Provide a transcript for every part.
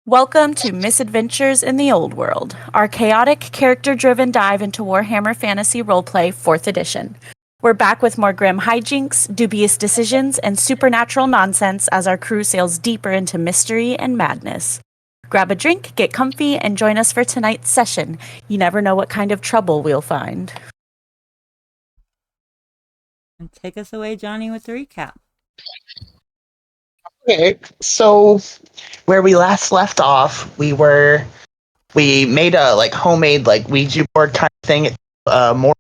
Welcome to Misadventures in the Old World, our chaotic, character-driven dive into Warhammer Fantasy Roleplay 4th Edition. We're back with more grim hijinks, dubious decisions, and supernatural nonsense as our crew sails deeper into mystery and madness. Grab a drink, get comfy, and join us for tonight's session. You never know what kind of trouble we'll find. And take us away, Johnny, with the recap. Okay, so where we last left off, we made a homemade Ouija board kind of thing, more,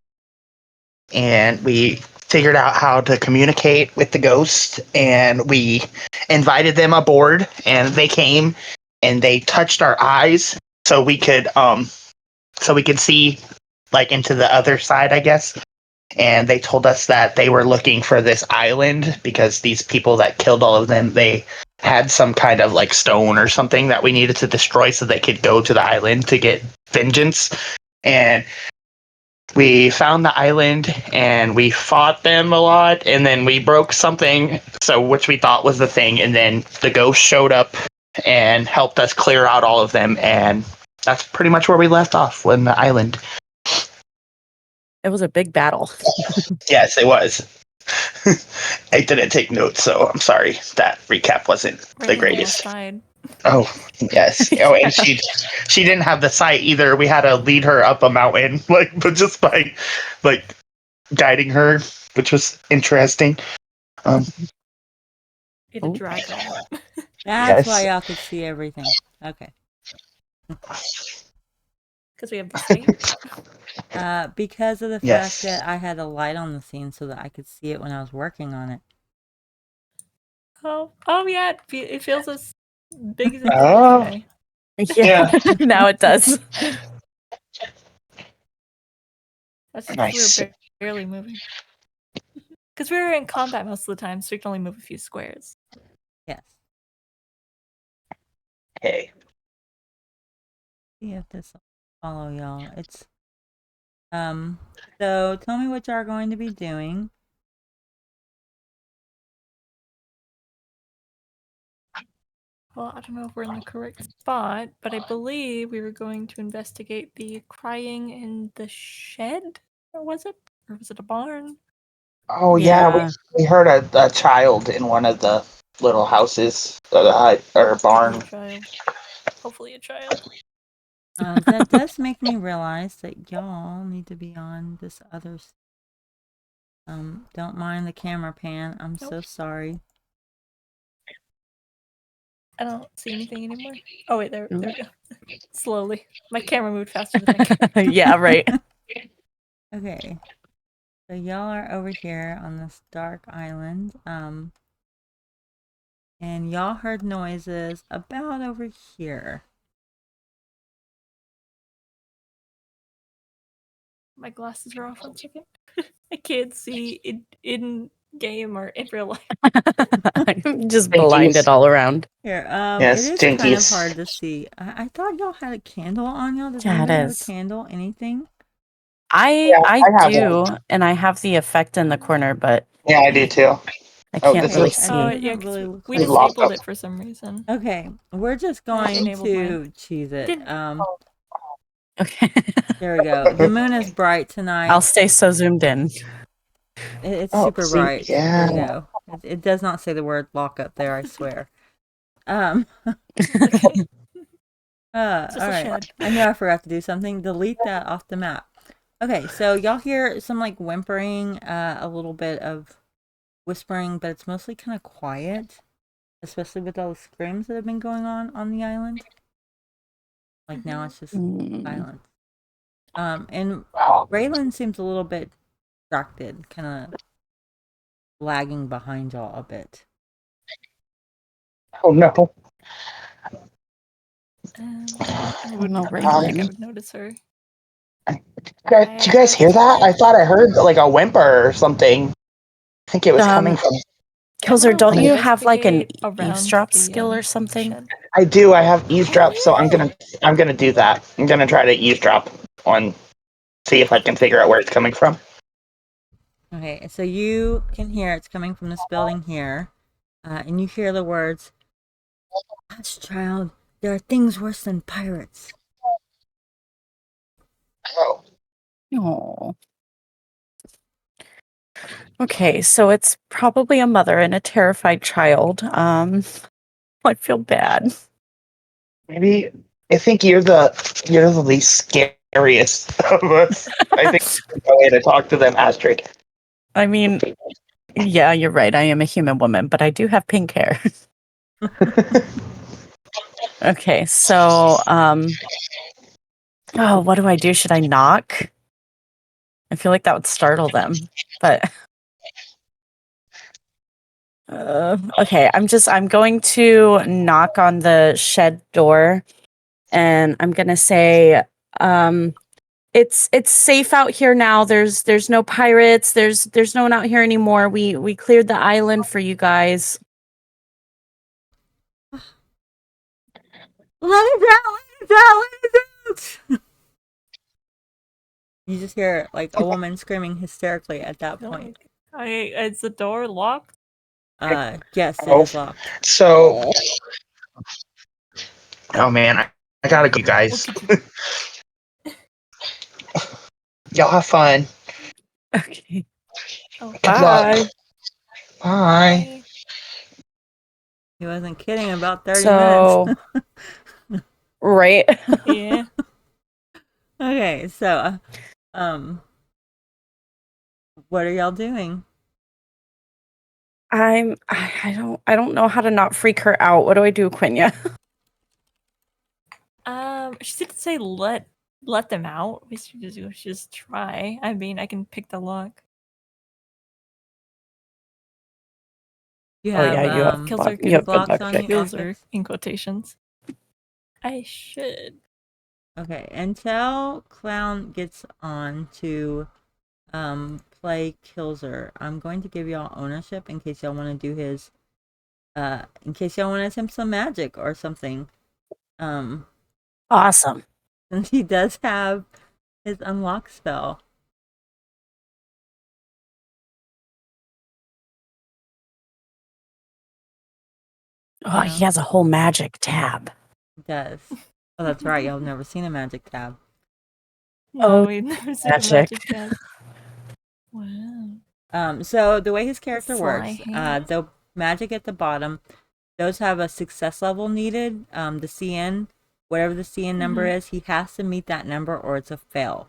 and we figured out how to communicate with the ghost, and we invited them aboard, and they came, and they touched our eyes so we could see into the other side, I guess. And they told us that they were looking for this island because these people that killed all of them, they had some kind of stone or something that we needed to destroy so they could go to the island to get vengeance. And we found the island and we fought them a lot, and then we broke something, which we thought was the thing, and then the ghost showed up and helped us clear out all of them, and that's pretty much where we left off on the island. It was a big battle. Yes, it was. I didn't take notes, so I'm sorry that recap wasn't the greatest. Died. Oh, yes. Oh, and she didn't have the sight either. We had to lead her up a mountain, but just by guiding her, which was interesting. It a dragon. That's Yes. why y'all could see everything. Okay. Because we have the sight. Because of the Yes. fact that I had a light on the scene so that I could see it when I was working on it. Oh yeah, it feels as big as it did Oh. yesterday. Yeah. Now it does. That's just Nice. we were barely moving. Because we were in combat most of the time, so we can only move a few squares. Yes. Okay. See if this will follow y'all. It's so tell me what y'all are going to be doing. Well, I don't know if we're in the correct spot, but I believe we were going to investigate the crying in the shed. Or was it? Or was it a barn? Oh, Yeah. we heard a child in one of the little houses, or barn. Hopefully a child. That does make me realize that y'all need to be on this other. Don't mind the camera pan. I'm so sorry. I don't see anything anymore. Oh wait, there we go. Slowly. My camera moved faster than I could. Yeah, right. Okay. So y'all are over here on this dark island. And y'all heard noises about over here. My glasses are off 1 second. I can't see in game or in real life. I'm just blinded all around. Here, Yes, it is kind of jinkies. hard to see. I thought y'all had a candle on y'all. Does Yeah, it anybody have a is. candle? Anything? I have do, one. and I have the effect in the corner, but Yeah, I do too. I Oh, can't this really is- see. Oh It yeah, doesn't really look we like- Locked disabled up. it for some reason. Okay, we're just I going enabled to mine. cheese it. Didn't- Okay. There we go. The moon is bright tonight. I'll stay so zoomed in. It's Oh, super see, bright. yeah. There you go. It does not say the word lock up there, I swear. All Just a right. shed. I know I forgot to do something. Delete that off the map. Okay, so y'all hear some whimpering, a little bit of whispering, but it's mostly kind of quiet, especially with all the scrims that have been going on the island. Now it's just silent. And Wow. Raylan seems a little bit distracted, kind of lagging behind y'all a bit. Oh no. I no, would Raylan. notice her. Did you guys hear that? I thought I heard a whimper or something. I think it was coming from. Kilzer, don't you have an Investigate around eavesdrop the, skill or something? shed. I do. I have eavesdrop, so I'm gonna do that. I'm gonna try to eavesdrop on, see if I can figure out where it's coming from. Okay, so you can hear it's coming from this building here, and you hear the words, "Hush, child, There are things worse than pirates. Oh. Oh. Okay, so it's probably a mother and a terrified child. I feel bad. Maybe I think you're the least scariest of us. I think that's the way to talk to them, Astrid. I mean, yeah, you're right. I am a human woman, but I do have pink hair. Okay, so oh, what do I do? Should I knock? I feel like that would startle them, but okay, I'm going to knock on the shed door, and I'm gonna say, it's safe out here now. There's no pirates. There's no one out here anymore. We cleared the island for you guys. Let it out! Let it out! Let it out! You just hear like a woman screaming hysterically at that point. Is the door locked? Yes, it Oh. is locked. So, oh man, I gotta go, you guys. Y'all have fun. Okay, Oh, Good bye. luck. Bye. He wasn't kidding about 30 So, minutes. right. Yeah. Okay, so what are y'all doing? I don't know how to not freak her out. What do I do, Quinya? She didn't say let them out. We should just try. I mean, I can pick the lock. You Oh, have yeah, you have Kilzer you have good locks luck on check. your Kilzer in quotations. I should. Okay, until Clwn gets on to play Kilzer, I'm going to give y'all ownership in case y'all want to do his in case y'all want to attempt some magic or something. Awesome. Since he does have his unlock spell. Oh, he has a whole magic tab. He does. Oh, that's right. Y'all have never seen a magic tab. No, Oh, we've never seen a magic. magic tab. Wow. So the way his character Sly works, hand. the magic at the bottom, those have a success level needed. The CN, whatever the CN number is, he has to meet that number or it's a fail.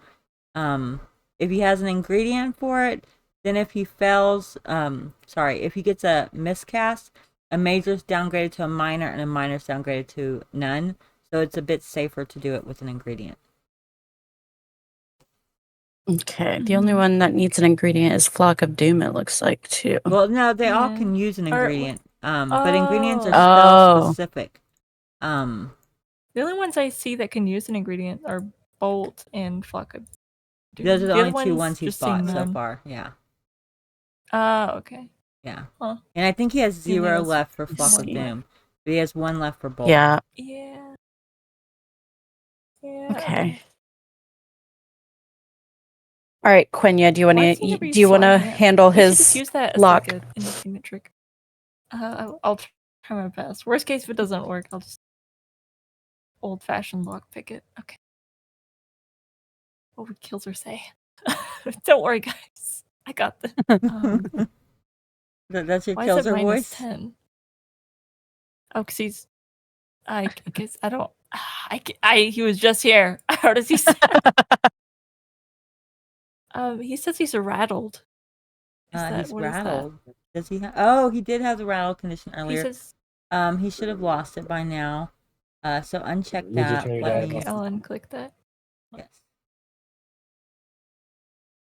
If he has an ingredient for it, then if he fails, if he gets a miscast, a major's downgraded to a minor and a minor's downgraded to none. So it's a bit safer to do it with an ingredient. Okay, the only one that needs an ingredient is Flock of Doom, it looks like, too. Well, no, they all Yeah. can use an Or- ingredient. But ingredients are Oh. spell specific. The only ones I see that can use an ingredient are Bolt and Flock of Doom. Those are the only two ones ones he's just say bought so none. far. Yeah. Okay. Yeah. Huh. And I think he has The only 0 ones left for Let's Flock of see. Doom. But he has 1 left for Bolt. Yeah, Yeah. Yeah. okay. All right, Quinya, do you want Why does he never to use sleight of hand? handle We should just his use that as lock? like an entertainment trick. I'll try my best. Worst case, if it doesn't work, I'll just old-fashioned lock pick it. Okay. What would Kilzer say? Don't worry, guys. I got this. That's your Why is it Kilzer minus voice? 10? Oh, because he's. I guess I don't. He was just here. How does he say? He says he's rattled. He's What is that? rattled. Does he have? Oh, he did have the rattle condition He earlier. says. He should have lost it by now. So uncheck that. Okay, I'll unclick that. Yes.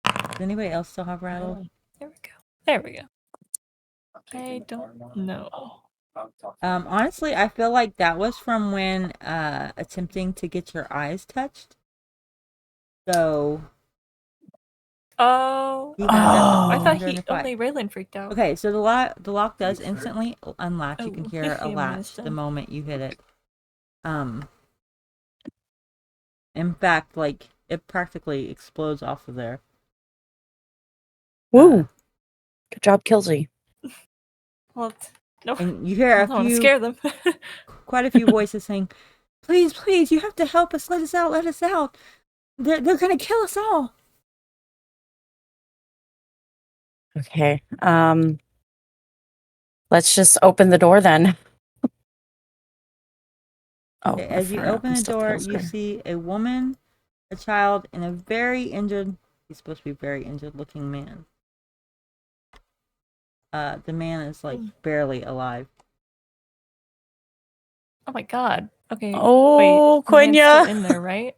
Does anybody else still have rattle? There we go. There we go. I don't know. Honestly, I feel like that was from when attempting to get your eyes touched. So Oh. he had that I thought during he the fight. only Raylan freaked out. Okay, so the lock does instantly unlatch. You can Oh, hear a he latch missed the him. moment you hit it. In fact, like it practically explodes off of there. Woo! Good job, Kilzy. Well, No, And you hear I a don't want to few, scare them. quite a few voices saying, "Please, please, you have to help us. Let us out. Let us out. They're gonna kill us all." Okay. Let's just open the door then. Oh, Okay, we're as you firing up open the stuff door, Kilzer. you see a woman, a child, and a very injured. He's supposed to be very injured-looking man. The man is like barely alive. Oh my god. Okay. Oh, wait. The man's Quenya. still in there, right?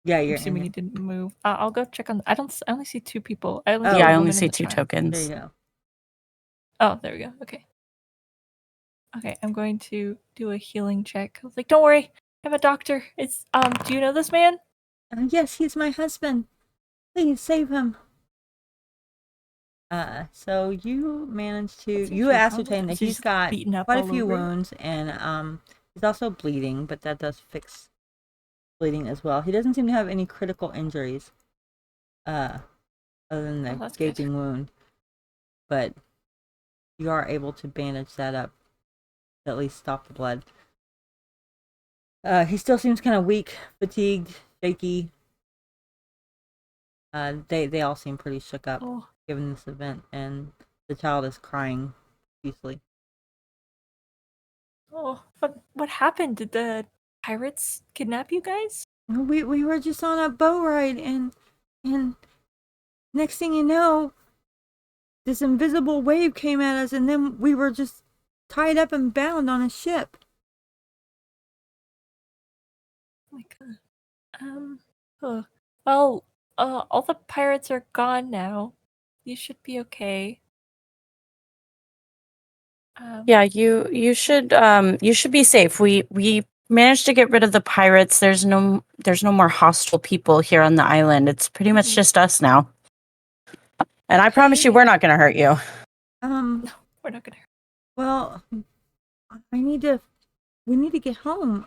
Yeah, I'm you're assuming in he it. didn't move. I'll go check on. I only see two people. I only Oh, see Yeah, the I only woman see and the 2 child. tokens. There you go. Oh, there we go. Okay. Okay, I'm going to do a healing check. I was like, don't worry, I'm a doctor. It's do you know this man? Yes, he's my husband. Please save him. So you managed to What seems you to be wrong with ascertain him? that Is he he's just got beaten up quite a all few over? wounds, and he's also bleeding, but that does fix bleeding as well. He doesn't seem to have any critical injuries, other than Oh, the that's good. gaping wound. But you are able to bandage that up to at least stop the blood. He still seems kind of weak, fatigued, shaky. They all seem pretty shook up Oh, given this event, and the child is crying profusely. oh, what happened? Did the pirates kidnap you guys? We were just on a boat ride, and next thing you know, this invisible wave came at us, and then we were just tied up and bound on a ship. Oh my god. Oh. Well, all the pirates are gone now. You should be okay. Yeah, you should be safe. We managed to get rid of the pirates. There's no more hostile people here on the island. It's pretty much Mhm. just us now. And I promise you Okay. we're not going to hurt you. No, we're not gonna. well, we need to get home.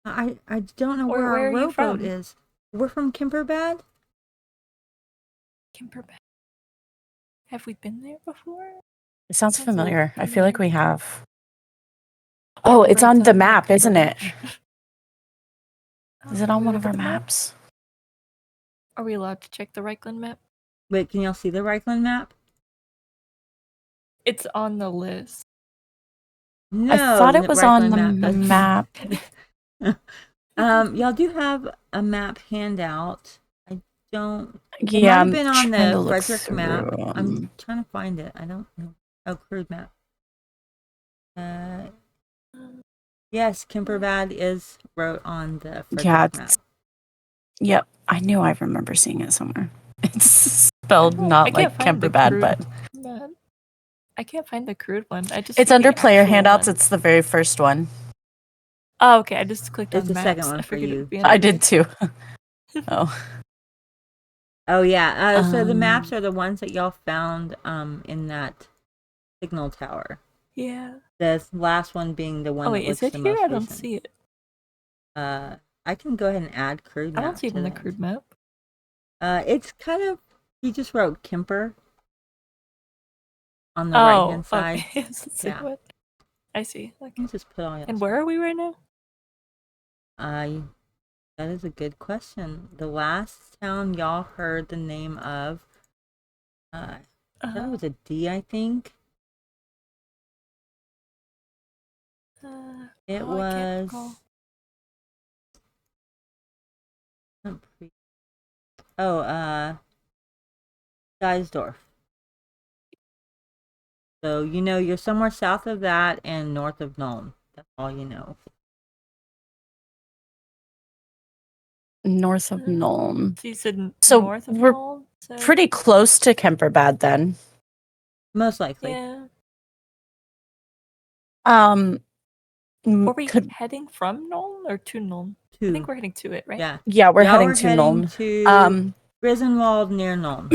I don't know where Where our are you rowboat from? is. We're from Kimperbad. Kimperbad. Have we been there before? It sounds Sounds a little familiar. I feel like familiar. we have. Oh, it's on the map, isn't it? Is it on one of our maps? Are we allowed to check the Reichland map? Wait, can y'all see the Reichland map? It's on the list. No, I thought it was on Reichland the doesn't. map. Y'all do have a map handout. I don't. It might Yeah, have I'm been on trying the to look Frederick map. through. I'm trying to find it. I don't know. Oh, crude map. Yes, Kimperbad is wrote on the Yeah, Frederick map. yep. I knew I remember seeing it somewhere. It's spelled not I like can't find the Kemperbad, crude but map. I can't find the crude one. I just it's see under the player actual handouts. one. It's the very first one. Oh, okay. I just clicked It's on the maps. second one I for figured it you. would be I under did there. too. Oh. Oh yeah. So the maps Um, are the ones that y'all found in that signal tower. Yeah. The last one being the one Oh that wait, is looks it the here? most I don't recent. see it. I can go ahead and add crude I map don't see it to in the that. crude map. It's kind of, he just wrote Kemper on the right Oh, hand side. okay. Let's see Yeah. what. I see. Let Okay. me just put all y'all. And where are we right now? That is a good question. The last town y'all heard the name of, that was a D, I think. It I can't recall. was. Oh, Geisdorf. So you know you're somewhere south of that and north of Nuln. That's all you know. north of Nuln. So you said So north of we're Nuln? So... pretty close to Kemperbad then. Most likely. Yeah. Were Were we heading from Nuln or to Nuln? I think we're heading to it, right? Yeah. Yeah, we're Y'all heading were to heading Nuln. to Grisenwald near Nuln.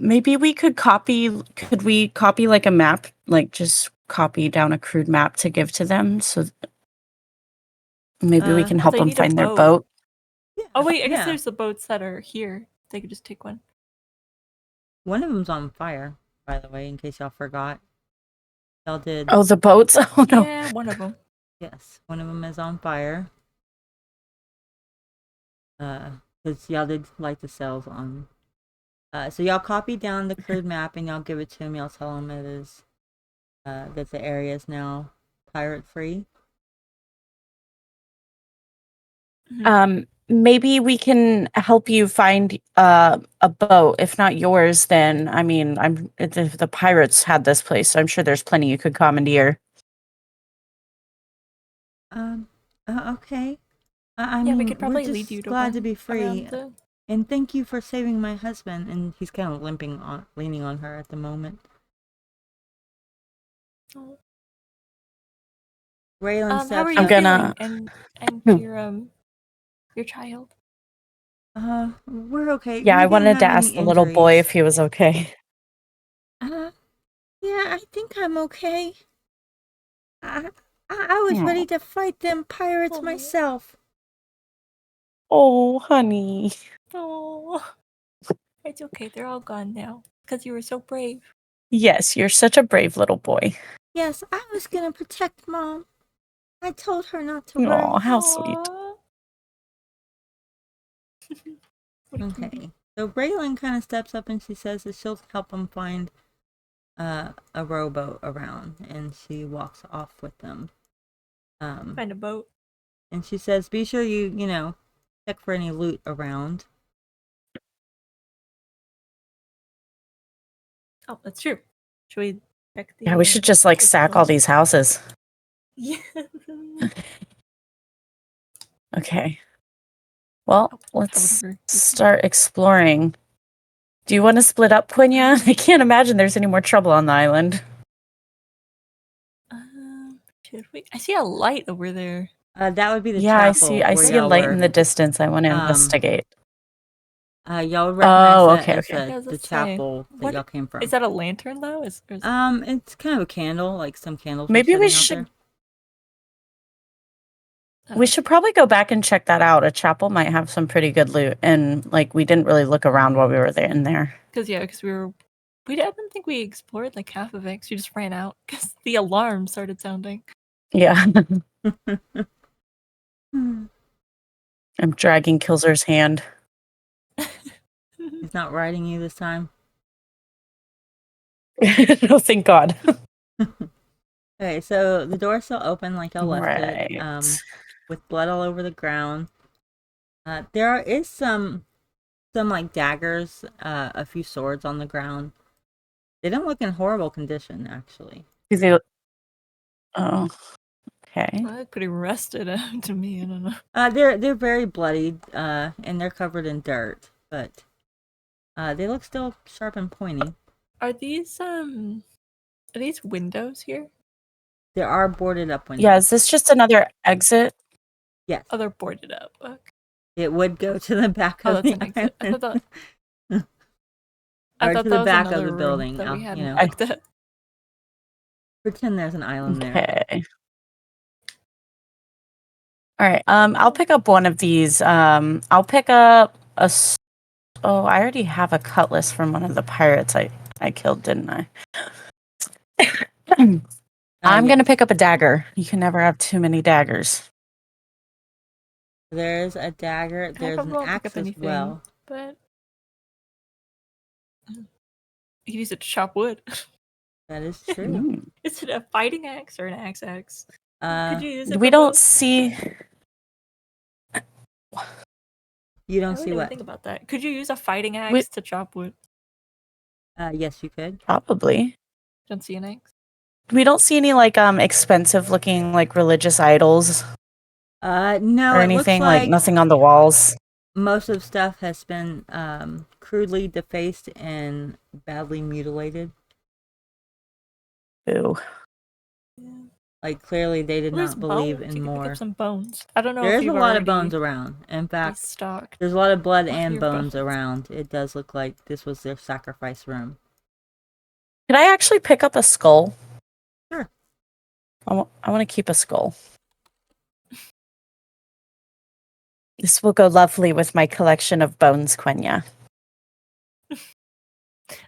Maybe we could copy. Could we copy like a map, like just copy down a crude map to give to them? So maybe we can Well, help they them need a find their boat. boat. Yeah, Oh wait, I guess yeah. there's the boats that are here. They could just take one. One of them's on fire, by the way, in case y'all forgot. Y'all did. Oh, the boats. Oh no. Yeah, one of them. Yes, one of them is on fire. Because y'all did light the sails on. So y'all copy down the crude map and y'all give it to him. Y'all tell him it is that the area is now pirate free. Maybe we can help you find a boat. If not yours, then I mean, if the pirates had this place, so I'm sure there's plenty you could commandeer. Okay. I Yeah, mean, we could probably we're lead just you to glad to one be free. around the- And thank you for saving my husband. And he's kind of leaning on her at the moment. Oh. Raylan How steps are up. you I'm gonna- feeling? And your child? We're okay. Yeah, We I didn't wanted have to any ask the little boy injuries. if he was okay. Yeah, I think I'm okay. I was Aw. ready to fight them pirates Aw. myself. Oh, honey. Oh, it's okay. They're all gone now because you were so brave. Yes, you're such a brave little boy. Yes, I was gonna protect Mom. I told her not to worry. Oh, how sweet. Aw. What a cutie. Okay. So Raylan kind of steps up and she says that she'll help him find a rowboat around, and she walks off with them. Find a boat. And she says, "Be sure you check for any loot around." Oh, that's true. Should we check the? Yeah, we should just like the sack all boat? these houses. Yeah. Okay. Well, Oh, let's however. start exploring. Do you want to split up, Quinya? I can't imagine there's any more trouble on the island. Should we? I see a light over there. That would be the Yeah, chapel. I where see a y'all light were. in the distance. I want to investigate. Y'all would recognize Oh, that okay, as okay. Yeah, I was the gonna say, chapel that what- y'all came from. Is that a lantern though? Is It's kind of a candle, like some candles. Maybe we sitting out should there. we should probably go back and check that out. A chapel might have some pretty good loot, and like we didn't really look around while we were there in there. because I don't think we explored like half of it. 'Cause we just ran out because the alarm started sounding. Yeah, Hmm. I'm dragging Kilzer's hand. He's not riding you this time. Oh, thank God. Okay, so the door's still open like y'all left it. Right. With blood all over the ground. There is some like daggers, a few swords on the ground. They don't look in horrible condition, actually. Is he? Oh, okay. Well, that pretty rusted out to me. I don't know. They're very bloodied, and they're covered in dirt, but they look still sharp and pointy. Are these windows here? There are boarded up windows. Yeah, is this just another exit? Yes. Oh, they're boarded up. Okay. It would go to the back Oh, of that's the an exit. I island. thought Or that to the was back of another the room building. that we hadn't You know, looked at. pretend there's an island there. Okay. All right. I'll pick up one of these. I'll pick up Oh, I already have a cutlass from one of the pirates I killed, didn't I? I'm gonna Yes. pick up a dagger. You can never have too many daggers. There's a dagger. There's an probably won't pick axe up as anything. well. But you can use it to chop wood. That is true. Mm. Is it a fighting axe or an axe? Could you use it? We for don't both? see. You I don't really see didn't what? think about that. Could you use a fighting axe to chop wood? Yes, you could. Probably. Don't see an axe. We don't see any like expensive looking like religious idols No, or it looks anything like nothing on the walls. most of stuff has been crudely defaced and badly mutilated. Ooh. Like clearly they did There's not believe bones. in You can pick more. up some bones. I don't know There if is a you've lot of already bones around. In fact, restocked. there's a lot of blood of and your bones bones. around. It does look like this was their sacrifice room. Could I actually pick up a skull? Sure. I want to keep a skull. This will go lovely with my collection of bones, Quenya.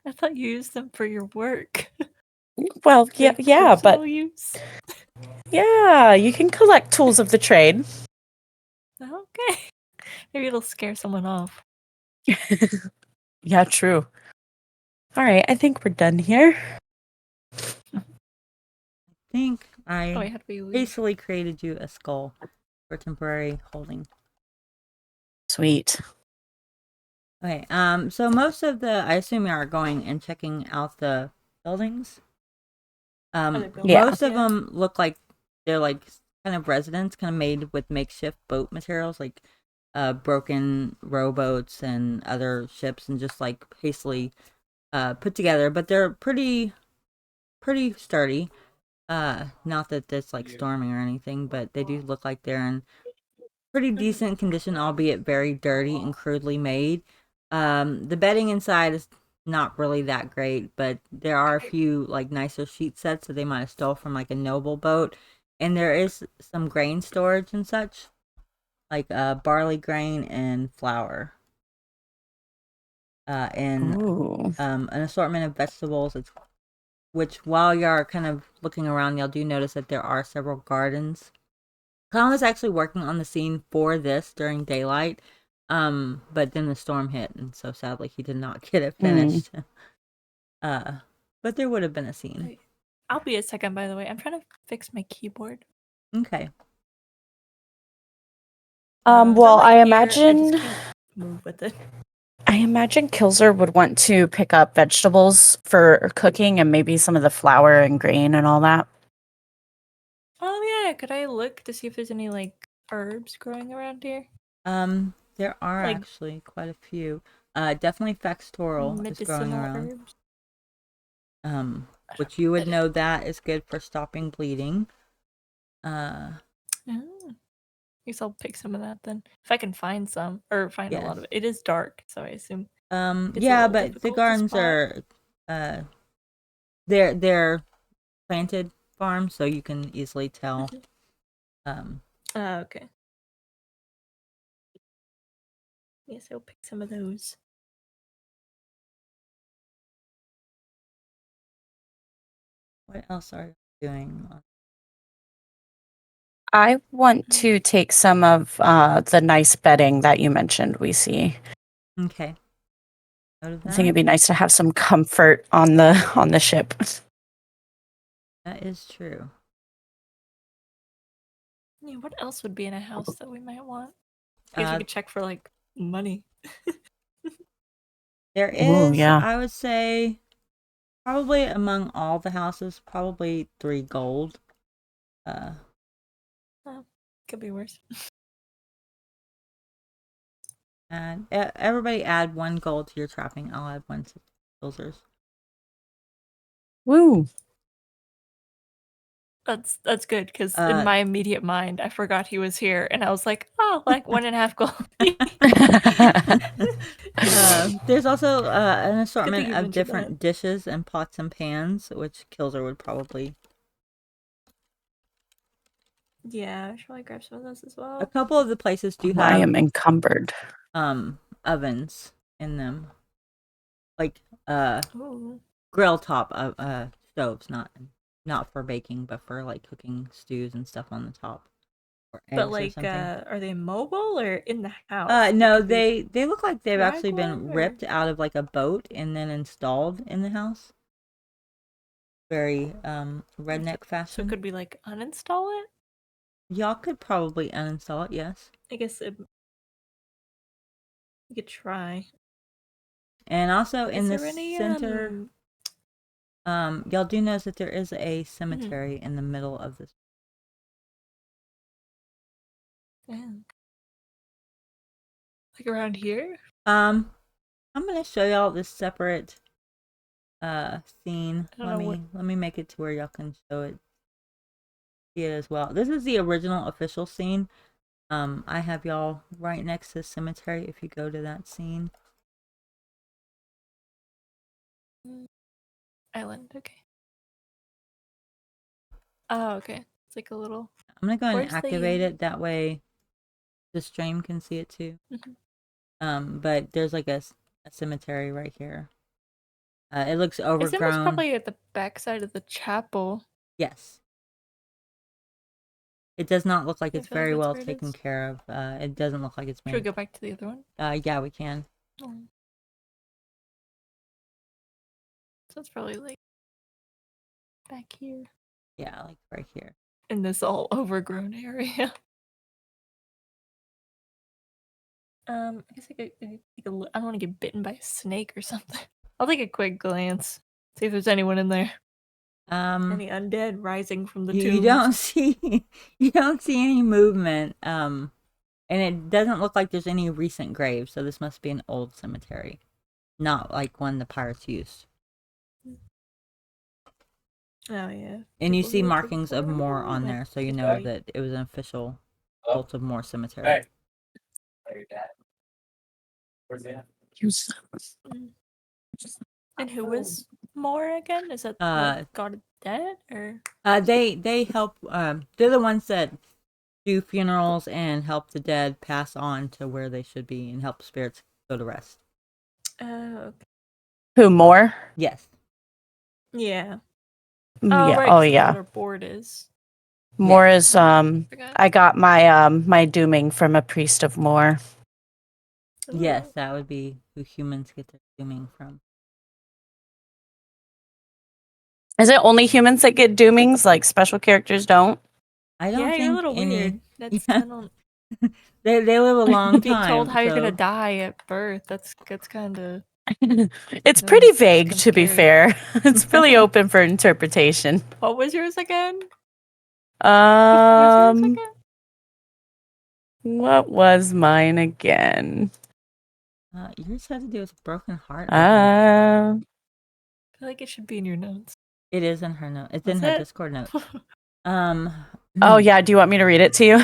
I thought you used them for your work. Well, yeah, Like yeah, but personal use. yeah, you can collect tools of the trade. Okay. Maybe it'll scare someone off. Yeah, true. All right, I think we're done here. I think Oh, I wait, how do we leave? hastily created you a skull for temporary holding. Sweet. Okay, so most of I assume you are going and checking out the buildings. the Yeah. Most of yeah. them look like they're like kind of residents, kind of made with makeshift boat materials, like broken rowboats and other ships, and just like hastily put together. But they're pretty sturdy. Not that it's like storming or anything, but they do look like they're in pretty decent condition, albeit very dirty and crudely made. The bedding inside is not really that great, but there are a few like nicer sheet sets that they might have stole from like a noble boat, and there is some grain storage and such, like barley grain and flour, and Ooh. an assortment of vegetables. Which while you're kind of looking around, y'all do notice that there are several gardens. Clwn was actually working on the scene for this during daylight, but then the storm hit, and so sadly he did not get it finished. But there would have been a scene. Wait, I'll be a second, by the way. I'm trying to fix my keyboard. Okay. Well, Like I here, imagine I just can't move with it. I imagine Kilzer would want to pick up vegetables for cooking and maybe some of the flour and grain and all that. Oh yeah, could I look to see if there's any like herbs growing around here? There are Like- actually quite a few. Definitely Fextoral is growing Medicinal around. herbs. Which you would know that is good for stopping bleeding. Oh. I guess I'll pick some of that then. If I can find some, or find a lot of it. It is dark, so I assume. It's a Yeah, little but the difficult to gardens spot. are, they're planted farms, so you can easily tell. Okay. Yes, I'll pick some of those. What else are you doing? I want to take some of the nice bedding that you mentioned we see. Okay. Note of I think that. it'd be nice to have some comfort on the ship. That is true. Yeah, what else would be in a house that we might want? I guess we could check for like money. There Ooh, is, yeah. I would say, probably among all the houses, probably 3 gold. Could be worse. And everybody add 1 gold to your trapping. I'll add 1 to Kilzer's. Woo. That's good because in my immediate mind, I forgot he was here, and I was like, oh, like 1.5 gold. There's also an Good assortment thing you of mentioned different that. dishes and pots and pans, which Kilzer would probably. Yeah, shall I grab some of those as A well? couple of the places do I have am encumbered. ovens in them, like Ooh. grill top stoves, not for baking, but for like cooking stews and stuff on the top, or eggs But or like, something. are they mobile or in the house? No, could we they look like they've drag actually been one, or- ripped out of like a boat and then installed in the house. Very redneck So fashion. could we like uninstall it? Y'all could probably uninstall it, yes. I guess we could try. And also in Is the there any center, y'all do notice that there is a cemetery in the middle of this. Yeah. Like around here? I'm gonna show y'all this separate scene. I don't know Let me make it to where y'all can see it as well. This is the original official scene. I have y'all right next to the cemetery if you go to that scene. Island, okay. Oh, okay. It's like a little. I'm gonna go ahead and Where's the, activate it, that way the stream can see it too. Mhm. But there's like a cemetery right here. It looks I assume it's overgrown. probably at the backside of the chapel. Yes. It does not look like I it's feel like very that's well where it taken is. care of. It doesn't look like it's Should we made. go back to the other one? Yeah, we can. Oh. So it's probably like back here Yeah, like right here. in this all overgrown area. I guess I could take a look. I don't want to get bitten by a snake or something. I'll take a quick glance, see if there's anyone in there. Any undead rising from the you tombs. don't see you don't see any movement. And it doesn't look like there's any recent graves, so this must be an old cemetery, not like one the pirates used. Oh yeah. And you People see who look markings of for- Moor on like, there, so you just know wait. that it was an official cult of Moor cemetery. Mm. And who was more again? Is that the god of dead or? They help. They're the ones that do funerals and help the dead pass on to where they should be and help spirits go to rest. Okay. Who more? Yes. Yeah. Yeah. Right, Oh 'cause that's yeah. what our board is. More is Forgot. I got my my dooming from a priest of Moor. Yes, that would be who humans get their dooming from. Is it only humans that get doomings? Like special characters don't? I don't Yeah, think you're a little any. weird. That's Yeah. I don't They live a long being time. told how you're gonna so- die at birth. That's kind of It's pretty vague, kinda to be scary. fair. It's really open for interpretation. What was yours again? What was yours again? What was mine again? Yours had to do with a broken heart. I believe. Uh, I feel like it should be in your notes. It is in her note. It's Was in her it? Discord note. oh yeah, do you want me to read it to you?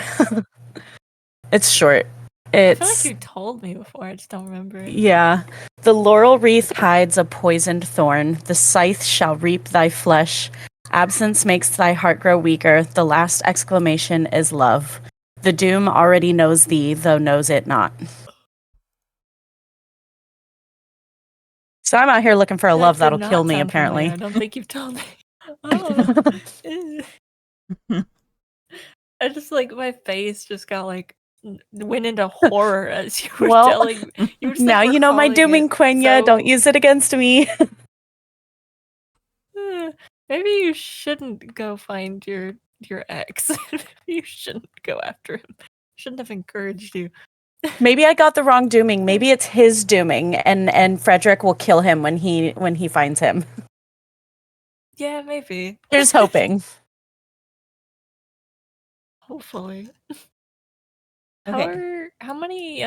It's short. I feel like It's you told me before. I just don't remember it. yeah. The laurel wreath hides a poisoned thorn. The scythe shall reap thy flesh. Absence makes thy heart grow weaker. The last exclamation is love. The doom already knows thee, though knows it not. So I'm out here looking for a That love did that'll kill not me, sound familiar. apparently. I don't think you've told me. Oh. I just like my face just got like went into horror as you were Well, telling me. You were just, now like, you know my recalling dooming, it, Quenya. so- Don't use it against me. Maybe you shouldn't go find your ex. You shouldn't go after him. Shouldn't have encouraged you. Maybe I got the wrong dooming. Maybe it's his dooming, and Frederick will kill him when he finds him. Yeah, maybe. Here's hoping. Hopefully. Okay. How many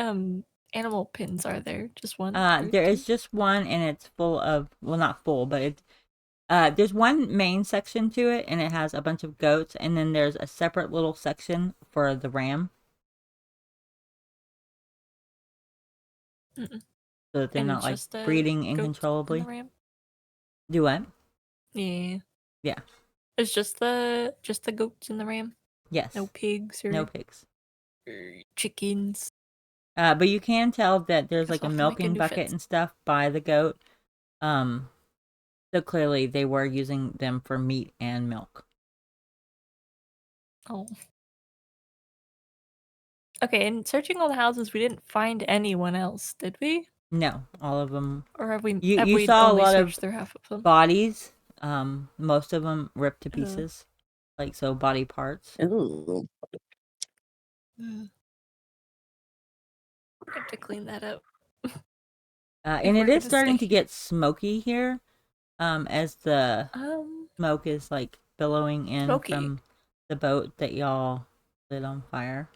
animal pins are there? Just one? There is just one, and it's full of, well, not full, but it's there's one main section to it, and it has a bunch of goats, and then there's a separate little section for the ram, Mm-mm. so that they're And not it's like just the breeding goat and uncontrollably. the ram? Do what? Yeah. Yeah. It's just the goats and the ram. Yes. No pigs or No pigs. chickens. But you can tell that there's Guess like a I'll have to make a milking new bucket fence. and stuff by the goat. So clearly they were using them for meat and milk. Oh. Okay, and searching all the houses, we didn't find anyone else, did we? No, all of them. Or have we? You have we saw a only lot of searched through half of them? bodies. Most of them ripped to Uh-huh. pieces, like so body parts. Ooh. I have to clean that up. And it we're is gonna starting stay to get smoky here, as the smoke is like billowing in Smoky. from the boat that y'all lit on fire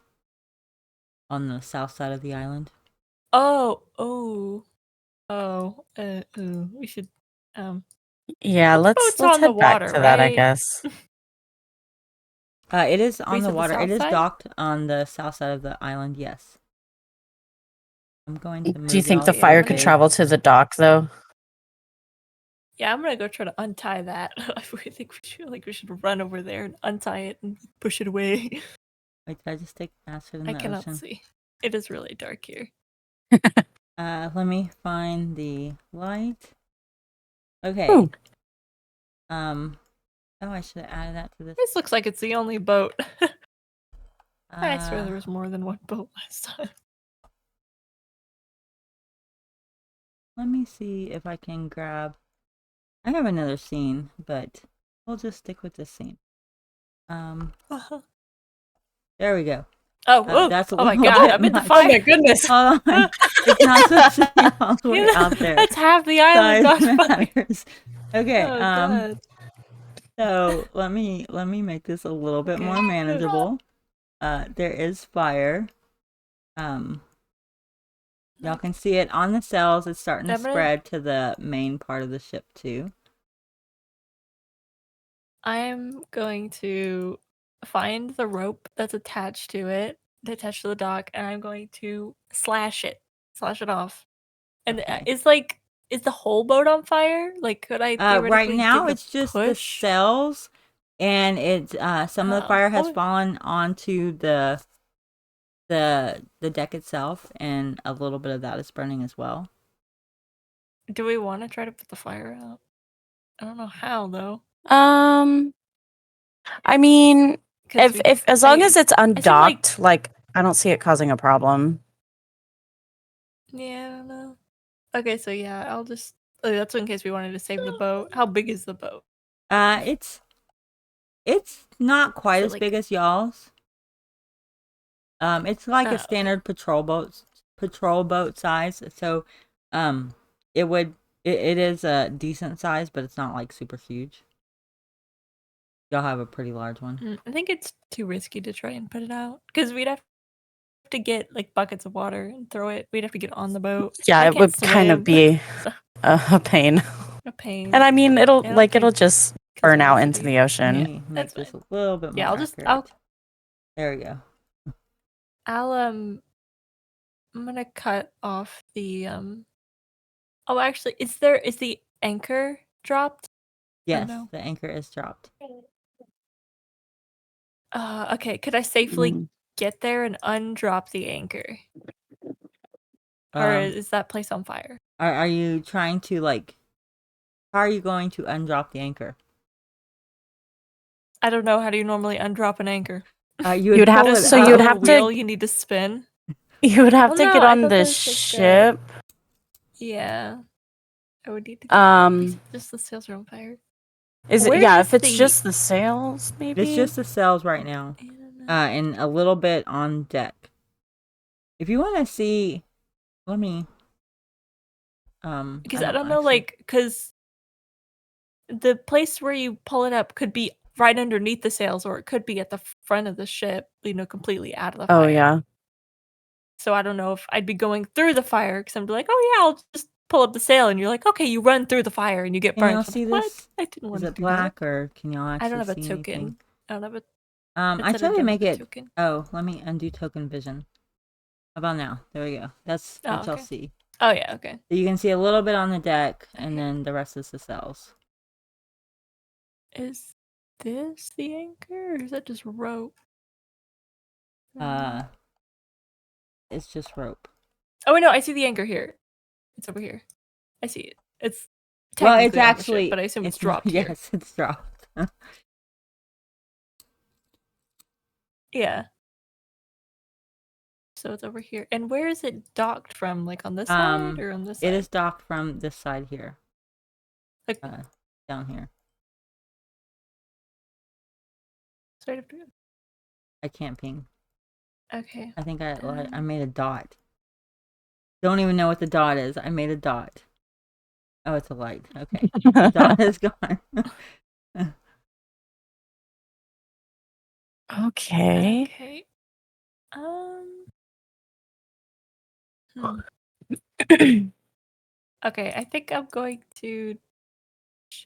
on the south side of the island. We should Yeah, The let's boat's on head the back water, to that, I right? guess. It is on Wait, the so the water. south It is side? docked on the south side of the island. Yes. I'm going to move. Do you think y'all the fire so could big. travel to the dock, though? Yeah, I'm gonna go try to untie that. I think we should run over there and untie it and push it away. Wait, did I just take acid in I the cannot ocean? see. It is really dark here. Let me find the light. Okay. Ooh. Oh, I should have added that to this. This looks like it's the only boat. I swear Uh, there was more than one boat last time. Let me see if I can grab. I have another scene, but we'll just stick with this scene. There we go. Oh, That's a oh my little god, bit I'm in the much. fire. Oh my goodness. Hold on. It's not supposed to be all the way out there. That's half the island Size on fire. matters. Okay. Oh god. So let me make this a little bit more manageable. There is fire. Y'all can see it on the sails. It's starting to spread to the main part of the ship too. I'm going to find the rope that's attached to it, attached to the dock, and I'm going to slash it off. And Okay. is the whole boat on fire? Like, could I theoretically Right now give it a it's just the push? sails, and it's some of the fire has Oh. fallen onto the deck itself, and a little bit of that is burning as well. Do we want to try to put the fire out? I don't know how though. I mean, 'Cause if as long as it's undocked, like I don't see it causing a problem. Yeah, I don't know. Okay, so yeah, I'll just. That's in case we wanted to save the boat. How big is the boat? It's not quite So, as big as y'all's. It's like a standard patrol boat size. So, it is a decent size, but it's not like super huge. Y'all have a pretty large one. I think it's too risky to try and put it out because we'd have to get like buckets of water and throw it. We'd have to get on the boat. Yeah, it would kind of be a pain. A pain. And I mean, it'll just burn out into the ocean. Let me make this a little bit more accurate. There we go. I'm gonna cut off the Oh, actually, is the anchor dropped? Yes, the anchor is dropped. Okay. Could I safely get there and undrop the anchor? Or is that place on fire? Are you trying to how are you going to undrop the anchor? I don't know. How do you normally undrop an anchor? You would have to. So you would have wheel to. You need to spin. You would have to get on the ship. Yeah, I would need to. Just the sails are on fire. Is it? Yeah, if it's just the sails, maybe. It's just the sails right now, and a little bit on deck. If you want to see, let me. Because I don't know, because the place where you pull it up could be right underneath the sails, or it could be at the front of the ship, completely out of the fire. Oh, yeah. So I don't know if I'd be going through the fire because I'm like, oh yeah, I'll just pull up the sail, and you're like, okay, you run through the fire and you get burned. Can y'all see this? What? I didn't want to do black that. or can y'all actually see I don't have a token. anything? I don't have a. I tried to make it. Token. Oh, let me undo token vision. How about now? There we go. That's what y'all see. Oh yeah, okay. So you can see a little bit on the deck, and then the rest is the sails. Is this the anchor, or is that just rope? It's just rope. Oh wait, no, I see the anchor here. It's over here. I see it. It's it's actually, ship, but I assume it's dropped here. Yes, it's dropped. Yeah. So it's over here. And where is it docked from? Like on this side or on this side? It is docked from this side here. Like down here. Sorry. I can't ping. Okay. I think I made a dot. Don't even know what the dot is. I made a dot. Oh, it's a light. Okay. The dot is gone. Okay. Okay, I think I'm going to.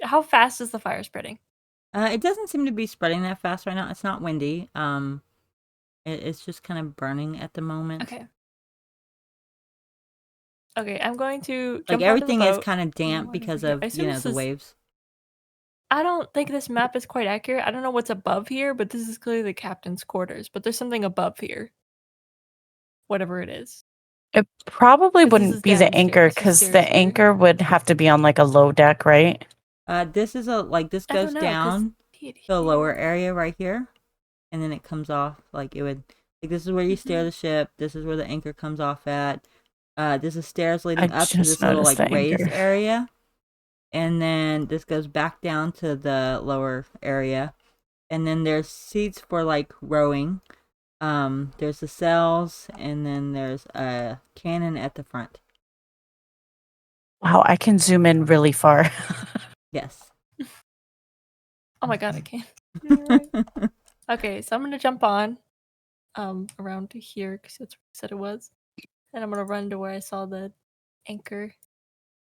How fast is the fire spreading? It doesn't seem to be spreading that fast right now. It's not windy. It's just kind of burning at the moment. Okay. Okay, I'm going to jump everything is kind of damp because of the waves. I don't think this map is quite accurate. I don't know what's above here, but this is clearly the captain's quarters. But there's something above here. Whatever it is. It probably 'Cause this wouldn't is be the anchor downstairs, the because stairs the are here. anchor would have to be on like a low deck, right? This is this I goes don't know, 'cause down to the lower area right here, and then it comes off like it would. Like this is where you steer the ship. This is where the anchor comes off at. This is stairs leading I up to just this little noticed like the raised anchor. area, and then this goes back down to the lower area, and then there's seats for like rowing. There's the cells, and then there's a cannon at the front. Wow, I can zoom in really far. Yes. Oh my god, I can't. You're right. Okay, so I'm gonna jump on around to here because that's where you said it was. And I'm gonna run to where I saw the anchor.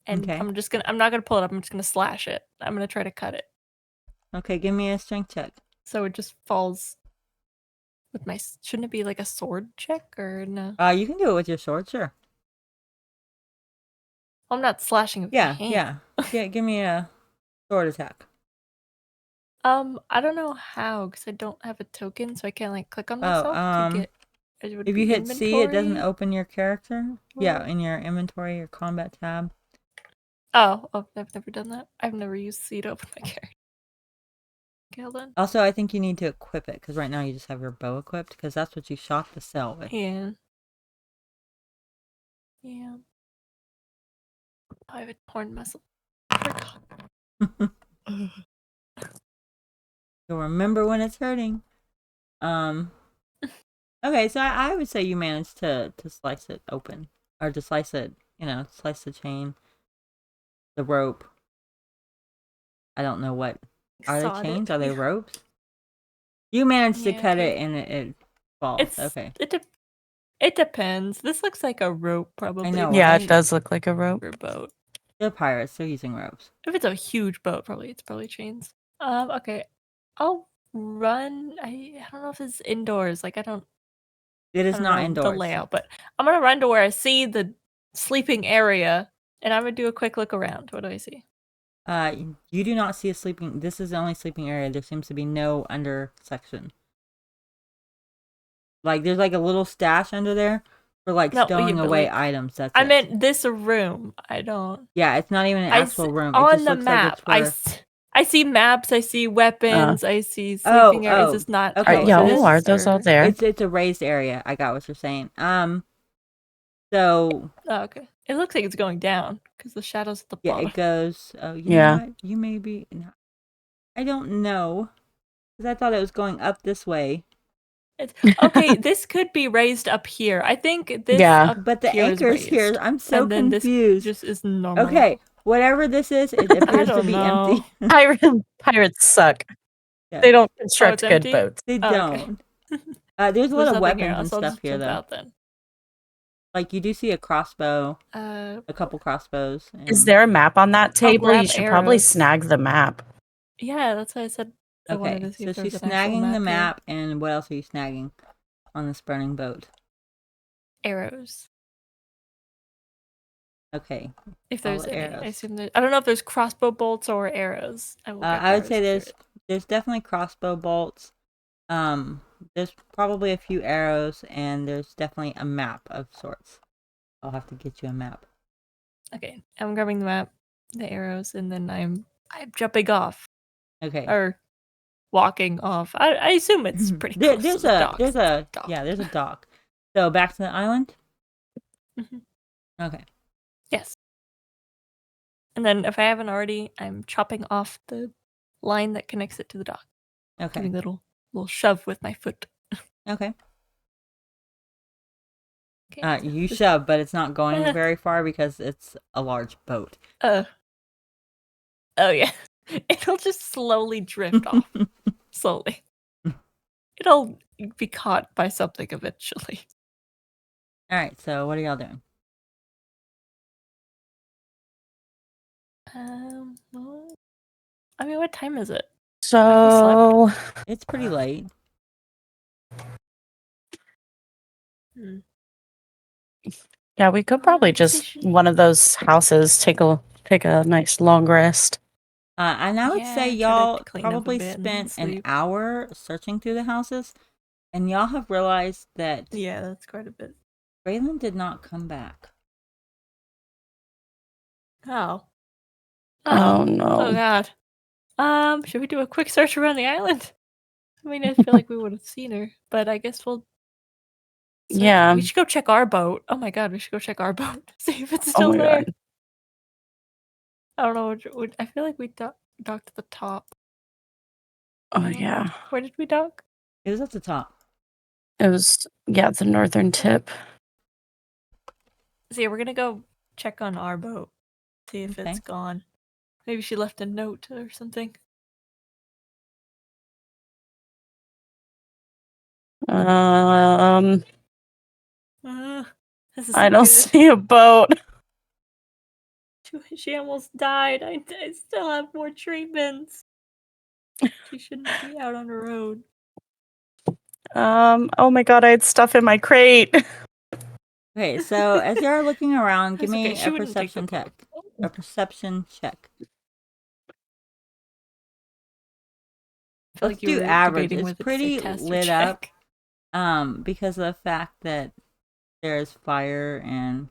And Okay. I'm not gonna pull it up, I'm just gonna slash it. I'm gonna try to cut it. Okay, give me a strength check. So it just falls with my shouldn't it be like a sword check or no? You can do it with your sword, sure. I'm not slashing it with my Yeah, hand. yeah. Give me a sword attack. I don't know how because I don't have a token, so I can't like click on myself to get. It would If be you hit C, it doesn't inventory. open your character. Yeah, Or- in your inventory or combat tab. Oh, I've never done that. I've never used C to open my character. Okay, hold on. Also, I think you need to equip it because right now you just have your bow equipped because that's what you shot the cell with. Yeah. Yeah. I have a torn muscle. Forgot. You'll remember when it's hurting. Okay, so I would say you managed to slice it open. Or to slice it, slice the chain, the rope. I don't know what. Are they Sawed chains? it. Are they ropes? You managed to Yeah, cut it okay. and it falls. It's Okay. it depends. This looks like a rope, probably. know, Yeah, right? it does look like a rope. For a boat. They're pirates. They're using ropes. If it's a huge boat, it's probably chains. Okay. I'll run. I don't know if it's indoors. Like It I is don't not know indoors. the layout, but I'm gonna run to where I see the sleeping area, and I'm gonna do a quick look around. What do I see? You do not see a sleeping. This is the only sleeping area. There seems to be no under section. Like there's like a little stash under there for like No, stowing but, away like, items. That's I it. meant this room. I don't. Yeah, it's not even an actual room. It On just the looks map, like it's for. I see maps. I see weapons. I see Oh, sleeping areas. Is this not okay, Yeah, so oh, are those all there? It's a raised area. I got what you're saying. So Oh, okay. It looks like it's going down because the shadows at the yeah, bottom. it goes. Oh, you Yeah. know what? You may be. I don't know, because I thought it was going up this way. Okay, this could be raised up here. I think this Yeah. up But the here is anchor's here. raised, I'm so and then confused. this just is normal. Okay, whatever this is, it appears to don't be know. empty. Pirates suck. Yeah. They don't construct it's good empty? boats. They Oh, don't. okay. There's a lot of nothing here, weapons and so I'll stuff just here, jump though. out then. Like you do see a crossbow, A a couple crossbows. Is there a map on that table? You grab should probably arrows. snag the map. Yeah, that's why I said I wanted Okay, to see so if there she's was an actual snagging the here. map, and what else are you snagging on this burning boat? Arrows. Okay, If there's all any. arrows. I assume I don't know if there's crossbow bolts or arrows. I will grab I would say arrows if there's definitely crossbow bolts. There's probably a few arrows, and there's definitely a map of sorts. I'll have to get you a map. Okay, I'm grabbing the map, the arrows, and then I'm jumping off Okay. or walking off. I assume it's pretty close to the dock. There's a dock. So back to the island. Mhm. Okay. Yes. And then if I haven't already, I'm chopping off the line that connects it to the dock. Okay. Giving a little shove with my foot. Okay. Okay. You shove, but it's not going very far because it's a large boat. Oh yeah. It'll just slowly drift off. Slowly. It'll be caught by something eventually. All right. So what are y'all doing? Well, I mean, what time is it? So It's pretty late. yeah, we could probably just one of those houses take a nice long rest. And I would Yeah, say try to y'all clean up a probably bit and spent an sleep. hour searching through the houses, and y'all have realized that Yeah, that's quite a bit. Braylon did not come back. Oh. Oh, no. Oh god. Should we do a quick search around the island? I mean, I feel like we would have seen her, but I guess we'll. search- Yeah. We should go check our boat. Oh my god, we should go check our boat. See if it's Oh still my there. God. I don't know. I feel like we docked at the top. Oh, yeah. Where did we dock? It was at the top. It was, the northern tip. So yeah, we're gonna go check on our boat. See if Okay. it's gone. Maybe she left a note or something. Um, This is I don't good. see a boat. She almost died. I still have more treatments. She shouldn't be out on the road. Oh my God, I had stuff in my crate. Okay, so as you're looking around, give That's okay, me she a wouldn't take the perception check. boat. A perception check. I feel Let's like you do were average. debating It's with pretty test or lit up. check. Because of the fact that there's fire and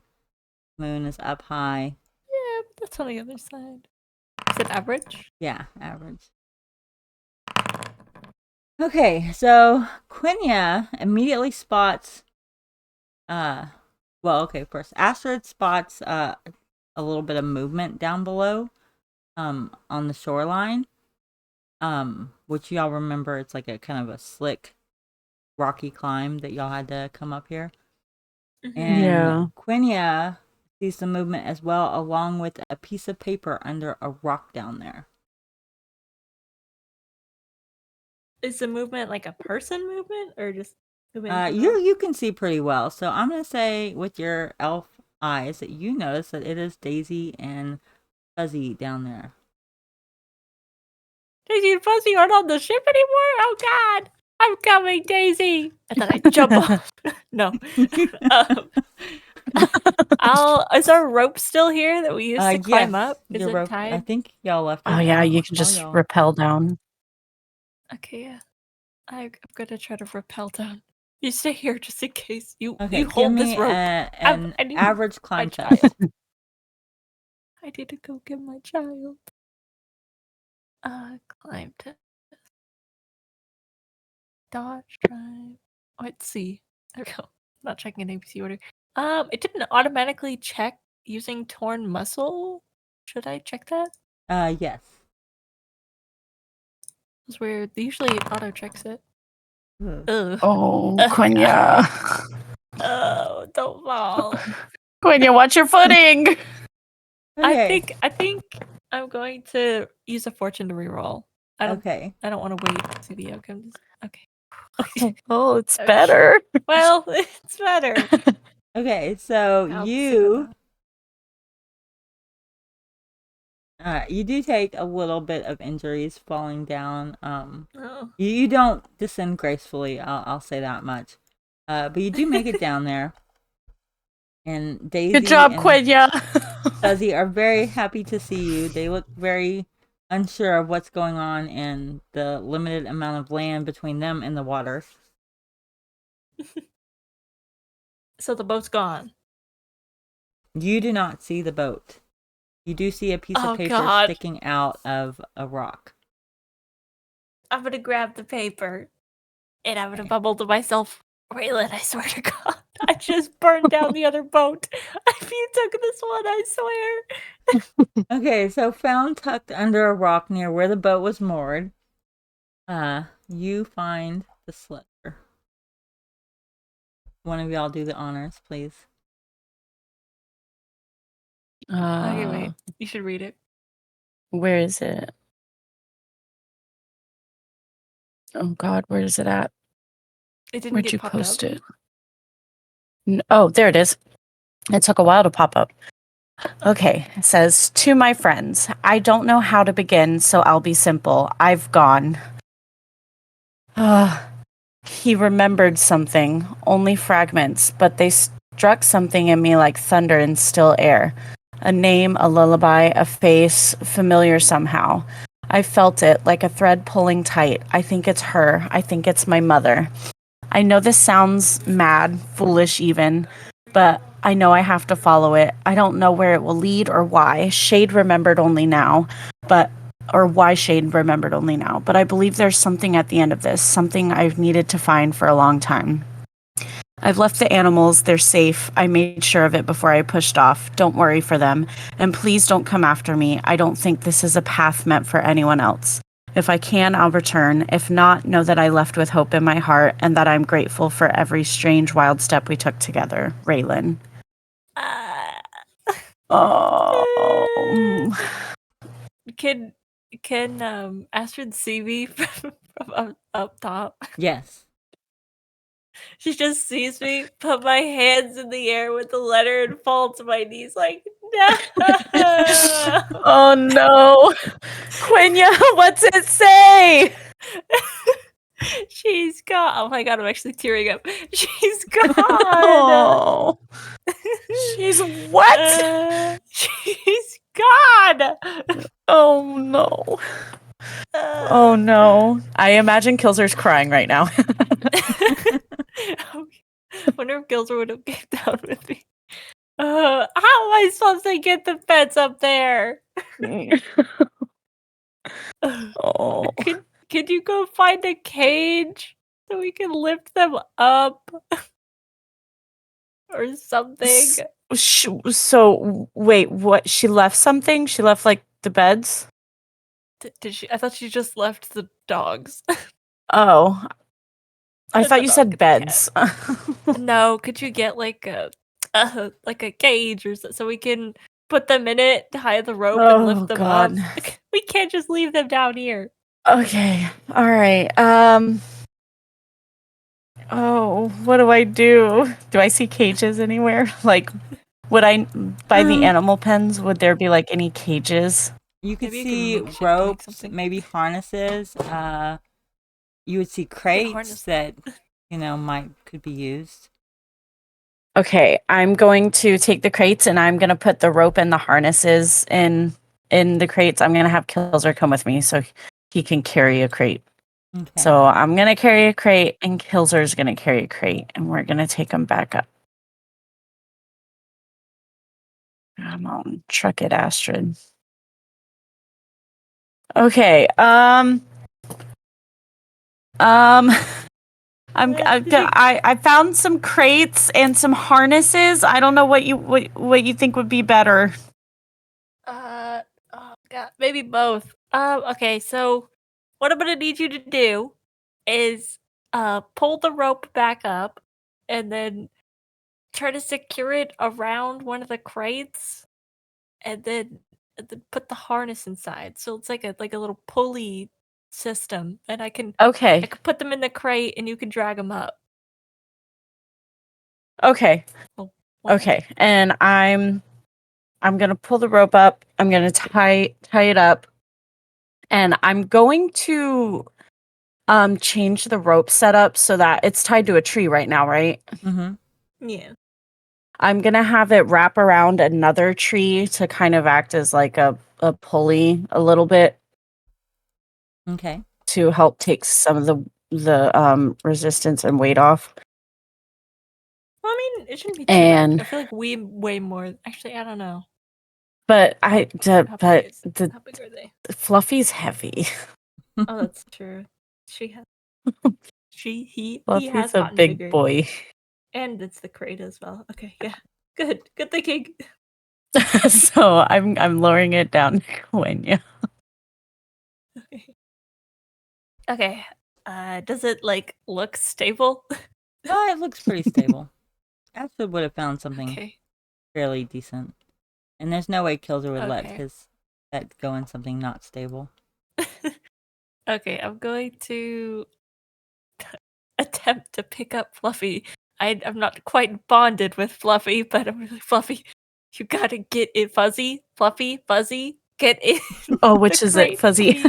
moon is up high. Yeah, but that's on the other side. Is it average? Yeah, average. Okay, so Quinya immediately spots first Astrid spots a little bit of movement down below on the shoreline. Which y'all remember, it's like a kind of a slick rocky climb that y'all had to come up here. Mhm. And Yeah. Quinya sees the movement as well, along with a piece of paper under a rock down there. Is the movement like a person movement or just movement? in You general? you can see pretty well, so I'm gonna say with your elf eyes that you notice that it is Daisy and Fuzzy down there. Daisy and Fuzzy aren't on the ship anymore. Oh God, I'm coming, Daisy. And then I jump off. No. Is our rope still here that we used to climb up? Is your it rope. tied? I think y'all left it. Oh yeah, I you don't can recall just y'all. rappel down. Okay, yeah. I'm gonna try to rappel down. You stay here just in case. You Okay, hold give this me rope. an I need average my climb test. child. I need to go get my child. Climb test. Dodge, drive. Let's see. There we go. Not checking in ABC order. It didn't automatically check using torn muscle. Should I check that? Yes. It's weird. Usually it auto checks it. Ugh. Ugh. Oh, God. Quinya. Oh, don't fall. Quinya, watch your footing. Okay. I think I'm going to use a fortune to reroll. I don't want to wait to see the outcomes. Okay. Oh, it's Okay. better. Well, it's better. Okay, so Helps you it you do take a little bit of injuries falling down. Oh. You don't descend gracefully. I'll say that much. But you do make it down there. And Daisy Good job, and Quinya. Fuzzy are very happy to see you. They look very unsure of what's going on and the limited amount of land between them and the water. So the boat's gone. You do not see the boat. You do see a piece Oh, of paper God. sticking out of a rock. I'm gonna grab the paper and I'm gonna Okay. bubble to myself, Raylan, I swear to God, I just burned down the other boat. If you took this one, I swear. Okay, so found tucked under a rock near where the boat was moored, you find the sliver. One of y'all do the honors, please. Okay, wait. You should read it. Where is it? Oh God, where is it at? It didn't Where'd get you popped post up. it? Oh, there it is. It took a while to pop up. Okay, it says, to my friends, I don't know how to begin, so I'll be simple. I've gone. He remembered something, only fragments, but they struck something in me like thunder in still air. A name, a lullaby, a face, familiar somehow. I felt it, like a thread pulling tight. I think it's her. I think it's my mother. I know this sounds mad, foolish even, but I know I have to follow it. I don't know where it will lead or why. Shade remembered only now, or why Shade remembered only now. But I believe there's something at the end of this, something I've needed to find for a long time. I've left the animals. They're safe. I made sure of it before I pushed off. Don't worry for them. And please don't come after me. I don't think this is a path meant for anyone else. If I can, I'll return. If not, know that I left with hope in my heart and that I'm grateful for every strange, wild step we took together. Raylan. Oh. Can Astrid see me from up top? Yes. She just sees me put my hands in the air with the letter and fall to my knees like, no. Oh no. Quenya, what's it say? She's gone. Oh my god, I'm actually tearing up. She's gone. Oh. She's what? She's gone. Oh no. Oh no. I imagine Kilzer's crying right now. Wonder if Kilzer would have came down with me. How am I supposed to get the pets up there? Oh. Could you go find a cage so we can lift them up? Or something? So wait, what? She left something? She left like the beds? Did she? I thought she just left the dogs. Oh. I The thought you dog said and the beds. No, could you get like a cage or so we can put them in it, tie the rope, and lift them God. up? We can't just leave them down here. Okay. All right. Oh, what do I do? Do I see cages anywhere? Like, would I by the animal pens? Would there be like any cages? You could Maybe you can see makeshift make ropes, something. maybe harnesses. You would see harness crates that could be used. Okay, I'm going to take the crates and I'm going to put the rope and the harnesses in the crates. I'm going to have Kilzer come with me so he can carry a crate. Okay. So I'm going to carry a crate and Kilzer's going to carry a crate and we're going to take them back up. Come on, truck it, Astrid. Okay, I found some crates and some harnesses. I don't know what you think would be better. Oh god, maybe both. Okay, so what I'm gonna need you to do is pull the rope back up and then try to secure it around one of the crates and then put the harness inside. So it's like a little pulley system and I can Okay. put them in the crate and you can drag them up. Okay. Well, Okay. And I'm gonna pull the rope up. I'm gonna tie it up, and I'm going to change the rope setup so that it's tied to a tree right now, right? Mm-hmm. Yeah. I'm gonna have it wrap around another tree to kind of act as like a pulley a little bit. Okay. To help take some of the resistance and weight off. Well, I mean, it shouldn't be too bad. I feel like we weigh more. Actually, I don't know. But How big are they? Fluffy's heavy. Oh, that's true. He Fluffy's has a gotten big bigger. boy. And it's the crate as well. Okay, yeah. Good thinking. So I'm lowering it down to Quenya. Okay. Does it look stable? Oh, it looks pretty stable. Astrid would have found something fairly decent. And there's no way Kilzer would let his pet go in something not stable. Okay, I'm going to attempt to pick up Fluffy. I'm not quite bonded with Fluffy, but I'm really Fluffy. You gotta get it, Fuzzy. Fluffy, Fuzzy, get in. Oh, which is it, Fuzzy?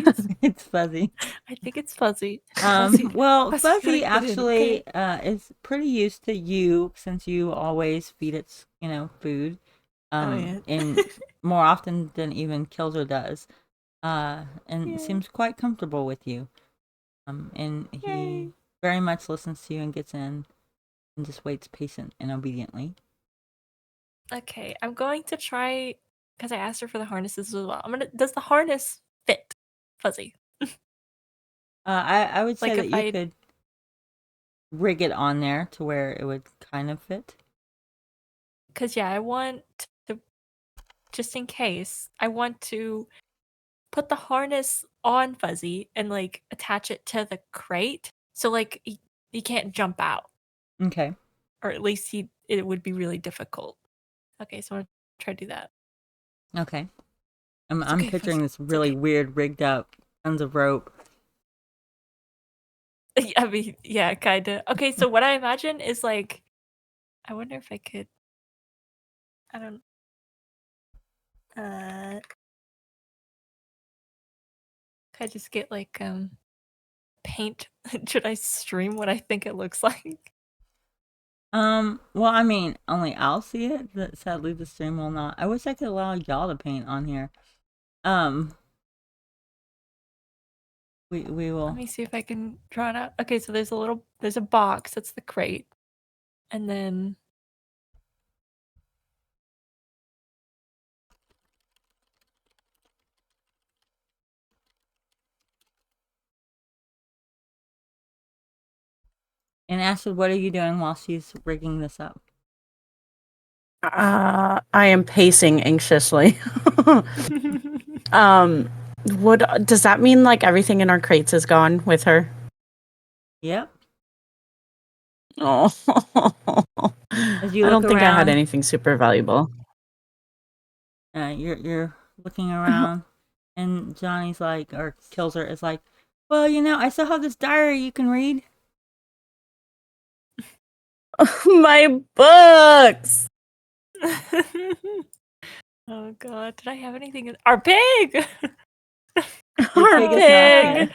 It's Fuzzy. I think it's Fuzzy. Well, Fuzzy Fuzzy actually is pretty used to you since you always feed it, food. And more often than even Kilzer does. And seems quite comfortable with you. And he very much listens to you and gets in and just waits patient and obediently. Okay, I'm going to try because I asked her for the harnesses as well. Does the harness fit Fuzzy? I would say Like that if you I could rig it on there to where it would kind of fit. because I want to, just in case, I want to put the harness on Fuzzy and like attach it to the crate, so like he can't jump out, Okay. or at least it would be really difficult. Okay, so I'm gonna try to do that. Okay. I'm okay, picturing Fuzzy. this It's really okay. weird rigged up, tons of rope. I mean, yeah, kind of. Okay, so what I imagine is like, I wonder if I could. I don't. Could I just get like paint? Should I stream what I think it looks like? Well, I mean, only I'll see it. Sadly, the stream will not. I wish I could allow y'all to paint on here. We will. Let me see if I can draw it out. Okay, so there's a box. That's the crate, and then And Ashwood, what are you doing while she's rigging this up? I am pacing anxiously. Does that mean like everything in our crates is gone with her? Yep. Oh, As you I look don't think I had around, anything super valuable. you're looking around, and Johnny's like, or Kilzer is like, well, I still have this diary you can read. My books. Oh god, did I have anything in our pig? Your Our pig is not pig. here.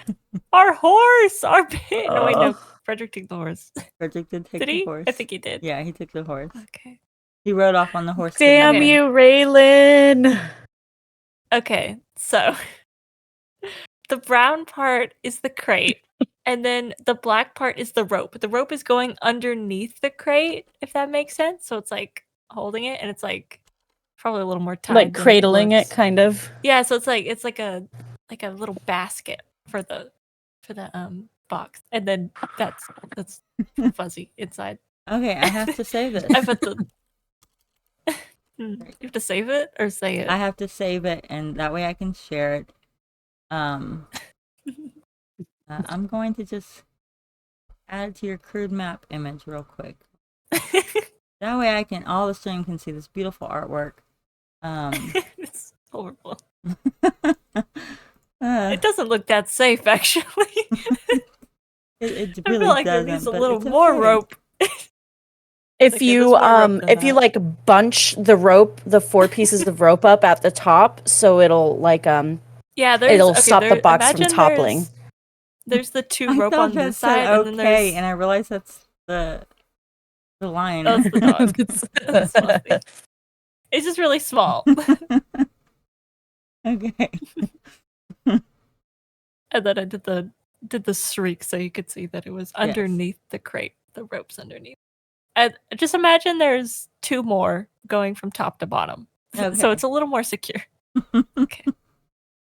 Our horse! Our pig! No, wait, no. Oh. Frederick took the horse. Frederick did take Did the he? horse. I think he did. Yeah, he took the horse. Okay. He rode off on the horse. Damn Okay. you, Raylan. Okay, so the brown part is the crate, and then the black part is the rope. The rope is going underneath the crate, if that makes sense. So it's like holding it, and it's like probably a little more tied. Like than cradling it, looks. kind of. Yeah, so it's like a little basket for the box, and then that's Fuzzy inside. Okay, I have to say this. I put the. You have to save it or say it. I have to save it, and that way I can share it. I'm going to just add it to your crude map image real quick. That way all the stream can see this beautiful artwork. It's horrible. It doesn't look that safe, actually. It I really feel like doesn't. there needs a but little it's more okay. rope. If Okay, you there's more rope than if you that. like bunch the rope, the 4 pieces of rope up at the top, so it'll like Yeah, there's it'll okay, stop the there, box from imagine toppling. There's the 2 I rope thought on that this said side, and then okay, there's and I realized that's the lion. oh, it's the dog. It's Fluffy. It's just really small. Okay. And then I did the shriek so you could see that it was underneath the crate. The rope's underneath. And just imagine there's 2 more going from top to bottom. Okay. So it's a little more secure. Okay.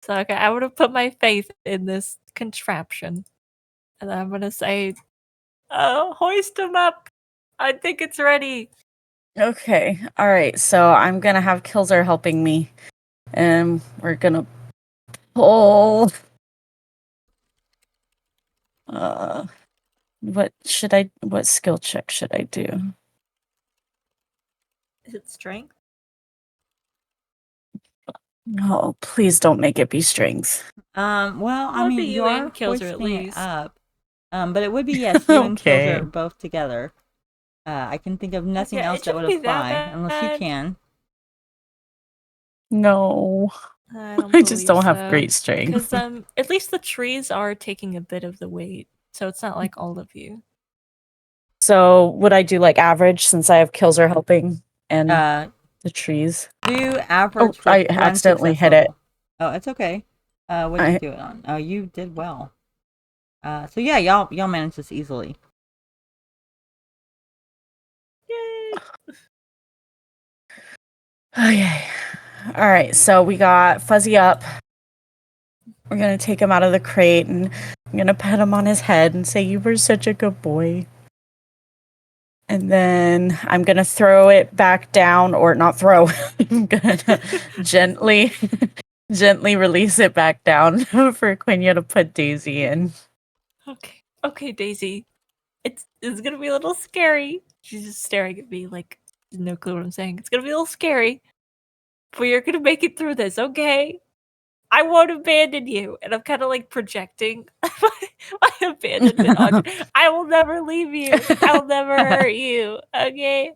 So okay, I would have put my faith in this contraption. And I'm gonna say, hoist him up. I think it's ready. Okay. All right. So I'm going to have Kilzer helping me, and we're going to pull what skill check should I do? Is it strength? Oh, please don't make it be strength. Well, I Well, it'd mean, be you you are and Kilzer at hoisting it least. up. But it would be yes, you and Okay. Kilzer both together. I can think of nothing Yeah, else it that would shouldn't be that apply unless you bad. can. No. I don't I just believe don't have so. great strength. Because at least the trees are taking a bit of the weight, so it's not like all of you. So would I do like average since I have Kilzer helping and Uh, the trees? do average. Oh, I with 1 accidentally success hit it. level. Oh, it's okay. What did you do it on? Oh, you did well. So yeah, y'all managed this easily. Yay! Okay. All right. So we got Fuzzy up. We're going to take him out of the crate and I'm going to pet him on his head and say, "You were such a good boy." And then I'm going to throw it back down, or not throw. I'm going to gently release it back down for Quenya to put Daisy in. Okay, Daisy. It's gonna be a little scary. She's just staring at me like no clue what I'm saying. It's gonna be a little scary, but you're gonna make it through this, okay? I won't abandon you, and I'm kind of like projecting my abandonment on you. I will never leave you. I'll never hurt you, okay?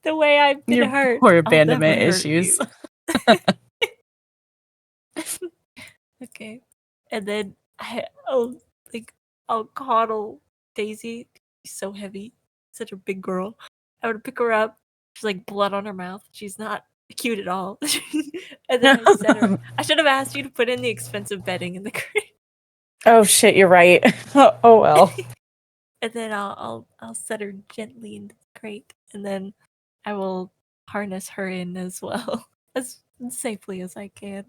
The way I've been Your hurt, poor I'll never abandonment hurt issues. you. Okay, and then I'll coddle Daisy. She's so heavy, such a big girl. I would pick her up. She's like blood on her mouth. She's not cute at all. And then I set her. I should have asked you to put in the expensive bedding in the crate. Oh shit, you're right. Oh well. And then I'll set her gently into the crate, and then I will harness her in as well, as safely as I can.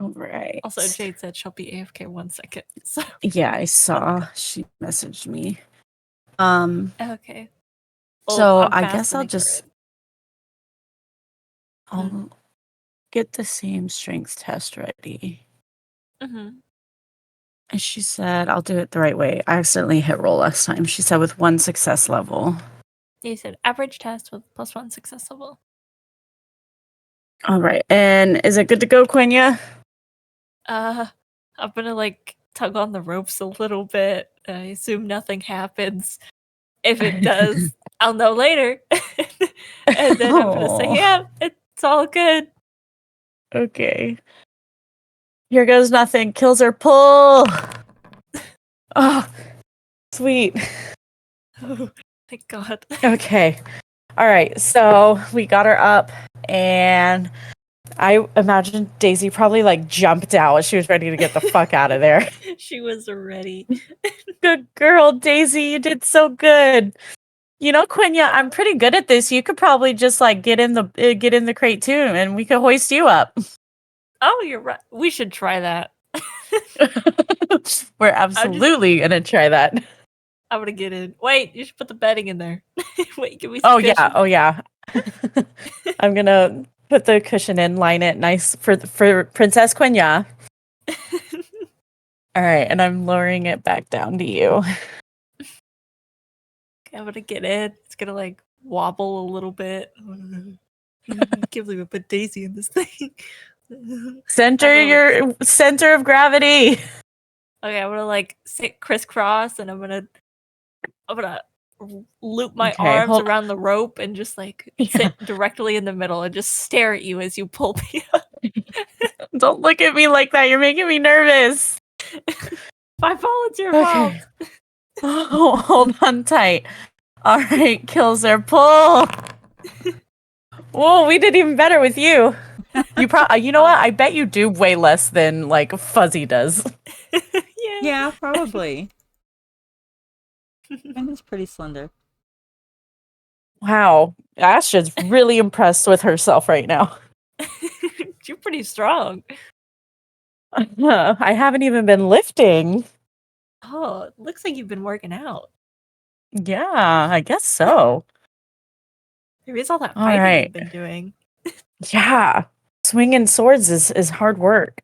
All right. Also, Jade said she'll be AFK 1 second. So Yeah, I saw. She messaged me. okay. Well, So I'm I guess I'll fastening her just I'll get the same strength test ready. in. Mm-hmm. And she said I'll do it the right way. I accidentally hit roll last time. She said with 1 success level. You said average test with +1 success level. All right. And is it good to go, Quenya? I'm gonna like tug on the ropes a little bit. I assume nothing happens. If it does, I'll know later. And then I'm gonna say, Aw. yeah, it's all good. Okay. Here goes nothing. Kilzer, pull. Oh, sweet. Oh, thank God. Okay. All right. So we got her up, and I imagine Daisy probably like jumped out. She was ready to get the fuck out of there. She was ready. Good girl, Daisy. You did so good. You know, Quenya, I'm pretty good at this. You could probably just like get in the crate too, and we could hoist you up. Oh, you're right. We should try that. We're absolutely gonna try that. I'm gonna get in. Wait, you should put the bedding in there. Wait, give me Oh some yeah, cushion. oh yeah. I'm gonna put the cushion in, line it nice for Princess Quenya. All right, and I'm lowering it back down to you. Okay, I'm gonna get in. It's gonna like wobble a little bit. I can't believe I put Daisy in this thing. Center your center of gravity. Okay, I'm gonna like sit crisscross, and I'm gonna loop my Okay, arms around the rope and just like sit directly in the middle and just stare at you as you pull me up. Don't look at me like that. You're making me nervous. My fault. It's your fault. Oh, hold on tight. All right, Kilzer, pull. Whoa, we did even better with you. You know what? I bet you do way less than like Fuzzy does. Yeah, probably. Quenya's pretty slender. Wow, Astra's really impressed with herself right now. You're pretty strong. I haven't even been lifting. Oh, it looks like you've been working out. Yeah, I guess so. Maybe it's all that All fighting right. you've been doing. Yeah, swinging swords is hard work.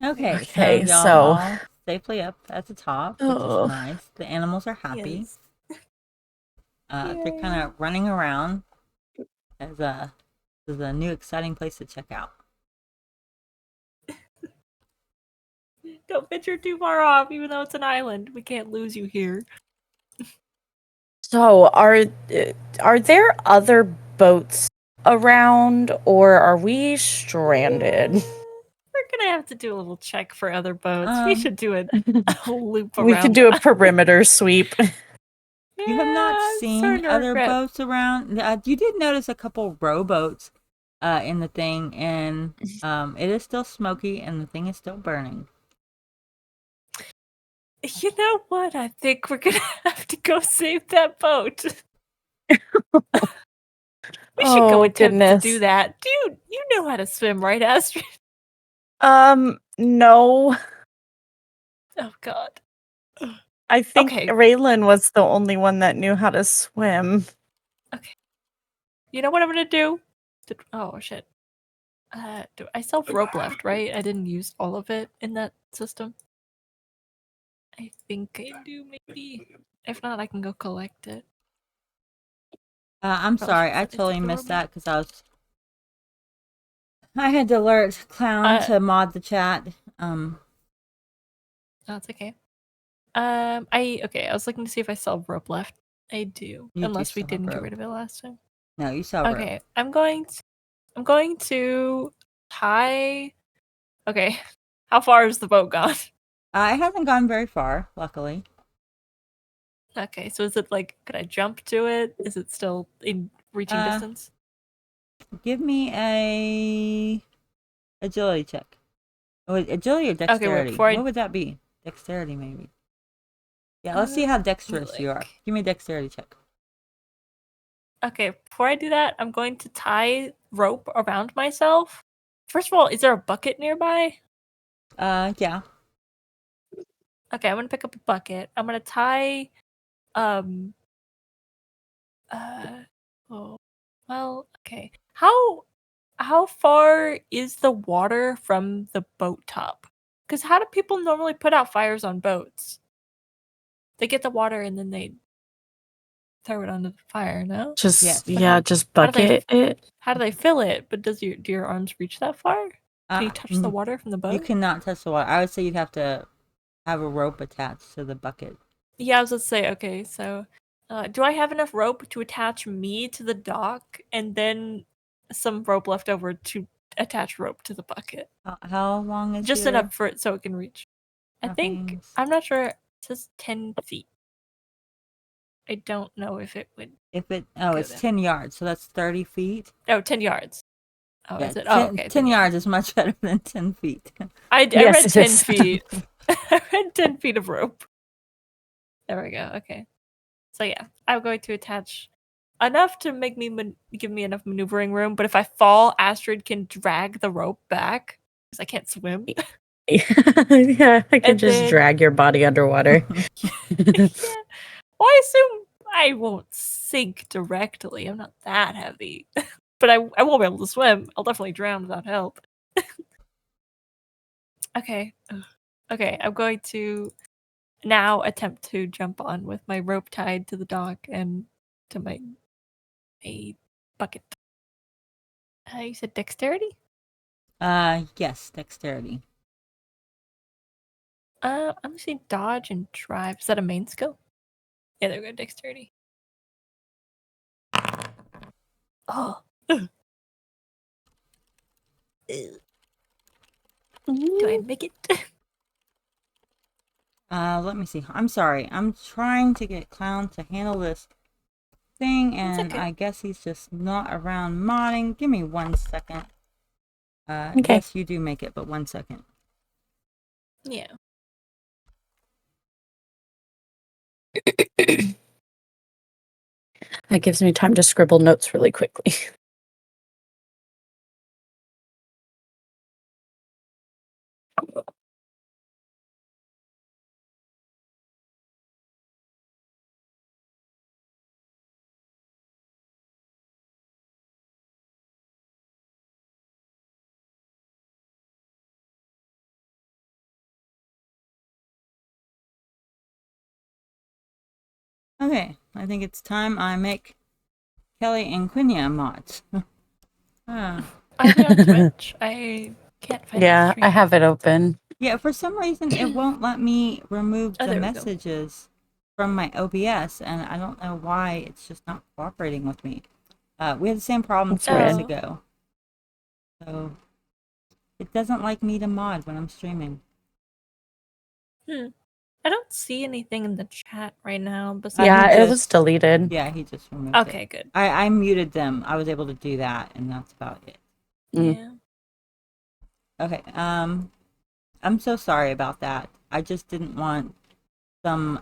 Okay, Okay, so y'all so- all safely up at the top, which Oh. is nice. The animals are happy. Yes. They're kind of running around as this is a new exciting place to check out. Don't venture too far off, even though it's an island. We can't lose you here. So are there other boats around, or are we stranded? We're gonna have to do a little check for other boats. We should do a loop around. We can do a perimeter sweep. You have not I'm seen starting to other regret- boats around. You did notice a couple rowboats in the thing, and it is still smoky, and the thing is still burning. You know what? I think we're gonna have to go save that boat. We should go Oh, attempt to goodness. do that. Dude, you know how to swim, right, Astrid? No. Oh, God. I think Okay. Raylan was the only one that knew how to swim. Okay. You know what I'm gonna do? Oh, shit. I still have rope left, right? I didn't use all of it in that system. I think I do, maybe. If not, I can go collect it. I'm Probably sorry, should I set it to totally throw missed me. that because I had to alert Clwn Uh, to mod the chat. That's okay. I was looking to see if I still have rope left. I do, You do unless we still have didn't get rope. rid of it last time. No, you saw rope. Okay, I'm going to tie. Okay, how far is the boat gone? It hasn't gone very far, luckily. Okay, so is it like, could I jump to it? Is it still in reaching distance? Give me a agility check. Oh, wait, agility or Okay, dexterity? wait, before What would that be? Dexterity, maybe. Yeah, let's see how dexterous you are. like- Give me a dexterity check. Okay, before I do that, I'm going to tie rope around myself. First of all, is there a bucket nearby? Yeah. Okay, I'm gonna pick up a bucket. I'm gonna tie um oh well, okay. How far is the water from the boat top? Because how do people normally put out fires on boats? They get the water and then they throw it onto the fire, no? Just Yes. just How do they bucket it. how do they fill it? But do your arms reach that far? Can you touch the Mm, water from the boat? You cannot touch the water. I would say you'd have to have a rope attached to the bucket. Yeah, I was gonna say, okay, so do I have enough rope to attach me to the dock and then some rope left over to attach rope to the bucket? How long is Just your enough for it so it can reach. I think, droppings? I'm not sure, it says 10 feet. I don't know if it would. It's Go 10 yards, so that's 30 feet. Oh, 10 yards. Oh, Yeah, is it? 10, Oh, okay. 10 yards is much better than 10 feet. I Yes, read it 10 is. feet. I read 10 feet of rope. There we go. Okay. So yeah, I'm going to attach enough to make me give me enough maneuvering room. But if I fall, Astrid can drag the rope back because I can't swim. Yeah, I can And just then- drag your body underwater. Yeah. Well, I assume I won't sink directly. I'm not that heavy. But I won't be able to swim. I'll definitely drown without help. Okay. Ugh. Okay, I'm going to now attempt to jump on with my rope tied to the dock and to my bucket. You said dexterity? Yes, dexterity. I'm gonna say dodge and drive. Is that a main skill? Yeah, there we go, dexterity. Oh. Ugh. Ew. Do I make it? Let me see. I'm sorry. I'm trying to get Clown to handle this thing, and okay. I guess he's just not around modding. Give me 1 second. Okay. Yes, you do make it, but 1 second. Yeah. That gives me time to scribble notes really quickly. Okay, I think it's time I make Kelly and Quinia mods. Are they on Twitch? I can't find the Yeah, stream. I have it open. Yeah, for some reason it won't let me remove Oh, the there we go. messages from my OBS, and I don't know why it's just not cooperating with me. We had the same problem That's 2 days weird. ago. So it doesn't like me to mod when I'm streaming. I don't see anything in the chat right now. he Besides Yeah, it was just- deleted. Yeah, he just removed it. Okay, good. I muted them. I was able to do that, and that's about it. Mm. Yeah. Okay, I'm so sorry about that. I just didn't want some,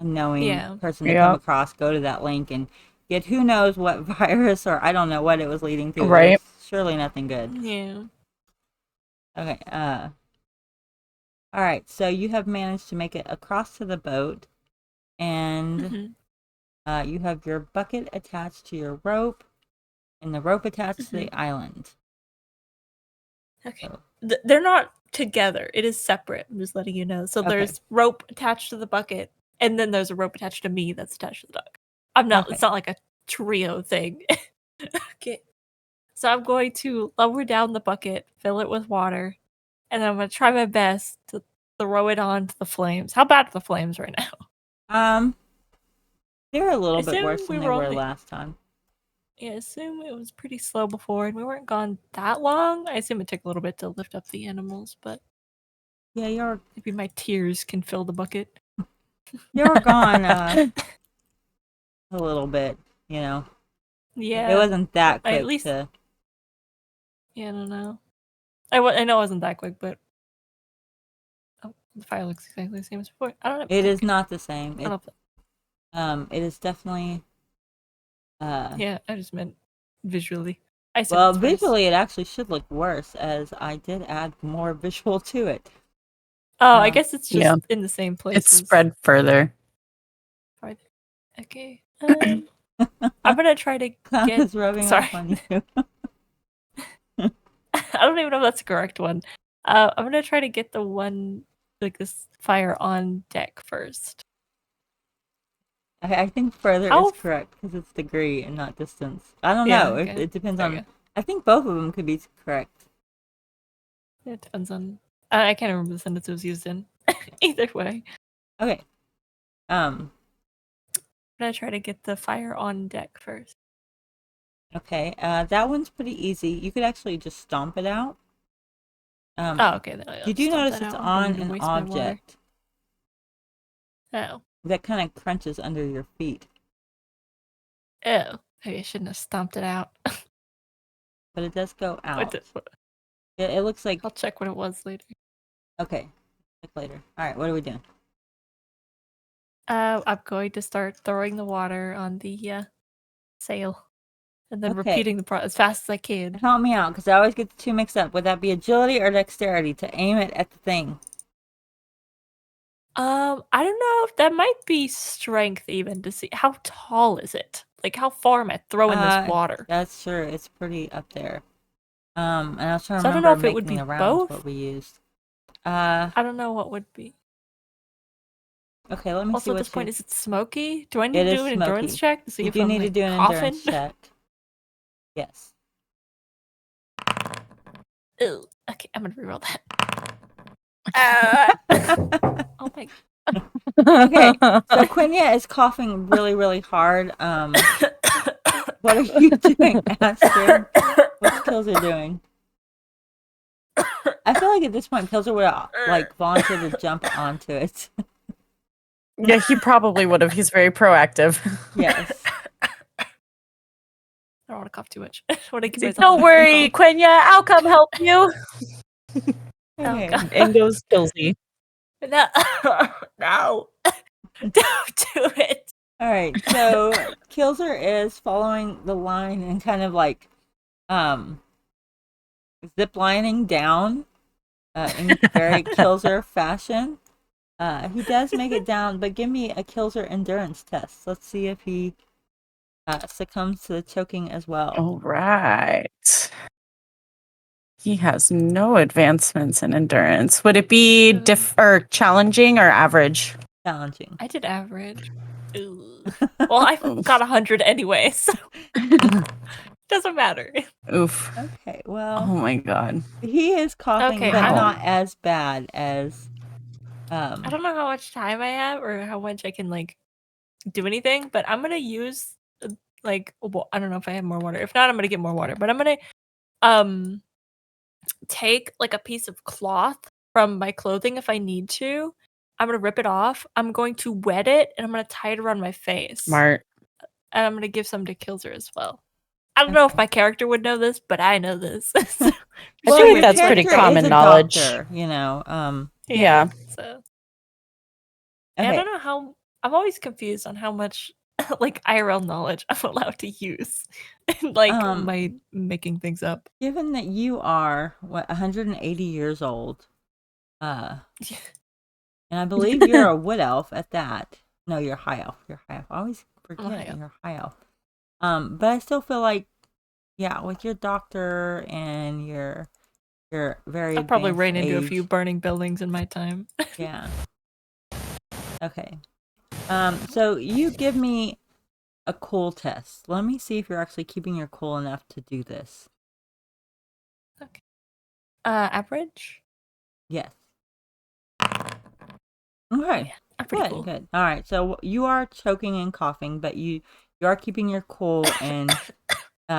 knowing Yeah. person to come Yep. across, go to that link and get who knows what virus or I don't know what it was leading to. Right. It was surely nothing good. Yeah. Okay. All right. So you have managed to make it across to the boat, and Mhm. you have your bucket attached to your rope, and the rope attached to the island. Okay. So, They're not together. It is separate. I'm just letting you know. So Okay. there's rope attached to the bucket, and then there's a rope attached to me that's attached to the duck. I'm not. Okay. It's not like a trio thing. Okay. So I'm going to lower down the bucket, fill it with water, and I'm going to try my best to throw it onto the flames. How bad are the flames right now? they're a little I bit assume worse than we they were were only- last time. Yeah, I assume it was pretty slow before, and we weren't gone that long. I assume it took a little bit to lift up the animals, but Yeah, you're maybe my tears can fill the bucket. gone a little bit. You know, Yeah, it wasn't that at quick least- to. Yeah, I don't know. I know it wasn't that quick, but the fire looks exactly the same as before. I don't know. It is not the same. I don't know if It is definitely. yeah, I just meant visually. I assume Well, it's worse. visually, it actually should look worse, as I did add more visual to it. Oh, I guess it's just Yeah. in the same place. It's spread further. Farther. Okay. I'm gonna try to Clwn get. is rubbing Sorry. off on you. I don't even know if that's the correct one. I'm gonna try to get the one like this fire on deck first. I think further How is correct because it's degree and not distance. I don't Yeah, know. okay. It depends There on. you go. I think both of them could be correct. It depends on. I can't remember the sentence it was used in. Either way, Okay. I'm gonna try to get the fire on deck first. Okay. That one's pretty easy. You could actually just stomp it out. Oh, okay. Then I'll Did you stomp notice that it's out. I don't on need to an waste my water. object Oh. that kind of crunches under your feet? Oh. Maybe I shouldn't have stomped it out. But it does go out. What- It looks like. I'll check what it was later. Okay. Check later. All right. What are we doing? I'm going to start throwing the water on the sail, and then Okay. repeating the process as fast as I can. Help me out, because I always get the two mixed up. Would that be agility or dexterity to aim it at the thing? I don't know if that might be strength even to see how tall is it. Like how far am I throwing this water? That's true. It's pretty up there. And I was trying to So I don't remember know if it would making be the rounds both. what we used. I don't know what would be. Okay, let me see Also, at what this point, is it smoky? Do I need It to is do an endurance smoky. check to see You if do I'm need to like, do an coughing? endurance check. Yes. Ew. Okay, I'm gonna reroll that. Oh my. Okay, so Quinya is coughing really, really hard. What are you doing, Astrid? What's Kilzer doing? I feel like at this point, Kilzer would like volunteer to jump onto it. Yeah, he probably would have. He's very proactive. Yes. I don't want to cough too much. I want to keep myself Don't under worry, control. Quenya. I'll come help you. Okay. God. And goes Kilzy. No, no, don't do it. All right. So Kilzer is following the line and kind of like zip lining down in very Kilzer fashion. He does make it down, but give me a Kilzer endurance test. Let's see if he succumbs to the choking as well. All right. He has no advancements in endurance. Would it be challenging or average? Challenging. I did average. Ooh. Well, I got 100 anyway, so doesn't matter. Oof. Okay, Oh well, my god. he is coughing, Okay, but I don't- not as bad as. I don't know how much time I have or how much I can like do anything, but I'm gonna use well, I don't know if I have more water. If not, I'm gonna get more water. But I'm gonna take like a piece of cloth from my clothing if I need to. I'm gonna rip it off. I'm going to wet it and I'm gonna tie it around my face. Smart. And I'm gonna give some to Kilzer as well. I don't know if my character would know this, but I know this. So, I feel like your that's pretty character common is a knowledge. doctor, you know. Yeah. So Okay. I don't know how I'm always confused on how much like IRL knowledge I'm allowed to use in like my making things up. Given that you are 180 years old, and I believe you're a wood elf at that. No, you're a high elf. You're a high elf. I always forget high elf. you're a high elf. But I still feel like, yeah, with your doctor and your very I probably advanced ran into a few age. burning buildings in my time. Yeah. Okay. So you give me a cool test. Let me see if you're actually keeping your cool enough to do this. Okay. Average? Yes. Okay. Yeah, I'm pretty Good, cool. good. All right. So you are choking and coughing, but you are keeping your cool, and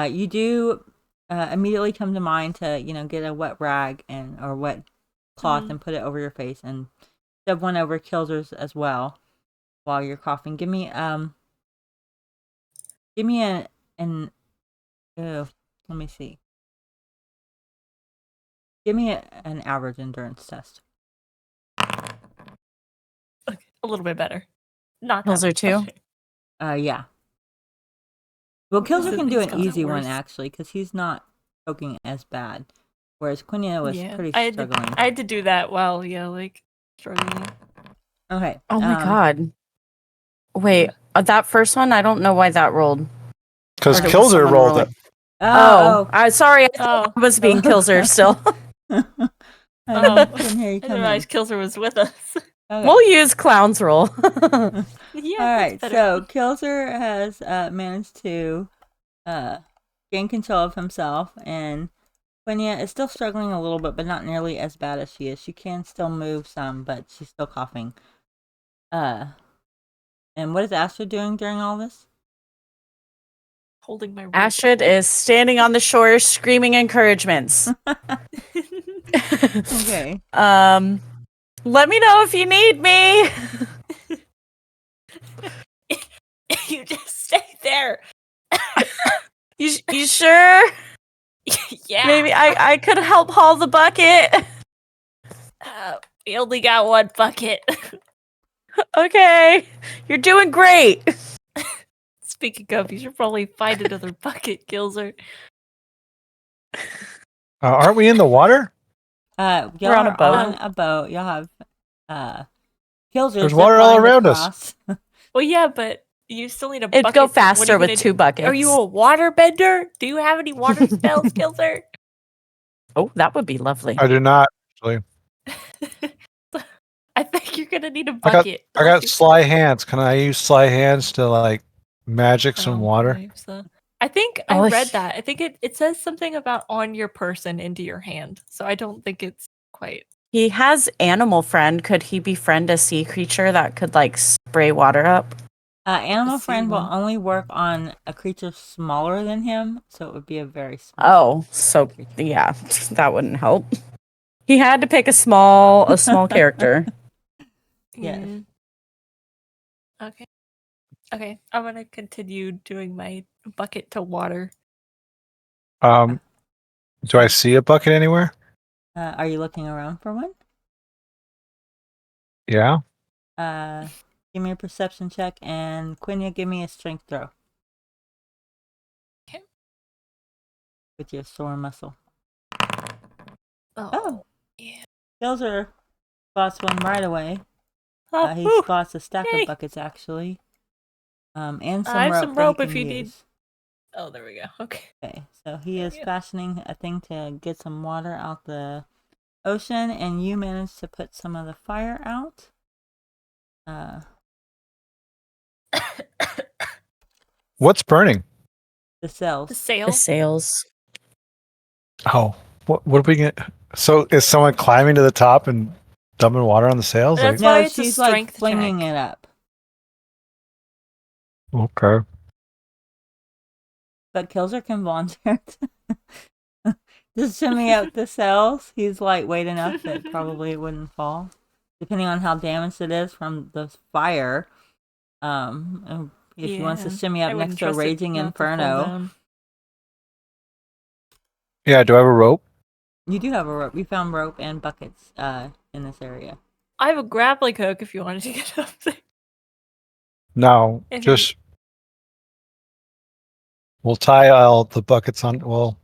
you do immediately come to mind to get a wet rag or wet cloth and put it over your face, and shove one over Kilzer's as well while you're coughing. Give me an let me see. Give me an average endurance test. Okay, a little bit better. Not that Kilzer much too? better. Yeah. Well, Kilzer can do He's an gotten easy one worse. actually, because he's not choking as bad, whereas Quenya was pretty I struggling. had to do that while like struggling. Okay. Oh my god. Wait, that first one, I don't know why that rolled. Because Or was Kilzer someone rolled rolling? it. I'm sorry. I Oh, was being Kilzer still. I I couldn't hear you didn't come in. realize Kilzer was with us. Okay. We'll use Clown's roll. Yeah, All that's right, better. so Kilzer has managed to gain control of himself, and Quenya is still struggling a little bit, but not nearly as bad as she is. She can still move some, but she's still coughing. And what is Astrid doing during all this? Holding my rope. Astrid is standing on the shore screaming encouragements. Okay. Let me know if you need me. You just stay there. You sure? Yeah. Maybe I could help haul the bucket. We only got one bucket. Okay. You're doing great. Speaking of, you should probably find another bucket, Kilzer. Aren't we in the water? Y'all We're on a are boat. on a boat. Y'all have Kilzer There's water all around us. Well, yeah, but you still need a It'd bucket. go What are you faster with gonna two do? buckets. Are you a water bender? Do you have any water spells, Kilzer? Oh, that would be lovely. I do not, actually. I think you're gonna need a I got bucket. sly hands. Can I use sly hands to, like, magic some water? I think I Oh, read that. I think it says something about on your person into your hand. So I don't think it's quite. He has animal friend. Could he befriend a sea creature that could like spray water up? Animal see friend will one. only work on a creature smaller than him, so it would be a very small. Oh, so yeah, that wouldn't help. He had to pick a small character. Yes. Mm. Okay. Okay. I'm gonna continue doing my bucket to water. Do I see a bucket anywhere? Are you looking around for one? Yeah. Give me a perception check, and Quenya, give me a strength throw. Okay. With your sore muscle. Oh. Yeah. Kilzer spots one right away. Oh, He whew. spots a stack Yay. of buckets, actually. And I some have rope, some that rope he if can you use. need. Oh, there we go. Okay. Okay, so he There is we go. fashioning a thing to get some water out the ocean, and you managed to put some of the fire out. What's burning? The cells. The sail. The sails. Oh, what are we going to... So is someone climbing to the top and dumping water on the sails? That's No, why it's a she's like strength flinging check. it up. Okay. But Kilzer can volunteer to shimmy out the cells. He's lightweight enough that probably it wouldn't fall, depending on how damaged it is from the fire. And if he wants to shimmy I up wouldn't next to a trust it raging not to fall inferno, down. Yeah, do I have a rope? you do have a rope. You found rope and buckets in this area. I have a grappling hook if you wanted to get up there. No, If you're- just we'll tie all the buckets on. Well,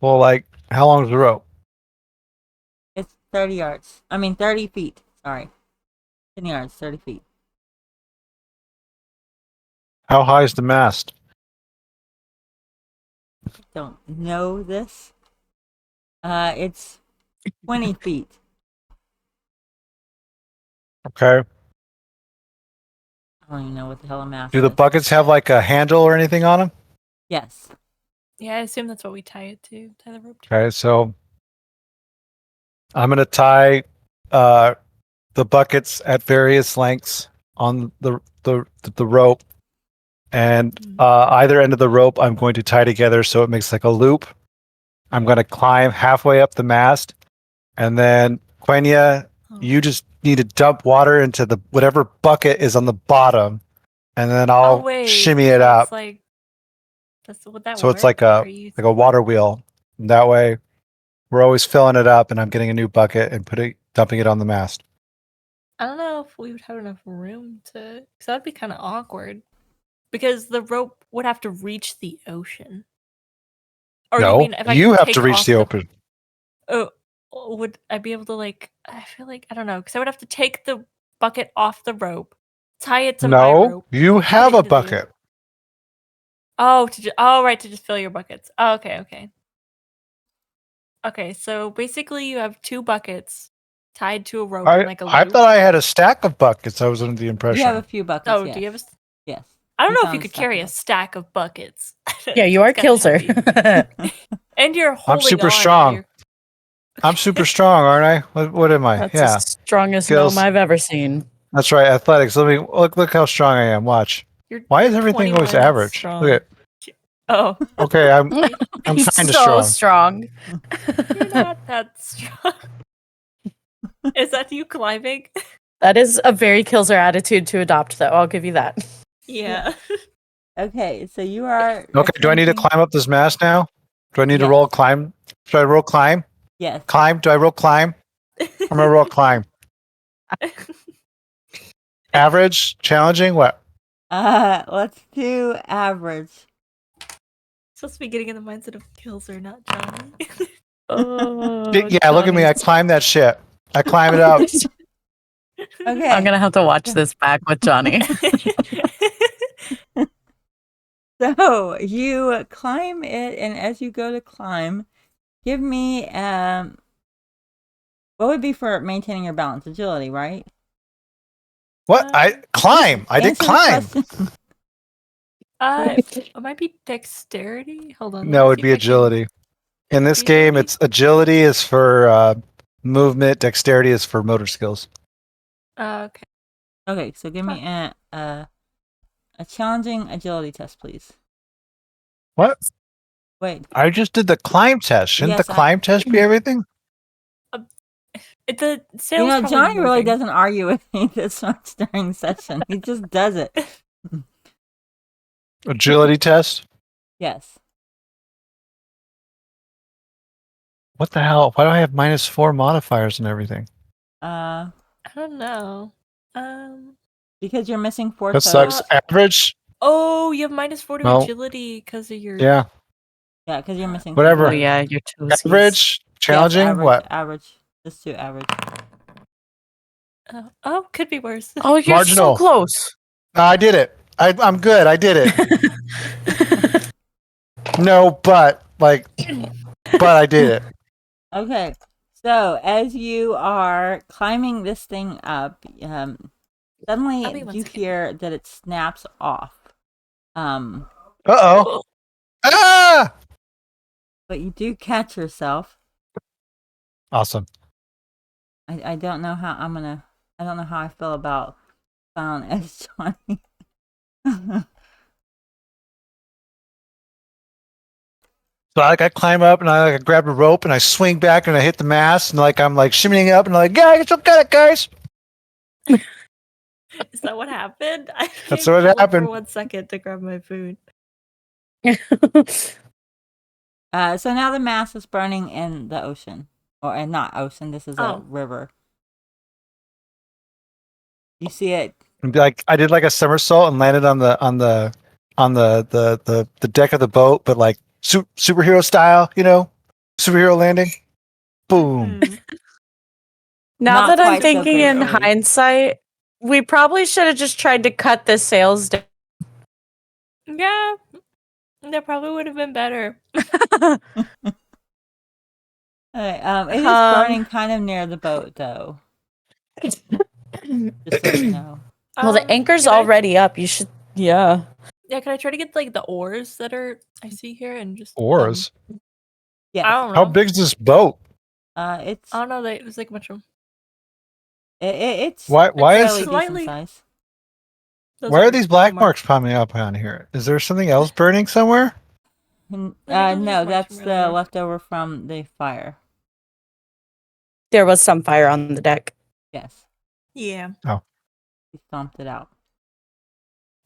like how long is the rope? It's 30 yards. I mean, 30 feet. Sorry. 10 yards, 30 feet. How high is the mast? Don't know this. It's 20 feet. Okay. I don't even know what the hell a mast Do the is. buckets have like a handle or anything on them? Yes. yeah, I assume that's what we tie it to. Tie the rope to. Okay, so I'm gonna tie the buckets at various lengths on the rope, and either end of the rope I'm going to tie together so it makes like a loop. I'm going to climb halfway up the mast, and then Quenya, you just need to dump water into the whatever bucket is on the bottom, and then I'll wait, shimmy so it up. It's like, would that So work? it's like Or a are you- like a water wheel. And that way, we're always filling it up, and I'm getting a new bucket and dumping it on the mast. I don't know if we would have enough room to, because that'd be kind of awkward. Because the rope would have to reach the ocean. Or No, you mean if I you could have take to reach off the open. Oh, would I be able to like? I feel like I don't know because I would have to take the bucket off the rope, tie it to my No, rope. you put have it a into the- bucket. Right, to just fill your buckets. Oh, okay. Okay, so basically you have two buckets tied to a rope in like a I loop. thought I had a stack of buckets. I was under the impression. You have a few buckets. Oh, yes. do you have a? Yes. I don't You know if found you a could stack carry of a stack of buckets. Yeah, you are It's kinda heavy. Kilzer. And you're holding super on while strong. you're- I'm super strong, aren't I? What am I? That's Yeah, the strongest Skills. gnome I've ever seen. that's right. Athletics. Let me look how strong I am. Watch. Why is you're everything always 21 average? strong. Look at. Oh, Okay, I'm He's kind of so strong. you're not that strong. Is that you climbing? That is a very Kilzer attitude to adopt, though. I'll give you that. Yeah. Okay, so you are. Okay, do I need to attempting- climb up this mast now? Do I need to Yes. roll climb? Should I roll climb? Yes. Climb? Do I roll climb? I'm gonna roll climb. Average? Challenging? What? Let's do average. Supposed to be getting in the mindset of Kilzer, not Johnny. Oh, Yeah, look at me. I Johnny's- climb that shit. I climb it up. Okay. I'm gonna have to watch this back with Johnny. So you climb it, and as you go to climb, give me what would be for maintaining your balance? Agility, right? What? I climb. I did Answer the climb. question. It might be dexterity. Hold on. No, let me it'd see be if I can- agility. In this Be game, agility? it's agility is for movement, dexterity is for motor skills. Okay. Okay, so give me a challenging agility test, please. What? Wait, I just did the climb test. Shouldn't Yes, the climb test be everything? The sail's you know, probably Johnny really moving. doesn't argue with me this much during session. He just does it. Agility test? Yes. What the hell? Why do I have -4 modifiers and everything? Uh, I don't know. because you're missing 4 That toes. sucks. Average? Oh, you have -4 to No. agility because of your. Yeah. Yeah, because you're missing. Whatever. Oh 2 toes. yeah, your toesies. Average? Challenging? Yes, average, What? Average. Just do average. Oh, could be worse. Oh, you're Marginal. so close. I did it. I'm good. I did it. No, but I did it. Okay. So as you are climbing this thing up, Tell me suddenly one you second. hear that it snaps off. Uh-oh. Ah! But you do catch yourself. Awesome. I don't know how I don't know how I feel about Clwn as Johnny. So I climb up and I grab a rope and I swing back and I hit the mast and I'm shimmying up and yeah, I still got it, guys. Is that what happened? I That's came what forward happened. For 1 second to grab my food. So now the mast is burning in the ocean, and not ocean. This is a Oh. river. You see it And be like, I did like a somersault and landed on the deck of the boat, but like superhero style, superhero landing. Boom. Mhm. Now Not that I'm quite so thinking in gracefully. hindsight, we probably should have just tried to cut the sails down. Yeah, that probably would have been better. Okay, it is burning kind of near the boat, though. Just so you know. Well, the anchor's Can I- already up. You should, yeah. Yeah, can I try to get like the oars that I see here and just Oars. Yes. I don't know. How big's this boat? It's I don't know. There's like a bunch of it's Why fairly is decent Slightly- size. those why are these black marks. marks popping up on here? Is there something else burning somewhere? And, I think those are no, just marks that's from the earlier. leftover from the fire. There was some fire on the deck. Yes, Yeah. he stomped it out.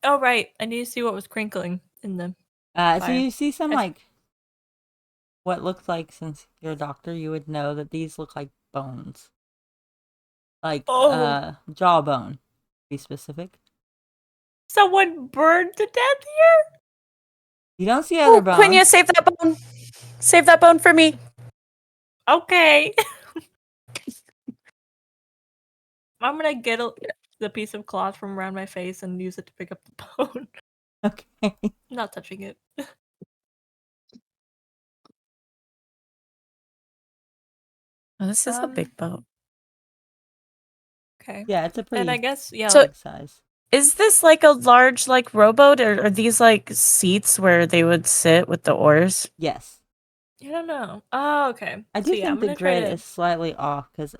Oh right. I need to see what was crinkling in the. So Fire. you see some I- like what looks like, since you're a doctor, you would know that these look like bones, like Oh. jawbone, to be specific. Someone burned to death here. You don't see other Oh, bones. Quinya, save that bone. Save that bone for me. Okay. I'm gonna get the piece of cloth from around my face and use it to pick up the bone. Okay. Not touching it. Oh, this is a big boat. Okay. Yeah, it's a pretty And I guess So- big size. Is this like a large like rowboat, or are these like seats where they would sit with the oars? Yes, I don't know. Oh, okay. I So, do yeah, I'm think the gonna try grid to. is slightly off because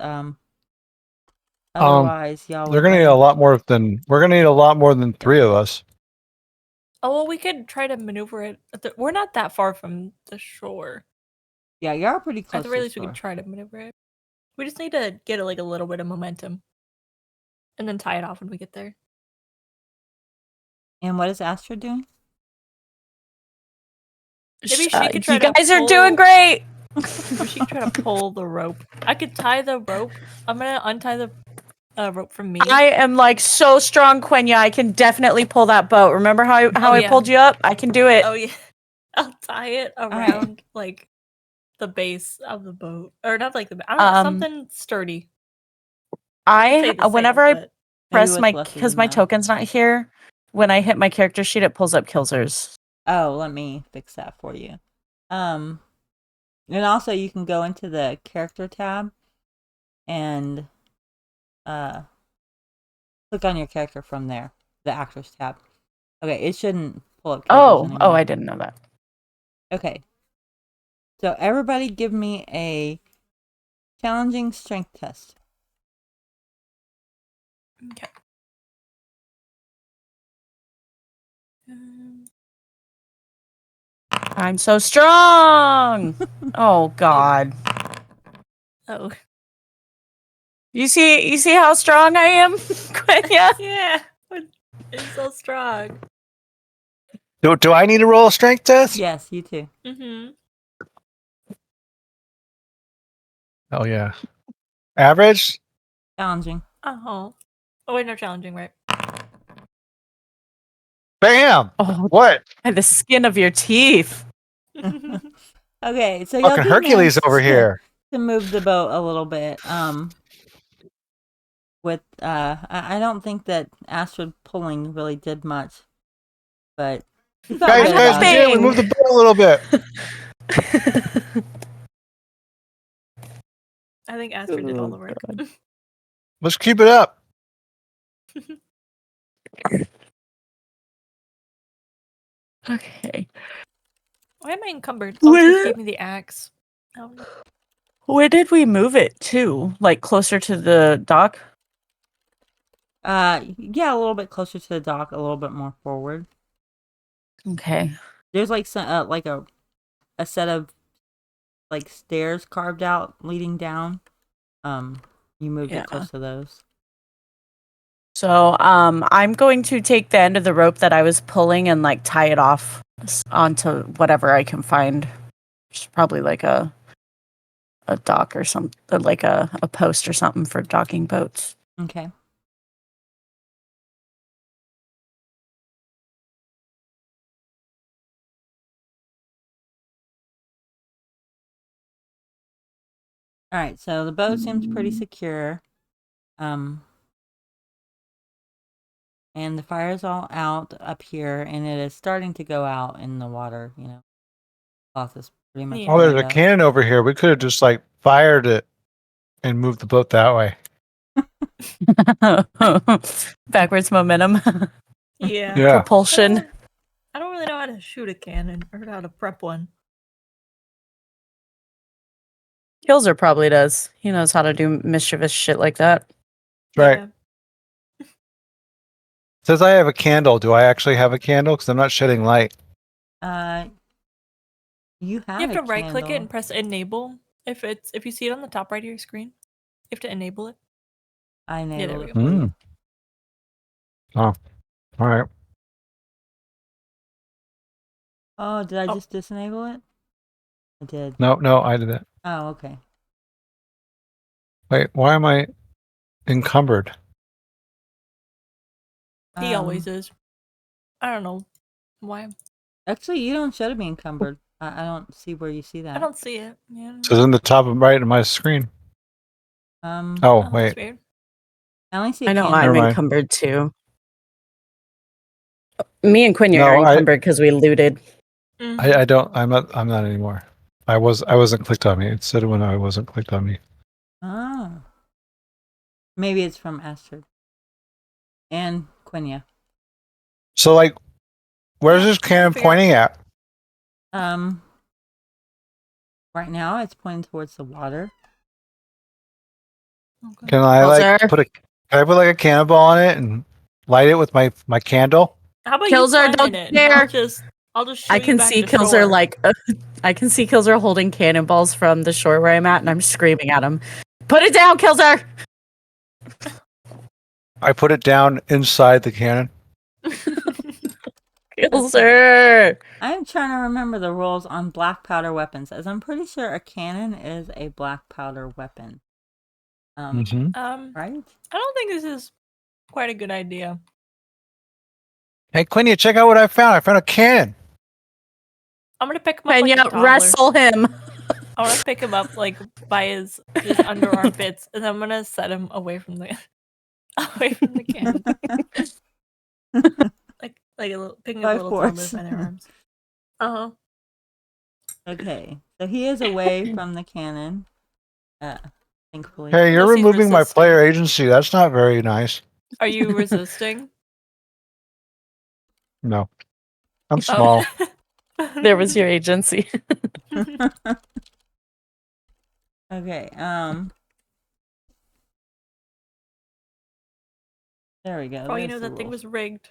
otherwise y'all They're would gonna need a lot more than we're gonna need a lot more than 3 of us. Oh well, we could try to maneuver it. We're not that far from the shore. Yeah, you're pretty close. At the to very the least, we shore. could try to maneuver it. We just need to get like a little bit of momentum, and then tie it off when we get there. And what is Astrid doing? Maybe she could try you to guys are pull- doing great. Maybe she could try to pull the rope. I could tie the rope. I'm gonna untie the rope from me. I am like so strong, Quenya. I can definitely pull that boat. Remember how I yeah. pulled you up? I can do it. Oh yeah, I'll tie it right. around like the base of the boat, or not like the. I don't know, something sturdy. I'd say the Whenever sail, I but- press what's my left of because the my map. token's not here. When I hit my character sheet, it pulls up Kilzer's. Oh, let me fix that for you. And also you can go into the character tab and click on your character from there, the actors tab. Okay, it shouldn't pull up. Oh, anymore. I didn't know that. Okay. So everybody, give me a challenging strength test. Okay. I'm so strong. Oh God. Oh You see how strong I am, Quenya? yeah, it's so strong. Do I need to roll a strength test? Yes, you too. Mm-hmm. Oh yeah. Average? Challenging. Oh wait, no challenging, right? Bam! Oh, What? and the skin of your teeth. Okay, so y'all Fucking do Hercules manage over here. to move the boat a little bit. With I don't think that Astrid pulling really did much, but you felt Guys, good we about it. did. We moved the boat a little bit. I think Astrid did all the work. Let's keep it up. Okay. Why am I encumbered? Oh, Where- just gave me the axe. Oh, no. Where did we move it to? Like closer to the dock? Yeah, a little bit closer to the dock, a little bit more forward. Okay. There's like some like a set of like stairs carved out leading down. You moved Yeah. it close to those. So, I'm going to take the end of the rope that I was pulling and like tie it off onto whatever I can find. It's probably like a dock or something, like a post or something for docking boats. Okay. All right, so the boat seems pretty secure. And the fire is all out up here, and it is starting to go out in the water. Cloth is pretty much. Yeah. Oh, there's burned a up. cannon over here. We could have just like fired it and moved the boat that way. Backwards momentum. Yeah. Yeah. Propulsion. I don't really know how to shoot a cannon or how to prep one. Kilzer probably does. He knows how to do mischievous shit like that. Right. Yeah. Says I have a candle. Do I actually have a candle? Because I'm not shedding light. You have You have a to right click it candle. and press enable. If you see it on the top right of your screen, you have to enable it. I there enabled we it go. for you. Oh, all right. Oh, did I Oh. just disable it? I did. No, I did that. Oh, okay. Wait, why am I encumbered? He always is. I don't know why. Actually, you don't show to be encumbered. I don't see where you see that. I don't see it. Yeah. It says in the top of right of my screen. Oh, That's wait. weird. I only see a I know candle. I'm Never mind. encumbered too. Me and Quinn No, are encumbered because we looted. Mhm. I don't. I'm not anymore. I wasn't clicked on me. It said when I wasn't clicked on me. Oh. Maybe it's from Astrid. And Quinya. So like, where's Yeah, this cannon figure out. pointing at? Right now it's pointing towards the water. Okay. Can I Kilzer. Can I put like a cannonball on it and light it with my candle? How about Kilzer, you climb don't in it? dare. I'll just shoot I you can back see to Kilzer shore. I can see Kilzer holding cannonballs from the shore where I'm at, and I'm screaming at him, "Put it down, Kilzer!" I put it down inside the cannon. Kilzer. I'm trying to remember the rules on black powder weapons, as I'm pretty sure a cannon is a black powder weapon. Mhm. Right? I don't think this is quite a good idea. Hey, Quinya, check out what I found. I found a cannon. I'm gonna pick him up And like a yeah, toddler. wrestle him. I want to pick him up like by his under armpits, and I'm gonna set him away from the cannon, like a little picking up By a little toddler force. by their arms. Uh huh. Okay. So he is away from the cannon. Thankfully. Hey, you're Unless he's removing my resisting. player agency. That's not very nice. Are you resisting? No, I'm small. There was your agency. Okay. There we go. Oh, you There's know the that thing rules. was rigged.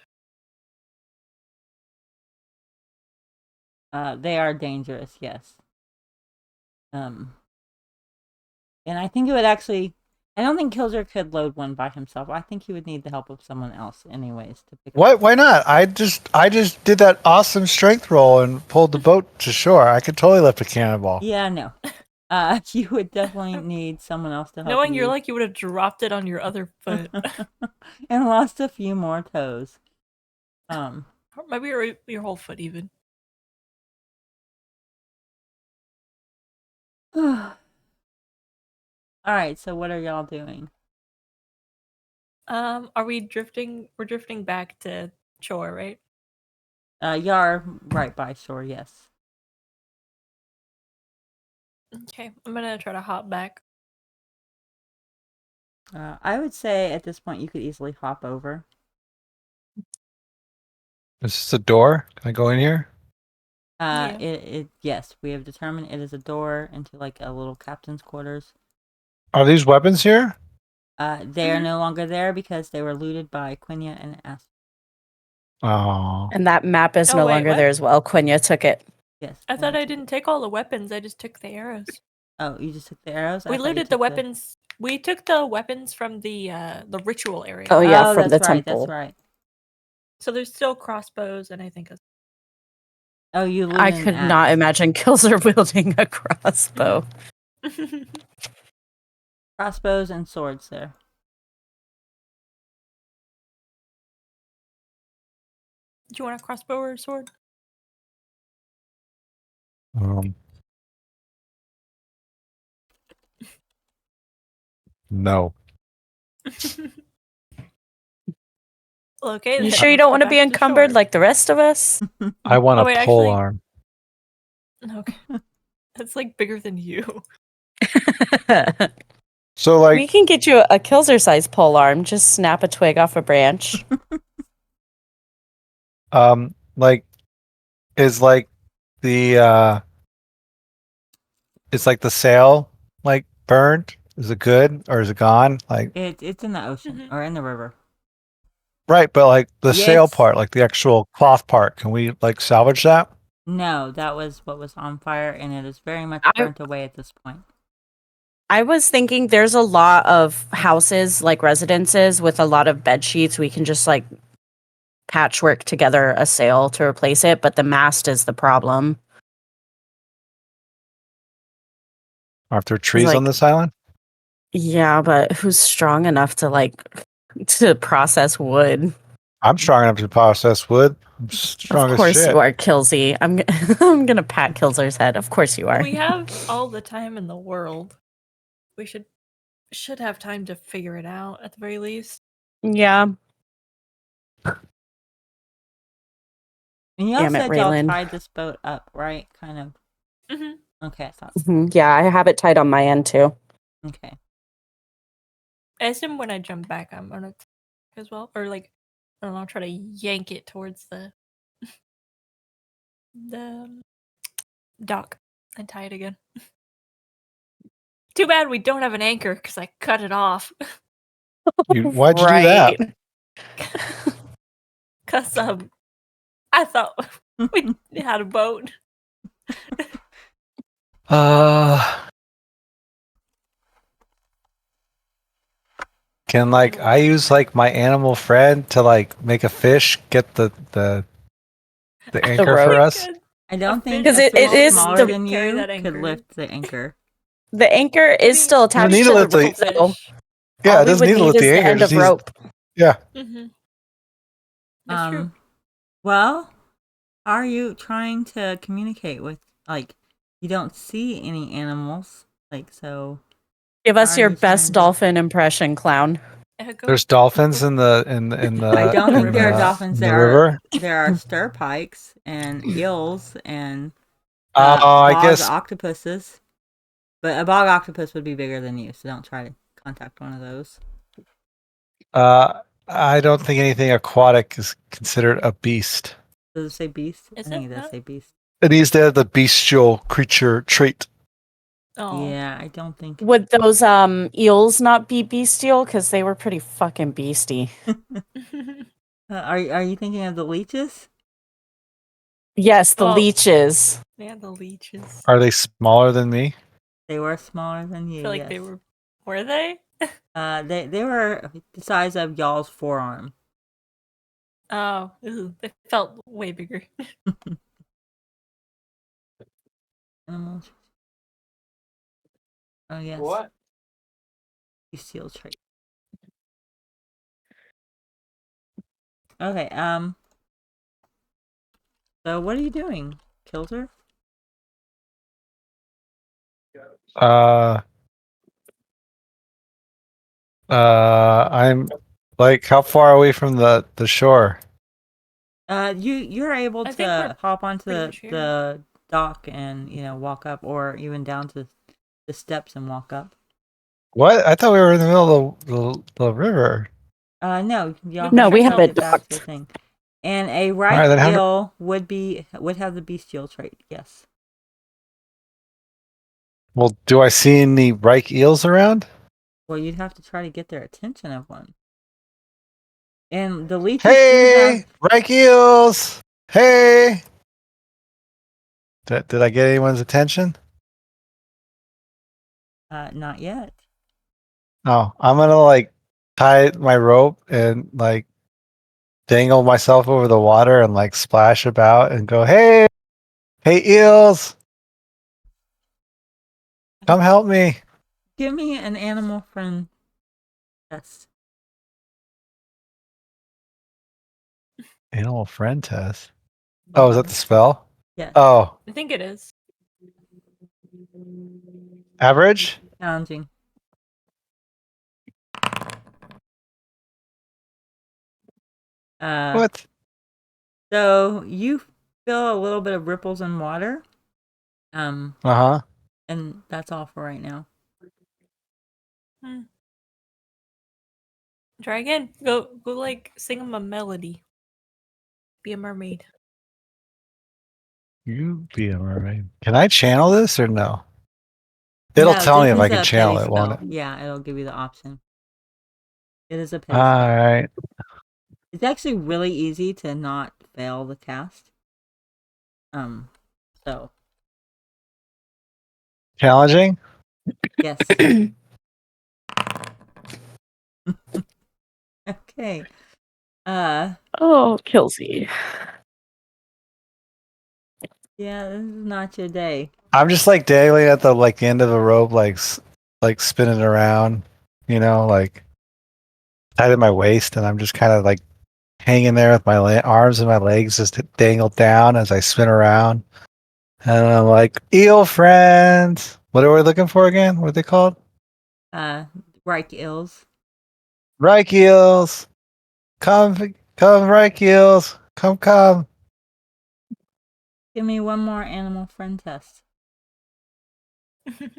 They are dangerous, yes. And I think it would actually. I don't think Kilzer could load one by himself. I think he would need the help of someone else, anyways, to pick. What? Why not? I just did that awesome strength roll and pulled the boat to shore. I could totally lift a cannonball. Yeah, no. You would definitely need someone else to help Knowing you. you're like you would have dropped it on your other foot. And lost a few more toes. Or maybe your whole foot even. All right, so what are y'all doing? Are we drifting? We're drifting back to shore, right? Y'all are right by shore, yes. Okay, I'm gonna try to hop back. I would say at this point you could easily hop over. Is this a door? Can I go in here? Yeah. Yes, we have determined it is a door into like a little captain's quarters. Are these weapons here? They are no longer there because they were looted by Quinya and Astrid. Oh, And that map is Oh, no wait, longer what? there as well. Quenya took it. Yes. I thought Quinya I took didn't it. take all the weapons. I just took the arrows. Oh, you just took the arrows? I We thought you looted the took weapons. We took the weapons from the ritual area. Oh yeah, Oh, from the that's right. temple. That's right. So there's still crossbows and I think Oh, you looted I an could axe. not imagine Kilzer wielding a crossbow. Crossbows and swords there. Do you want a crossbow or a sword? No. Well, okay. You then sure you let's don't go want to back be encumbered shore. like the rest of us? I want Oh, a wait, pole actually- arm. Okay. That's like bigger than you. So We can get you a Kilzer sized pole arm. Just snap a twig off a branch. like is like the it's like the sail like burned? Is it good or is it gone? Like It's in the ocean Mhm. or in the river. right, but like the sail Yes. part, like the actual cloth part, can we like salvage that? No, that was what was on fire, and it is very much I- burnt away at this point. I was thinking there's a lot of houses, like residences, with a lot of bed sheets. We can just like patchwork together a sail to replace it, but the mast is the problem. Aren't there trees on like- this island? Yeah, but who's strong enough to like to process wood? I'm strong enough to process wood. I'm strong Of as course shit. you are, Kilzy. I'm gonna pat Kilzer's head. Of course you are. We have all the time in the world. We should have time to figure it out at the very least. Yeah. And y'all Damn it, said y'all Raylan. tied this boat up, right? Kind of. hmm Okay, I thought. Mhm. Yeah, I have it tied on my end too. Okay. I assume when I jump back, I'm gonna as well, or like I don't know, try to yank it towards the the dock and tie it again. Too bad we don't have an anchor because I cut it off. Why'd you do that? Cause I thought we had a boat. Can like I use like my animal friend to like make a fish get the anchor rope. for us? I don't think Because a it fish is smaller the- than Carry you that could anchor. lift the anchor. The anchor is still attached need to to the lift the- rope, though. Yeah, All it we doesn't would need to need lift is the the anchor. it end just of needs- rope. Yeah. Mm-hmm. That's true. Well, are you trying to communicate with like you don't see any animals, like so Give us Are your you best trying to- dolphin impression, Clown. There's dolphins in the I don't think in there are the- dolphins. in the There are river. there are stir pikes and eels and I bog guess octopuses. But a bog octopus would be bigger than you, so don't try to contact one of those. I don't think anything aquatic is considered a beast. Does it say beast? Is I think it it does not? say beast. It needs to have the bestial creature trait. Oh, Yeah, I don't think. Would those eels not be bestial? Because they were pretty fucking beastie. Are you thinking of the leeches? Yes, the Oh. leeches. yeah, the leeches. Are they smaller than me? They were smaller than I you. feel like yes. they were. Were they? They were the size of y'all's forearm. Oh, ew, they felt way bigger. Animals. Oh yes. Bestial trait. Okay. So what are you doing, Kilzer? I'm like how far away from the shore? You're able I think we're to hop onto pretty much here. the dock and walk up, or even down to the steps and walk up. What? I thought we were in the middle of the river. No, y'all No, have we to have get it back to the docked. thing. And a right, right then how do- eel would have the bestial trait. Yes. Well, do I see any Reik eels around? Well, you'd have to try to get their attention of one. And the leeches do Hey, Reik eels! Hey! Did I get anyone's attention? have not yet. Oh, I'm gonna like tie my rope and like dangle myself over the water and like splash about and go, hey, eels, come help me. Give me an animal friend test. Animal friend test. Oh, is that the spell? Yes. Oh, I think it is. average? Challenging. What? So you feel a little bit of ripples in water. Uh-huh. And that's all for right now. Try again. Go like sing him a melody. Be a mermaid. You be a mermaid. Can I channel this or no? It'll No, tell me this if is I can a channel petty it, won't it? spell. Yeah, it'll give you the option. It is a petty All spell. right. It's actually really easy to not fail the cast. So Challenging? yes. Okay. Oh, Kilzy. Yeah, this is not your day. I'm just like dangling at the end of a rope, like spinning around, like tied at my waist, and I'm just kind of like hanging there with my arms and my legs just dangled down as I spin around. And I'm like, eel friends. What are we looking for again? What are they called? Reik ills. Reik eels. Come, Reik eels. Come. Give me one more animal friend test.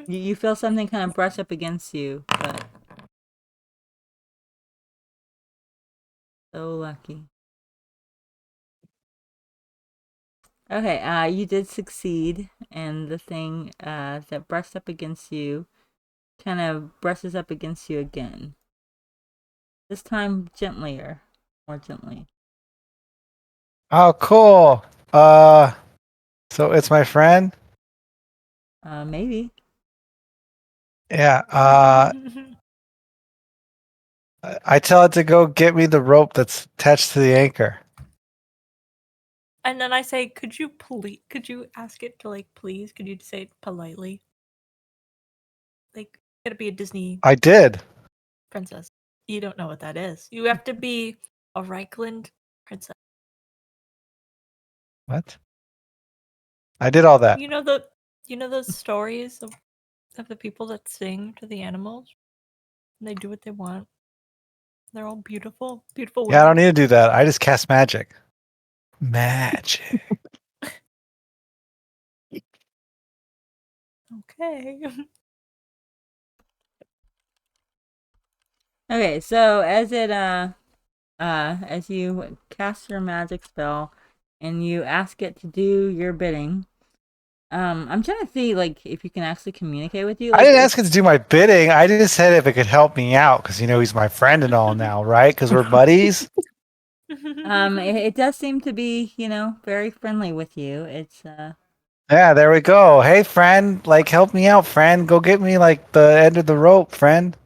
You feel something kind of brush up against you, but so lucky. Okay, you did succeed, and the thing that brushed up against you kind of brushes up against you again. This time gentlier, more gently. Oh, cool. So it's my friend. Maybe. Yeah. I tell it to go get me the rope that's attached to the anchor. And then I say, could you ask it to like please? Could you say it politely? Like, gotta be a Disney I did. princess. You don't know what that is. You have to be a Reichland princess. What? I did all that. You know those stories of the people that sing to the animals? And they do what they want. They're all beautiful, beautiful women. Yeah, I don't need to do that. I just cast magic. Magic. Okay. Okay, so as you cast your magic spell and you ask it to do your bidding, I'm trying to see like if you can actually communicate with you. I Like, didn't ask it to do my bidding. I just said if it could help me out because he's my friend and all now, right? Because we're buddies. it does seem to be, very friendly with you. It's Yeah, there we go. Hey, friend, like help me out, friend. Go get me like the end of the rope, friend.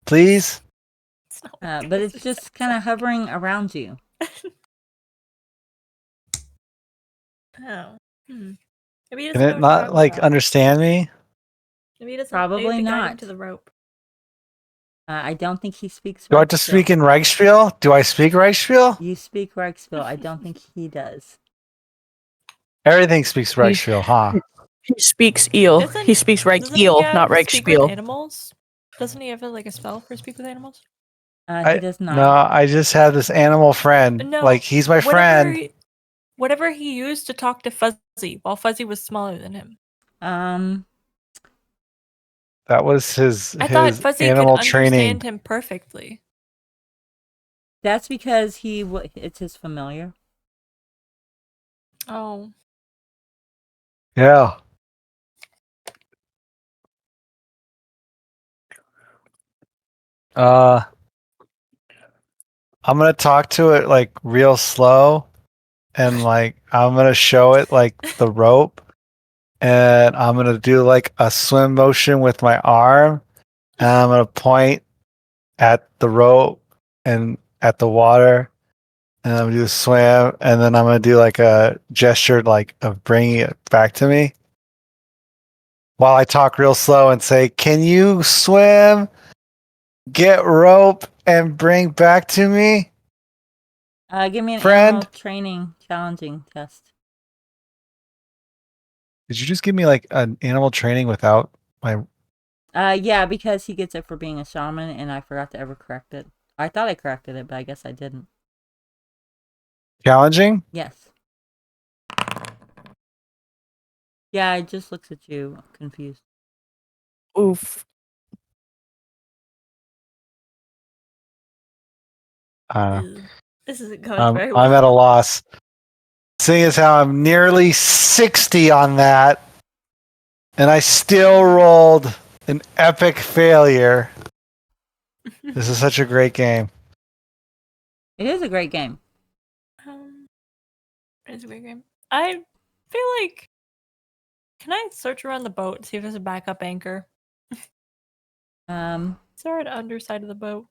Please. It's not what but Kelsey it's just said. kind of hovering around you. Oh. Maybe he Can doesn't know it what you're not talking like about. understand me? Maybe he doesn't. Probably Maybe to guide him not. to the rope. I don't think he speaks Do I have to Reichspiel. speak in Reichspiel? Do I speak Reichspiel? You speak Reichspiel. I don't think he does. Everything speaks Reichspiel, huh? He speaks eel. Doesn't- He speaks Reich Doesn't he eel, have not Reich speak with spiel. animals? Doesn't he have like a spell for speak with animals? He does not. No, I just have this animal friend. No. Like he's my friend. Whatever he used to talk to Fuzzy while Fuzzy was smaller than him. That was his I thought Fuzzy could animal understand training. him perfectly. That's because it's his familiar. Oh. Yeah. I'm gonna talk to it like real slow, and like I'm gonna show it like the rope, and I'm gonna do like a swim motion with my arm, and I'm gonna point at the rope and at the water, and I'm gonna do a swim, and then I'm gonna do like a gesture like of bringing it back to me, while I talk real slow and say, "Can you swim? Get rope and bring back to me." Give me an Friend? animal training challenging test. Did you just give me like an animal training without my? Yeah, because he gets it for being a shaman, and I forgot to ever correct it. I thought I corrected it, but I guess I didn't. Challenging? Yes. Yeah, it just looks at you confused. Oof. This isn't going very well. I'm at a loss. Seeing as how I'm nearly 60 on that, and I still rolled an epic failure. This is such a great game. It is a great game. It's a great game. I feel like. Can I search around the boat and see if there's a backup anchor? Is there an underside of the boat?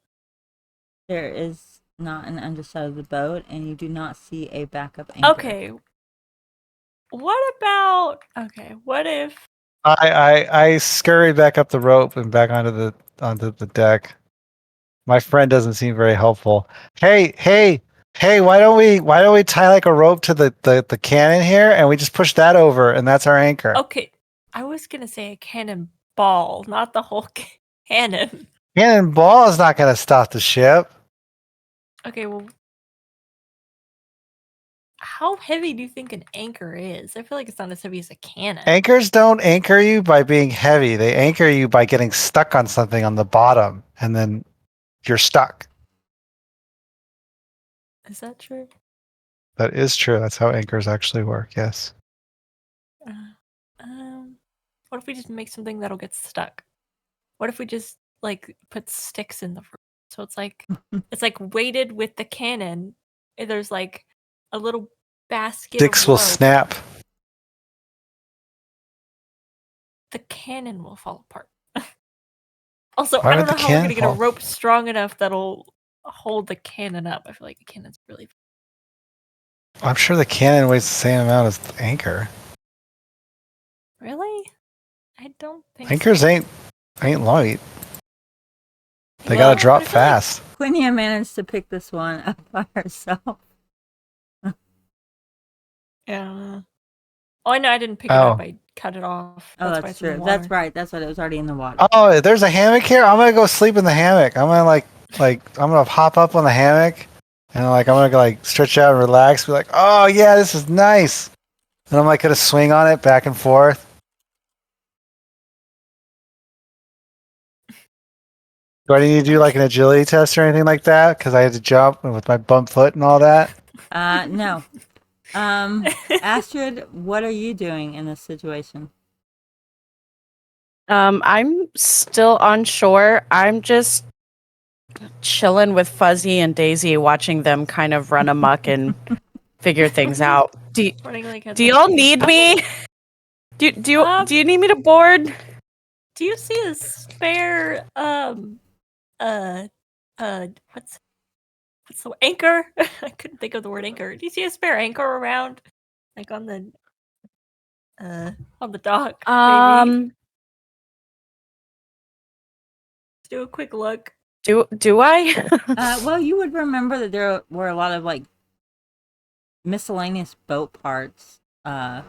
There is not an underside of the boat, and you do not see a backup anchor. Okay. What about? Okay. What if? I scurried back up the rope and back onto the deck. My friend doesn't seem very helpful. Hey! Why don't we tie like a rope to the cannon here, and we just push that over, and that's our anchor. Okay. I was gonna say a cannonball, not the whole cannon. Cannonball is not going to stop the ship. Okay. Well, how heavy do you think an anchor is? I feel like it's not as heavy as a cannon. Anchors don't anchor you by being heavy. They anchor you by getting stuck on something on the bottom, and then you're stuck. Is that true? That is true. That's how anchors actually work. Yes. What if we just make something that'll get stuck? What if we just like put sticks in the room? So it's like weighted with the cannon. And there's like a little basket. Sticks of will rope. snap. The cannon will fall apart. Also, Why I don't would know the how we're gonna cannon get a fall? rope strong enough that'll hold the cannon up. I feel like the cannon's really. I'm sure the cannon weighs the same amount as the anchor. Really? I don't think Anchors so. ain't light. They Well, gotta drop but I feel like- fast. Quinia managed to pick this one up by herself. Yeah. Oh, I know. I didn't pick it up. I cut it off. Oh, why that's it's in the true. water. That's right. That's what it was already in the water. Oh, there's a hammock here. I'm gonna go sleep in the hammock. I'm gonna like I'm gonna hop up on the hammock and I'm gonna go like stretch out and relax. Be like, oh yeah, this is nice. And I'm like gonna swing on it back and forth. Do I need to do like an agility test or anything like that? Because I had to jump with my bump foot and all that. No. Astrid, what are you doing in this situation? I'm still on shore. I'm just chilling with Fuzzy and Daisy, watching them kind of run amok and figure things out. Do y'all need me? Do you need me to board? Do you see a spare what's the anchor? I couldn't think of the word anchor. Do you see a spare anchor around, like on the dock? Maybe? Do a quick look. Do I? Well, you would remember that there were a lot of like miscellaneous boat parts. Not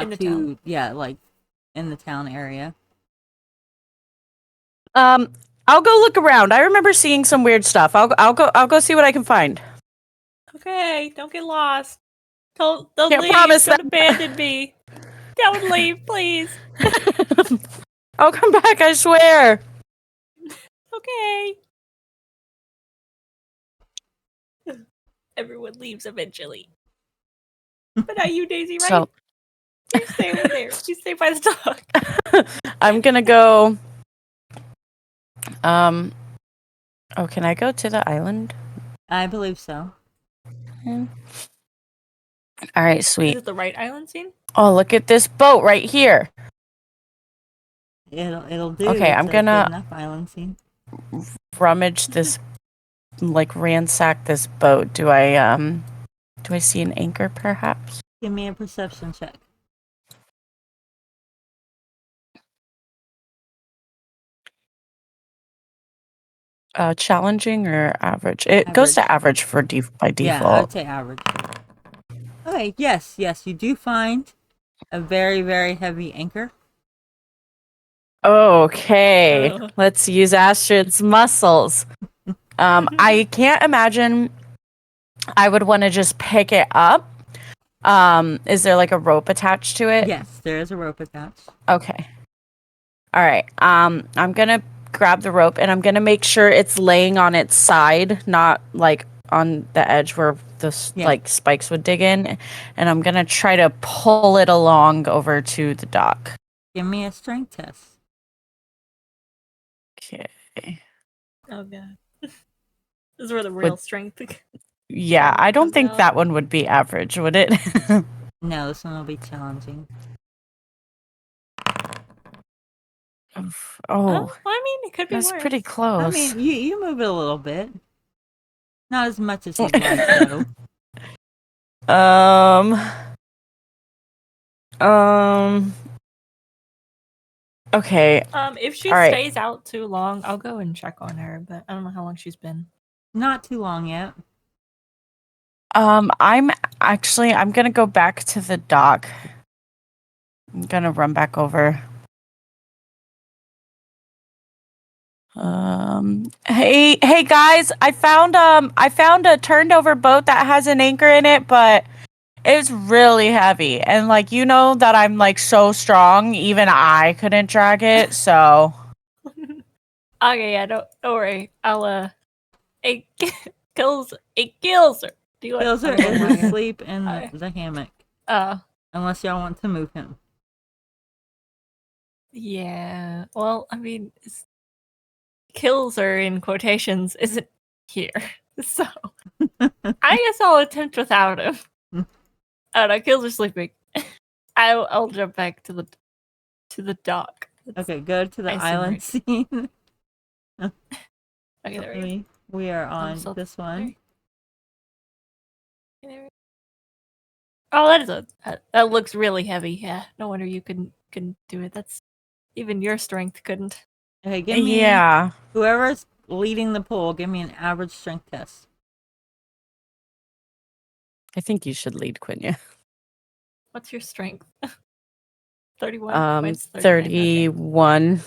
In the too, town. yeah, like in the town area. I'll go look around. I remember seeing some weird stuff. I'll go see what I can find. Okay, don't get lost. Don't Can't leave. promise Don't that. abandon me. Don't leave, please. I'll come back, I swear. Okay. Everyone leaves eventually. But not you, Daisy, right? So You stay over there. You stay by the dock. I'm gonna go. Oh, can I go to the island? I believe so. All right, Is sweet. it the right island scene? Oh, look at this boat right here. It'll do. Okay, It's I'm a gonna- good enough island scene. Rummage this, like ransack this boat. Do I see an anchor perhaps? Give me a perception check. Challenging or average? It goes to average by default. Yeah, I would say average. Okay, yes, you do find a very, very heavy anchor. Okay, Oh. let's use Astrid's muscles. I can't imagine I would want to just pick it up. Is there like a rope attached to it? Yes, there is a rope attached. Okay. All right. I'm gonna grab the rope and I'm gonna make sure it's laying on its side, not like on the edge where the like spikes would dig in. And I'm gonna try to pull it along over to the dock. Give me a strength test. Okay. Oh god. This is where the real strength. Yeah, I don't comes think out. that one would be average, would it? No, this one will be challenging. Oh, I mean, it could be that's worse. pretty close. I mean, you move it a little bit. Not as much as you'd like, though. Okay. If she All right. stays out too long, I'll go and check on her, but I don't know how long she's been. Not too long yet. I'm gonna go back to the dock. I'm gonna run back over. Hey guys, I found a turned over boat that has an anchor in it, but it's really heavy. And like that I'm like so strong, even I couldn't drag it, so Okay, yeah, don't worry. I'll it kills her. Do you want Kilzer is asleep in the hammock. Unless y'all want to move him. Yeah. Well, I mean, Kilzer in quotations isn't here, so I guess I'll attempt without him. Oh no, Kilzer's sleeping. I'll jump back to the dock. Okay, go to the island scene. Okay, there we go. We are on this one. Oh, that looks really heavy. Yeah, no wonder you couldn't do it. That's even your strength couldn't. Okay, give me whoever's leading the pool. Give me an average strength test. I think you should lead, Quinya. What's your strength? 31. Mine's 31. Okay.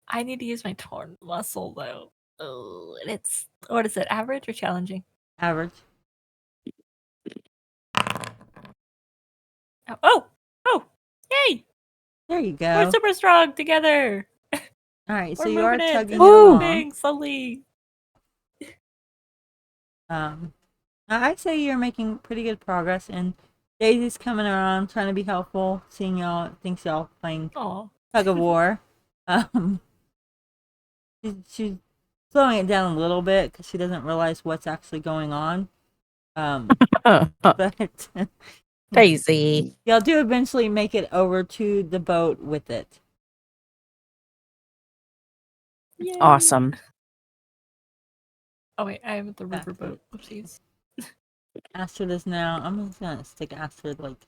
I need to use my torn muscle though. Oh, and it's what is it? Average or challenging? Average. Oh! Yay! There you go. We're super strong together. All right, so We're you are moving tugging it along. slowly. I'd say you're making pretty good progress, and Daisy's coming around, trying to be helpful, seeing y'all, thinks y'all playing tug of war. She's slowing it down a little bit because she doesn't realize what's actually going on. But Daisy. y'all do eventually make it over to the boat with it. Yay. Awesome. Oh wait, I have the river boat. Oopsies. Astrid is now. I'm just gonna stick Astrid like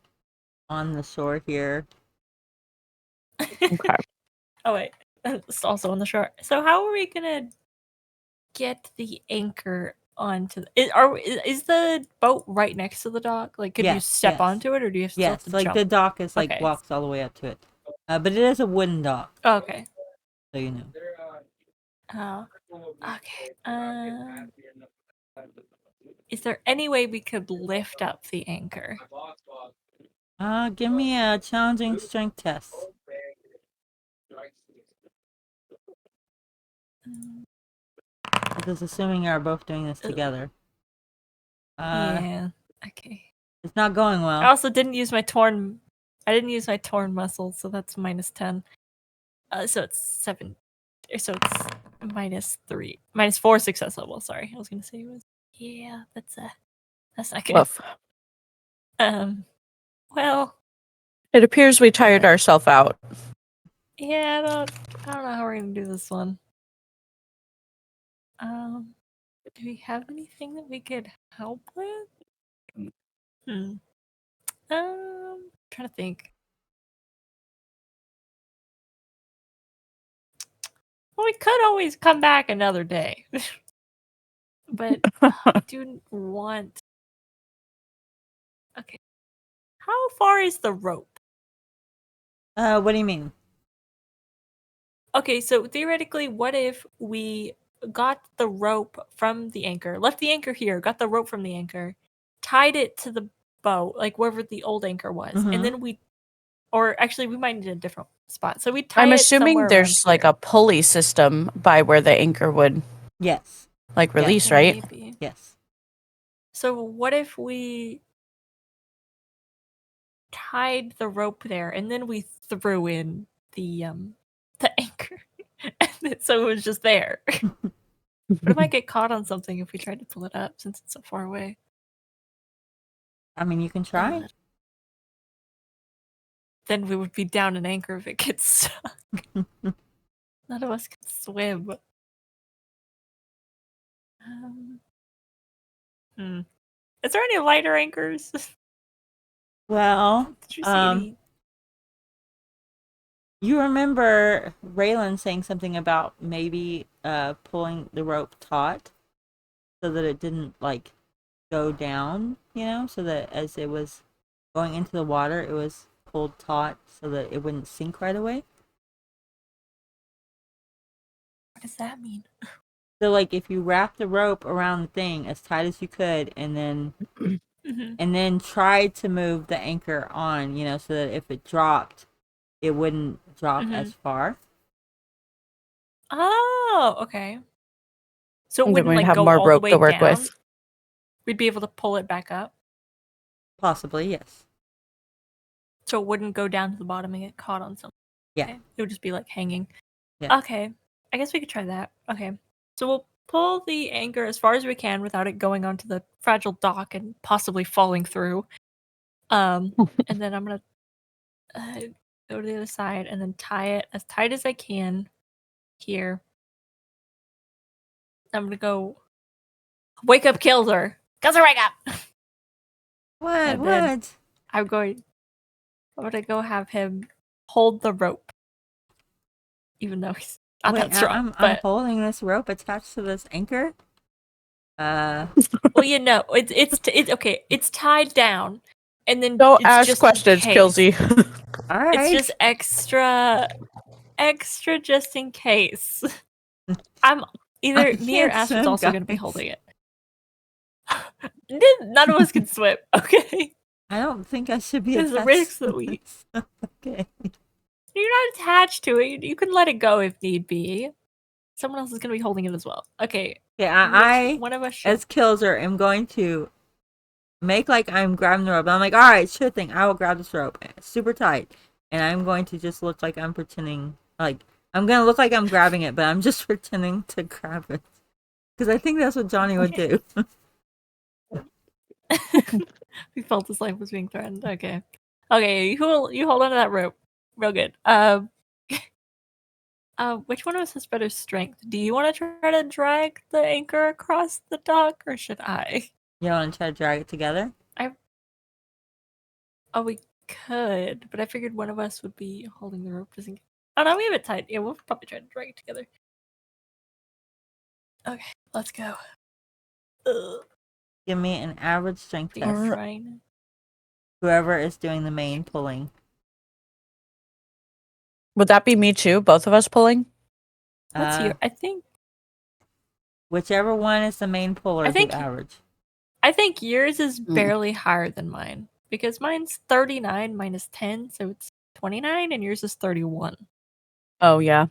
on the shore here. Okay. Oh wait, it's also on the shore. So how are we gonna get the anchor onto? Is the boat right next to the dock? Like, could you step onto it, or do you still have to like jump? the dock is like walks all the way up to it, but it is a wooden dock. Oh, okay. So you know. Oh, okay. Is there any way we could lift up the anchor? Give me a challenging strength test. Because assuming you are both doing this together. Yeah. Okay. It's not going well. I also didn't use my torn. I didn't use my torn muscle, so that's -10. So it's 7. So it's -3, -4 success level. Sorry, I was gonna say it was. Yeah, that's not good. Woof. Well, it appears we tired ourselves out. Yeah, I don't know how we're gonna do this one. Do we have anything that we could help with? Trying to think. Well, we could always come back another day. But I do want... Okay. How far is the rope? What do you mean? Okay, so theoretically, what if we got the rope from the anchor, left the anchor here, got the rope from the anchor, tied it to the boat, like wherever the old anchor was, Mhm. and then we might need a different spot. So we tie I'm it assuming somewhere there's around like here. a pulley system by where the anchor would Yes. like Yeah. release, Well, right? maybe. Yes. So what if we tied the rope there and then we threw in the anchor, so it was just there? But it might get caught on something if we tried to pull it up since it's so far away. I mean, you can try. Then we would be down an anchor if it gets stuck. None of us can swim. Is there any lighter anchors? Well, Did you see any? you remember Raylan saying something about maybe pulling the rope taut so that it didn't like go down, so that as it was going into the water, it was pulled taut so that it wouldn't sink right away. What does that mean? So like if you wrap the rope around the thing as tight as you could and then try to move the anchor on, so that if it dropped, it wouldn't drop as far. Oh, okay. So it Then wouldn't we'd like have go more all the rope way to work down. with. We'd be able to pull it back up, Possibly, yes. so it wouldn't go down to the bottom and get caught on something. Yeah. Okay. It would just be like hanging. Yeah. Okay, I guess we could try that. Okay, so we'll pull the anchor as far as we can without it going onto the fragile dock and possibly falling through. And then I'm gonna go to the other side and then tie it as tight as I can here. I'm gonna go wake up Kilzer. Kilzer, wake up! What? And then- What? I'm gonna go have him hold the rope, even though he's not Wait, that strong. I'm But holding this rope attached to this anchor. well, it's okay. It's tied down, and then Don't it's ask just questions, in case. Kilzy. All right. It's just extra just in case. I'm either I me or can't Ash is swim, also going to be guys. holding it. None of us can swim. Okay, I don't think I should be there's attached. a risk to that we. this. Okay. You're not attached to it. You can let it go if need be. Someone else is going to be holding it as well. Okay. Yeah, Which one of us should? as Kilzer, am going to make like I'm grabbing the rope. I'm like, all right, sure thing. I will grab this rope super tight, and I'm going to just look like I'm pretending. Like I'm gonna look like I'm grabbing it, but I'm just pretending to grab it because I think that's what Johnny would do. We felt his life was being threatened. Okay. Okay, you hold on to that rope. Real good. Which one of us has better strength? Do you want to try to drag the anchor across the dock, or should I? You want to try to drag it together? Oh, we could, but I figured one of us would be holding the rope. Doesn't. Oh no, we have it tight. Yeah, we'll probably try to drag it together. Okay, let's go. Ugh, Give me an average strength you're test. trying. Whoever is doing the main pulling. Would that be me too? Both of us pulling? What's your? I think Whichever one is the main puller, I think- do average. yours is barely higher than mine because mine's 39 minus 10, so it's 29, and yours is 31. Oh yeah.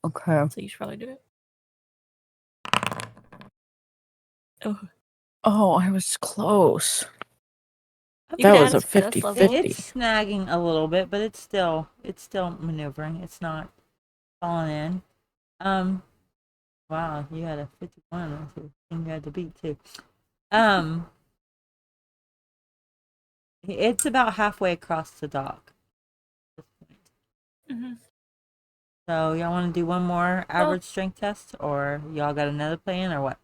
Okay. So you should probably do it. Oh, Oh, I was close. you That can was a ask for this 50-50. level. It's snagging a little bit, but it's still maneuvering. It's not falling in. Wow, you had a 51. That's a thing you had to beat too. It's about halfway across the dock at this point. Mhm. So y'all want to do one more average strength test, or y'all got another plan, or what?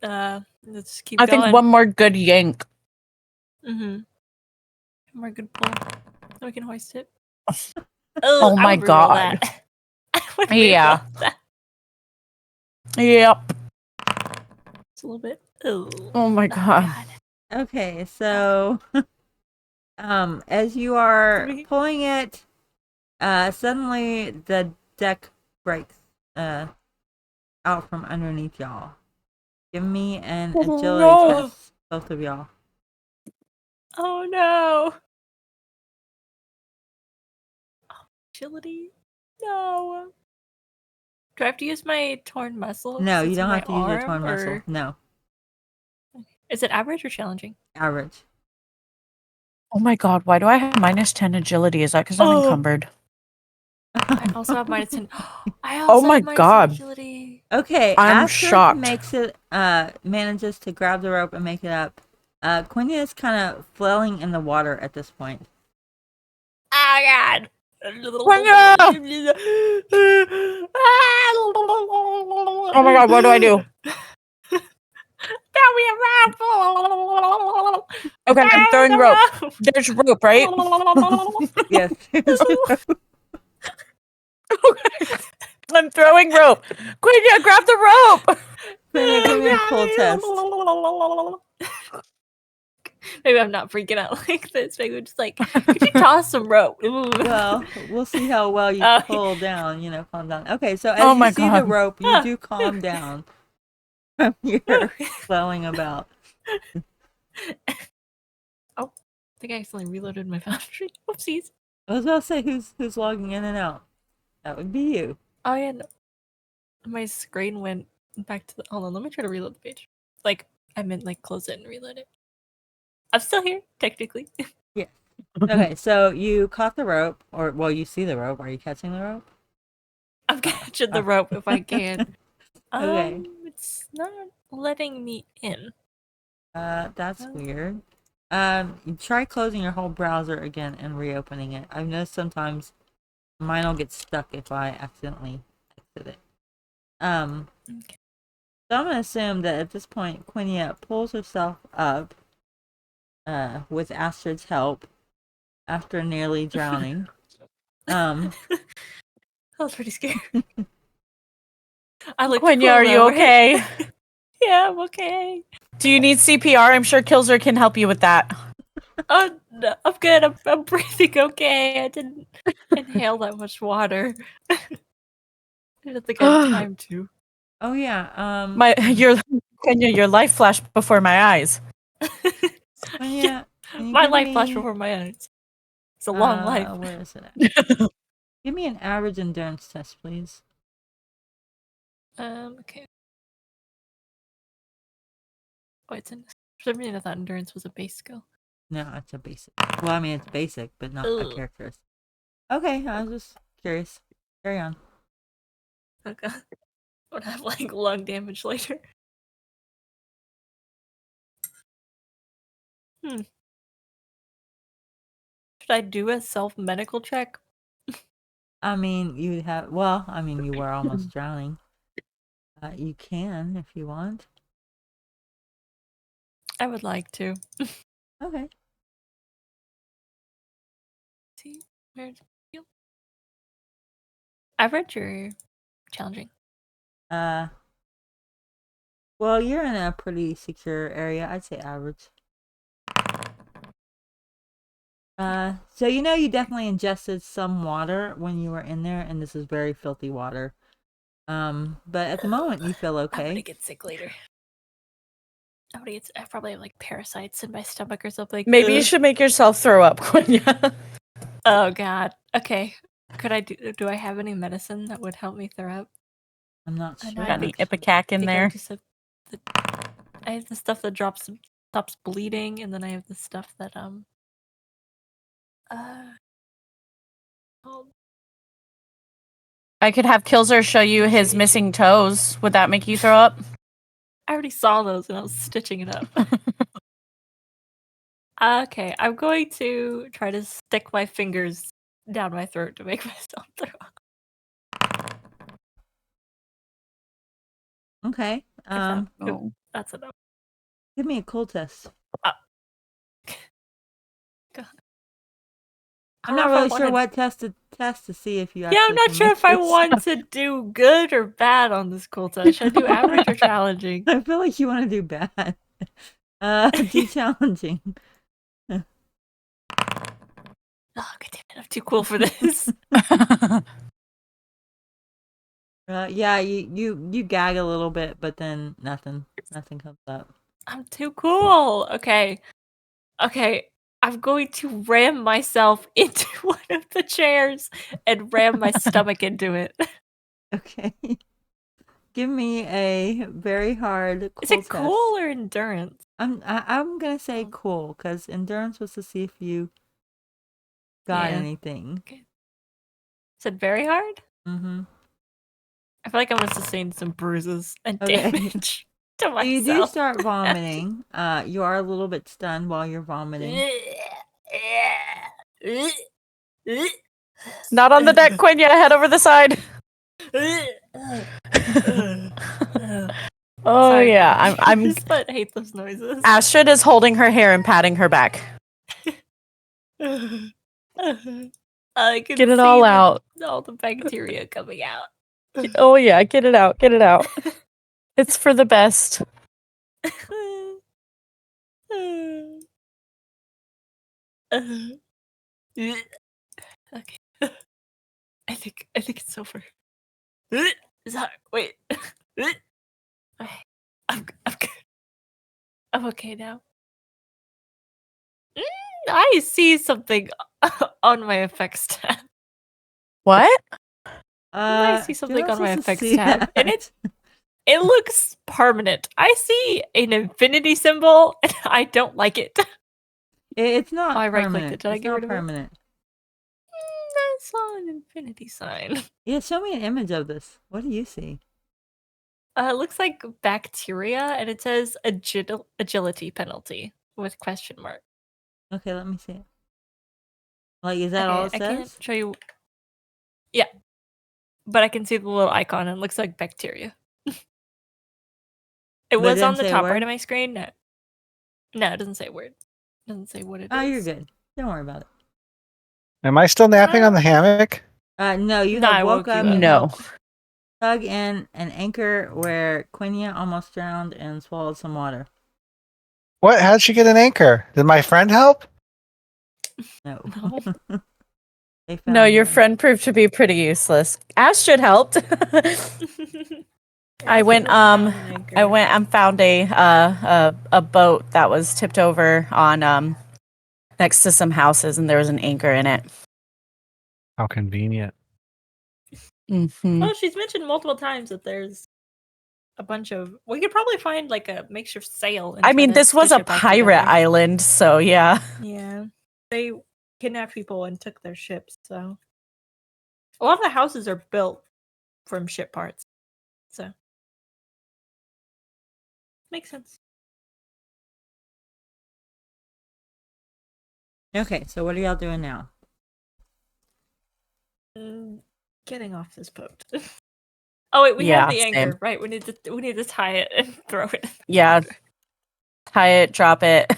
Let's keep I going. think one more good yank. Mm-hmm. More good pull. Then we can hoist it. Oh I my would reroll God. that. I would Yeah. reroll that. Yep. It's a little bit. Oh Oh my God. Okay, so as you are Did we- pulling it, suddenly the deck breaks out from underneath y'all. Give me an agility test, both of y'all. Oh no. Agility? No. Do I have to use my torn muscle? No, 'cause you it's in don't my have to use your torn arm, muscle. or- No, Is it average or challenging? average. Oh my god, why do I have -10 agility? Is that because I'm Oh. encumbered? I also have -10. I Oh also my have -10 God. agility. Okay, I'm Astrid shocked. makes it. Manages to grab the rope and make it up. Quenya is kind of flailing in the water at this point. Oh god. Quenya! Oh my god, what do I do? Throw me around. Okay, I'm throwing rope. There's rope, right? Yes. I'm throwing rope. Quenya, grab the rope. Quenya, give me a cool test. Maybe I'm not freaking out like this. Maybe I'm just like, could you toss some rope? Well, we'll see how well you Oh. pull down. Calm down. Okay, so as Oh you my see the God. rope, you do calm down from your flailing about. I think I accidentally reloaded my foundry. Whoopsies. I was about to say who's logging in and out. That would be you. Oh yeah, no. My screen went back to the. Hold on, let me try to reload the page. Like I meant like close it and reload it. I'm still here technically. Okay, so you caught the rope, or well, you see the rope. Are you catching the rope? I'm catching the rope if I can. Okay. It's not letting me in. That's Oh. weird. You try closing your whole browser again and reopening it. I've noticed sometimes mine will get stuck if I accidentally exit it. Okay. So I'm gonna assume that at this point, Quenya pulls herself up, with Astrid's help, after nearly drowning. I was pretty scared. I looked Quenya, cool, are you though, right? okay? Yeah, I'm okay. Do you need CPR? I'm sure Kilzer can help you with that. Oh, no, I'm good. I'm breathing okay. I didn't inhale that much water. I didn't think I had time to. Oh yeah. Quenya, your life flashed before my eyes. Quenya, can you My give life flashed me, before my eyes. It's a long life. Where is it at? Give me an average endurance test, please. Okay. Oh, it's in. For some reason, I thought endurance was a base skill. No, it's a basic. Well, I mean, it's basic, but not a Ugh. characteristic. Okay, I was just curious. Carry on. Okay. I'm gonna have like lung damage later. Should I do a self medical check? I mean, you have. Well, I mean, you were almost drowning. You can if you want. I would like to. Okay. See, where's average or challenging? Well, you're in a pretty secure area. I'd say average. So you definitely ingested some water when you were in there, and this is very filthy water. But at the moment you feel I'm gonna okay. get sick later. I probably have like parasites in my stomach or something. Maybe you Ugh. should make yourself throw up, Quenya. Oh god. Okay. Could I do I have any medicine that would help me throw up? I'm not I sure. know I Got any have Ipecac in there? I have the stuff that stops bleeding, and then I have the stuff that oh, I could have Kilzer show you his missing toes. Would that make you throw up? I already saw those and I was stitching it up. Okay, I'm going to try to stick my fingers down my throat to make myself throw up. Okay. If that's enough. Give me a cool test. God. I'm not really sure what test to see if you actually. Yeah, I'm not can sure make if I this want up. to do good or bad on this cool test. Should I do average or challenging? I feel like you want to do bad. Do challenging. Oh, god damn it, I'm too cool for this. Yeah, you gag a little bit, but then nothing comes up. I'm too cool. Okay. I'm going to ram myself into one of the chairs and ram my stomach into it. Okay. Give me a very hard cool Is it test. cool or endurance? I'm gonna say Oh. cool because endurance was to see if you got Yeah. anything. Is it very hard? Mm-hmm. I feel like I'm gonna sustain some bruises and Okay. damage to So you do myself. start vomiting. You are a little bit stunned while you're vomiting. Not on the deck, Quenya. Head over the side. Oh Sorry, yeah, I'm. but I hate those noises. Astrid is holding her hair and patting her back. I can Get it see all out. all the bacteria coming out. Oh yeah, get it out. Get it out. It's for the best. Okay. I think it's over. Sorry, wait. Okay, I'm good. I'm okay now. I see something on my effects tab. What? I see You're something not on my supposed to effects see tab, and that. it looks permanent. I see an infinity symbol, and I don't like it. It's not I right-clicked permanent. it. Did I It's get not rid of it? permanent. I saw an infinity sign. Yeah, show me an image of this. What do you see? It looks like bacteria, and it says agility penalty with question mark. Okay, let me see it. Like, is that all it I can't says? show you. Yeah, but I can see the little icon, and it looks like bacteria. It But it was on didn't the say a top word? right of my screen. No, it doesn't say a word. It doesn't say what it is. Oh, you're good. Don't worry about it. Am I still napping on the hammock? No, you No, I have woke woke you up up. and No. helped tug in an anchor where Quenya almost drowned and swallowed some water. What? How'd she get an anchor? Did my friend help? No. No. They found No, your her. friend proved to be pretty useless. Astrid helped. I went and found a boat that was tipped over on next to some houses, and there was an anchor in it. How convenient. Mm-hmm. Well, she's mentioned multiple times that there's a bunch of. We could probably find like a makeshift sail. And I try mean, to this was stitch a it back pirate together. island, so yeah. Yeah, they kidnapped people and took their ships. So a lot of the houses are built from ship parts. So makes sense. Okay, so what are y'all doing now? Getting off this boat. Oh wait, we Yeah, have the anchor, same. right? We need to tie it and throw it. In the Yeah. water. Tie it, drop it,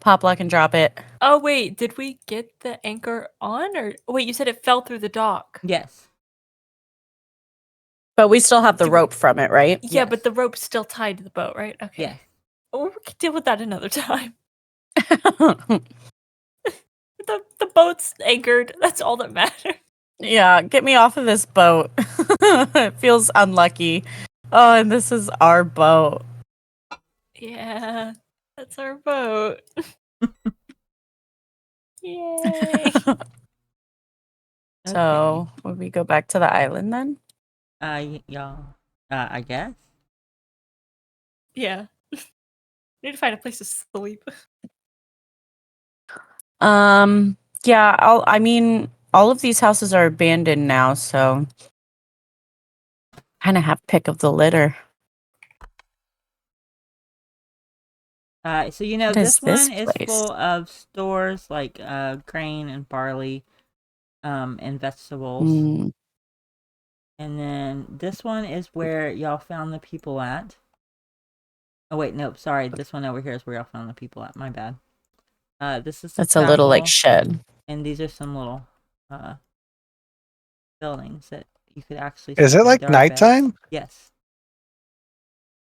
pop lock and drop it. Oh wait, did we get the anchor on, or wait? You said it fell through the dock. Yes. But we still have the Do- rope from it, right? Yeah, Yes. but the rope's still tied to the boat, right? Okay. Yes. Oh, we could deal with that another time. The boat's anchored. That's all that matters. Yeah, get me off of this boat. It feels unlucky. Oh, and this is our boat. Yeah, that's our boat. Yay! So, would we go back to the island then? Y'all. I guess. Yeah. Need to find a place to sleep. Yeah, I mean, all of these houses are abandoned now, so kind of have pick of the litter. So you know What is this one this is place? full of stores like grain and barley, and vegetables. Mm, And then this one is where y'all found the people at. Oh wait, nope, sorry. This one over here is where y'all found the people at. My bad. This is the that's a little like chapel, shed. and these are some little buildings that you could actually. Is sleep it in. like There are beds. nighttime? Yes.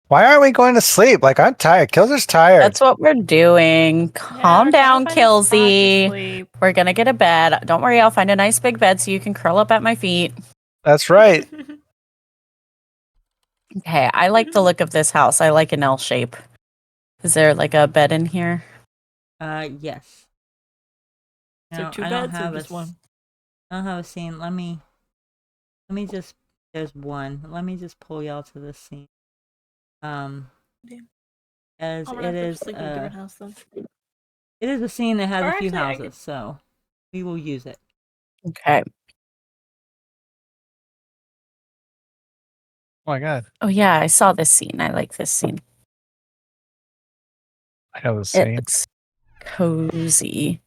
Why aren't we going to sleep? Like, I'm tired. Kilzer's tired. That's what we're doing. Calm we're trying down, to find a spot to Kilzy. sleep. We're gonna get a bed. Don't worry, I'll find a nice big bed so you can curl up at my feet. That's right. Okay, I like the look of this house. I like an L shape. Is there like a bed in here? Yes. So No, two I don't beds or have just one? I don't have a scene. Let me just. There's one. Let me just pull y'all to this scene. Damn. As I'm gonna it have to is sleep in a different house then. it is a scene that has Or a few actually, I houses, so we will use it. Okay. Oh my god. Oh yeah, I saw this scene. I like this scene. I know the It scene. looks cozy.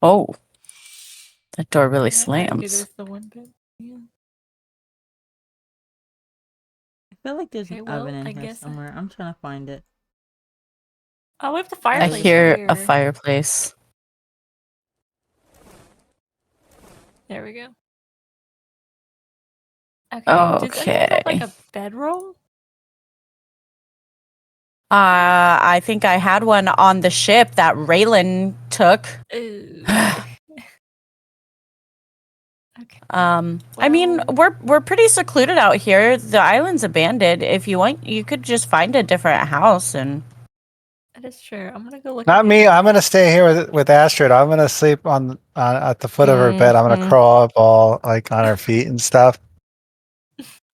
Oh, that door really Yeah, I bet you slams. there's the one bed. Yeah. I feel like there's Okay, an well, oven in I here guess. somewhere. I'm trying to find it. Oh, we have the I fireplace hear here. a fireplace. There we go. Okay. Does anyone have like Okay. a bedroll? I think I had one on the ship that Raylan took. Ooh. Okay. I mean, Well- we're pretty secluded out here. The island's abandoned. If you want, you could just find a different house and That is true. I'm gonna go look. Not at me. the I'm gonna stay here with Astrid. I'm gonna sleep on at the foot of her bed. I'm gonna Mhm. crawl up all like on her feet and stuff.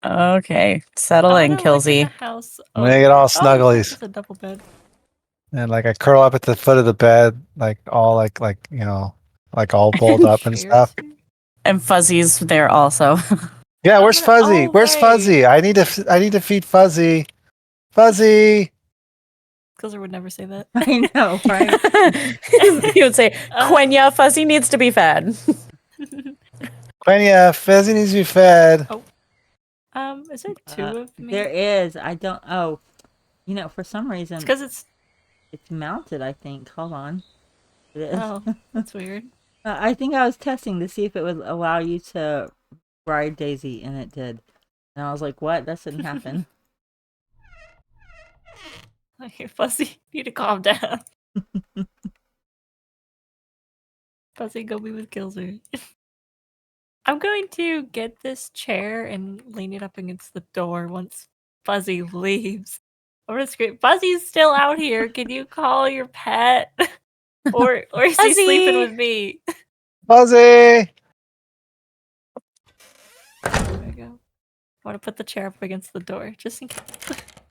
Okay, settle I in, wanna look in the Kilzy. house. Make it all snugglies. It's a double bed. And like I curl up at the foot of the bed, like all like like all pulled up and Chairs stuff. here. And Fuzzy's there also. Yeah, I'm where's gonna- Fuzzy? oh, Where's right. Fuzzy? I need to feed Fuzzy. Fuzzy. Kilzer would never say that. I know, right? He would say, Quenya, Fuzzy needs to be fed. Quenya, Fuzzy needs to be fed. Is there two of me? There is. I don't. Oh, for some reason It's because it's. it's mounted. I think. Hold on. It is. Oh, that's weird. I think I was testing to see if it would allow you to ride Daisy, and it did. And I was like, "What? That shouldn't happen." Okay, Fuzzy, you need to calm down. Fuzzy, go be with Kilzer. I'm going to get this chair and lean it up against the door once Fuzzy leaves. I'm gonna scream, Fuzzy's still out here. Can you call your pet? or is he sleeping Fuzzy! with me? Fuzzy. There we go. I want to put the chair up against the door, just in case.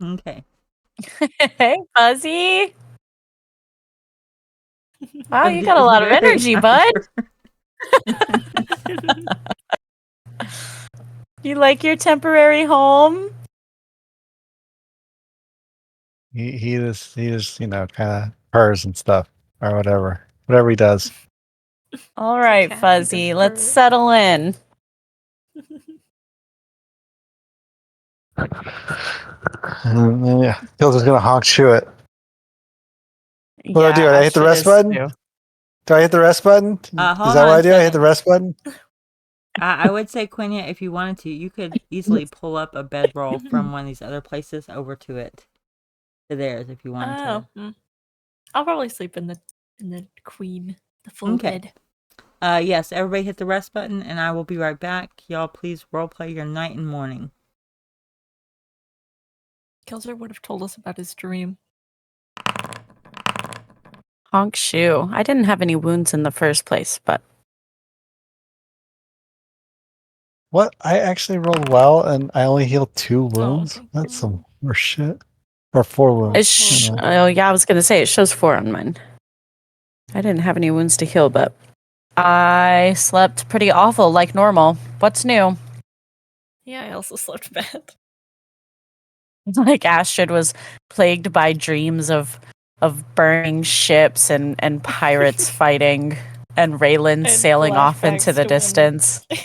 Okay. Hey, Fuzzy. Wow, you Fuzzy got a is lot of very energy, bud. You like your temporary home? He just kind of purrs and stuff or whatever he does. All right, cat, he Fuzzy, does let's purr. settle in. And then, yeah, Kilzer's gonna honk shoe it. What do I do? I hit the Astrid rest is button? too. Do I hit the rest button? Hold Is that on what a I do? I hit the second. rest button? I would say, Quenya, if you wanted to, you could easily pull up a bedroll from one of these other places over to theirs if you wanted to. I'll probably sleep in the queen, the full Okay. bed. Yes, everybody hit the rest button, and I will be right back. Y'all, please roleplay your night and morning. Kilzer would have told us about his dream. Honk shoe. I didn't have any wounds in the first place, but What? I actually rolled well, and I only healed 2 wounds. okay. That's some more shit. Or 4 wounds. oh yeah, I was gonna say it shows 4 on mine. I didn't have any wounds to heal, but I slept pretty awful, like normal. What's new? Yeah, I also slept bad. Like Astrid was plagued by dreams of burning ships and pirates fighting and Raylan And sailing off into flashbacks the to when- distance. Yeah,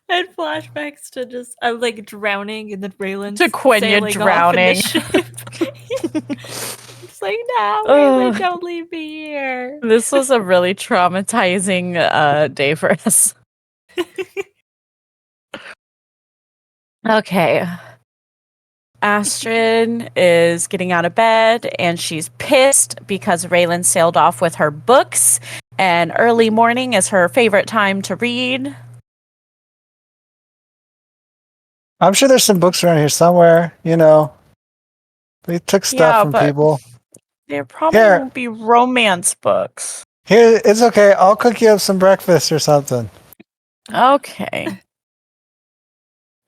I had flashbacks to just I'm like drowning and then Raylan To Quenya sailing drowning. off in the ship. It's like, no, Ugh. Raylan, don't leave me here. This was a really traumatizing day for us. Okay. Astrid is getting out of bed and she's pissed because Raylan sailed off with her books and early morning is her favorite time to read. I'm sure there's some books around here somewhere. You know, they took stuff Yeah, from but people. there probably Here, won't be romance books. here, it's okay. I'll cook you up some breakfast or something. Okay.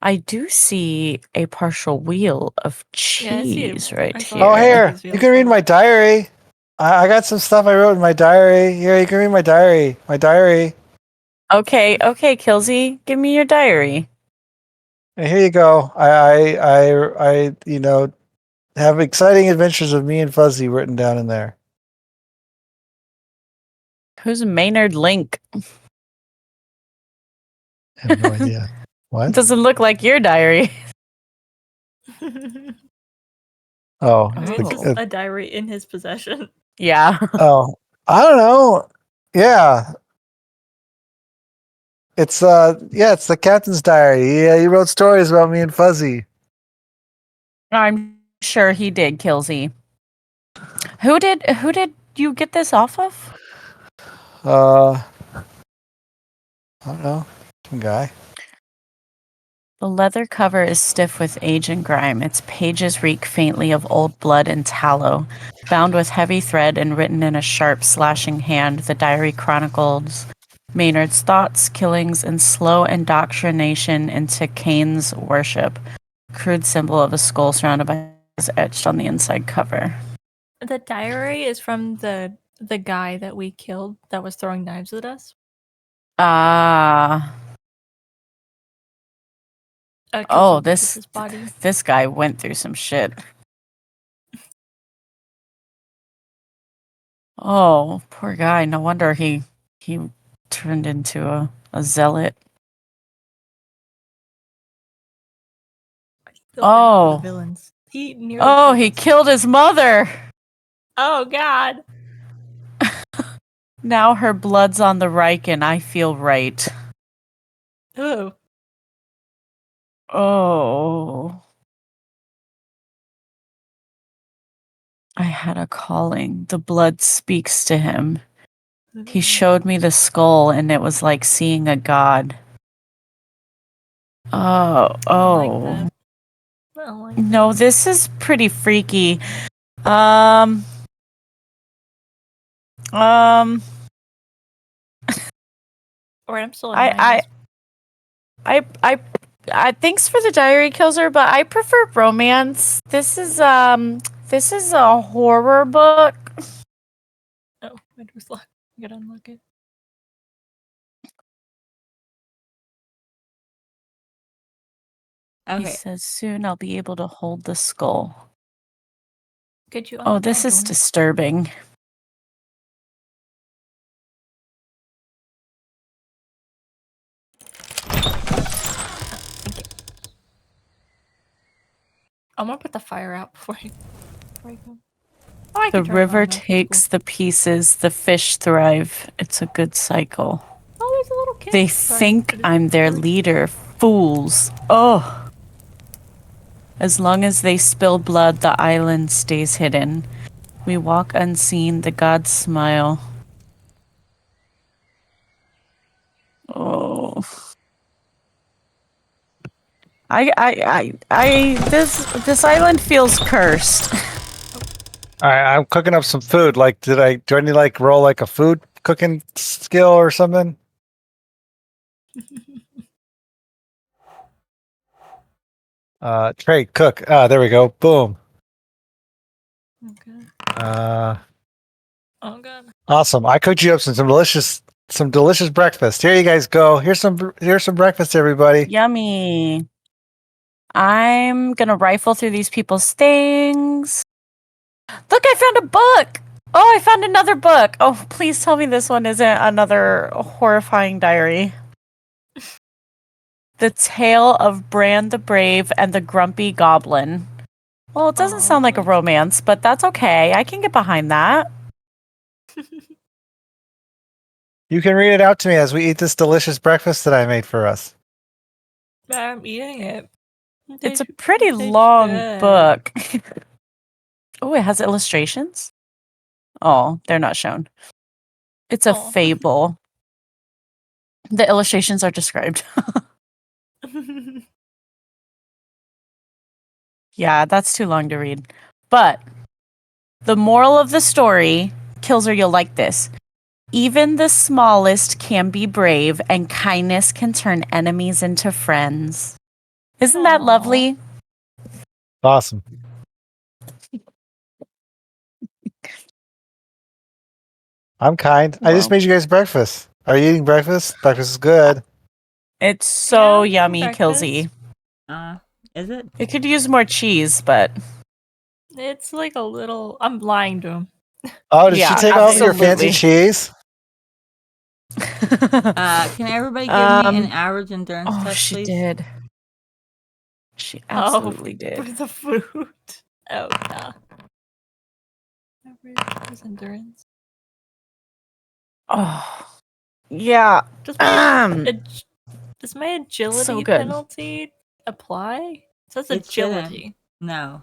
I do see a partial wheel of Yeah, I see it. cheese right I saw here. Oh, it. here, Cheese you wheel can read for- my diary. I got some stuff I wrote in my diary. Here, you can read my diary. My diary. Okay, Kilzy, give me your diary. And here you go. You know, have exciting adventures of me and Fuzzy written down in there. Who's Maynard Link? I have no idea. What? Doesn't look like your diary. Oh, Maybe it's just a diary in his possession. Yeah. oh, I don't know. Yeah, it's the captain's diary. Yeah, he wrote stories about me and Fuzzy. I'm sure he did, Kilzy. Who did you get this off of? I don't know, some guy. The leather cover is stiff with age and grime. Its pages reek faintly of old blood and tallow. Bound with heavy thread and written in a sharp, slashing hand, the diary chronicles Maynard's thoughts, killings, and slow indoctrination into Cain's worship. Crude symbol of a skull surrounded by is etched on the inside cover. The diary is from the guy that we killed that was throwing knives at us. Ah. Kilzer Oh, looked at his body. this guy went through some shit. Oh, poor guy. No wonder he turned into a zealot. I feel bad for Oh. the villains. He nearly Oh, killed he us. killed his mother. Oh God. Now her blood's on the Reik and I feel right. Oh. Oh. I had a calling. The blood speaks to him. He showed me the skull and it was like seeing a god. Oh, I don't like oh. that. I don't like that. No, this is pretty freaky. Um, Alright, I'm still in I thanks for the diary, Kilzer, but I prefer romance. This is a horror book. Oh, my door's locked. I gotta unlock it. He Okay. says soon I'll be able to hold the skull. Could you Oh, unlock this my is door? disturbing. I'm gonna put the fire out before I go. Oh, I The can turn it river on, though. takes the pieces, the fish thrive. It's a good cycle. Oh, there's a little kid. They Sorry, think but I'm their really- leader. Fools. Oh. As long as they spill blood, the island stays hidden. We walk unseen, the gods smile. Oh. This island feels cursed. I'm cooking up some food. Like, do I need to like roll like a food cooking skill or something? Trey, cook. There we go. Boom. Okay. Oh God. Awesome. I cooked you up some delicious breakfast. Here you guys go. Here's some breakfast, everybody. Yummy. I'm gonna rifle through these people's things. Look, I found a book! Oh, I found another book. Oh, please tell me this one isn't another horrifying diary. The Tale of Bran the Brave and the Grumpy Goblin. Well, it doesn't sound like a romance, but that's okay. I can get behind that. You can read it out to me as we eat this delicious breakfast that I made for us. I'm eating it. It's a pretty long book. Oh, it has illustrations? Oh, they're not shown. It's a Aw. fable. The illustrations are described. Yeah, that's too long to read. But the moral of the story, Kilzer, you'll like this. Even the smallest can be brave, and kindness can turn enemies into friends. Isn't that Aw. lovely? Awesome. I'm kind. I just Well. made you guys breakfast. Are you eating breakfast? Breakfast is good. It's so Yeah, yummy, breakfast. Kilzy. Is it? It could use more cheese, but It's like a little. I'm lying to him. Oh, did she Yeah, take all of your fancy absolutely. cheese? Can everybody give me an average endurance Oh, test, she please? did. She absolutely For did. the food. Oh, nah. Average endurance. Oh, yeah. Does my, Um, does my agility so good. penalty apply? It says It shouldn't. agility. No.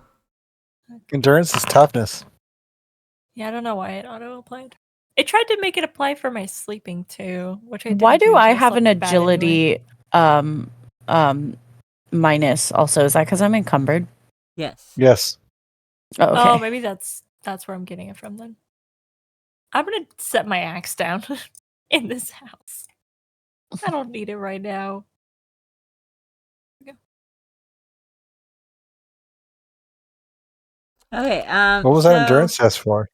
Endurance is toughness. Yeah, I don't know why it auto applied. It tried to make it apply for my sleeping too, which I didn't Why do do, I so have an slept bad anyway. agility minus also? Is that because I'm encumbered? Yes. Yes. Oh, okay. Oh, maybe that's where I'm getting it from then. I'm gonna set my axe down in this house. I don't need it right now. Okay. What was So, that endurance test for?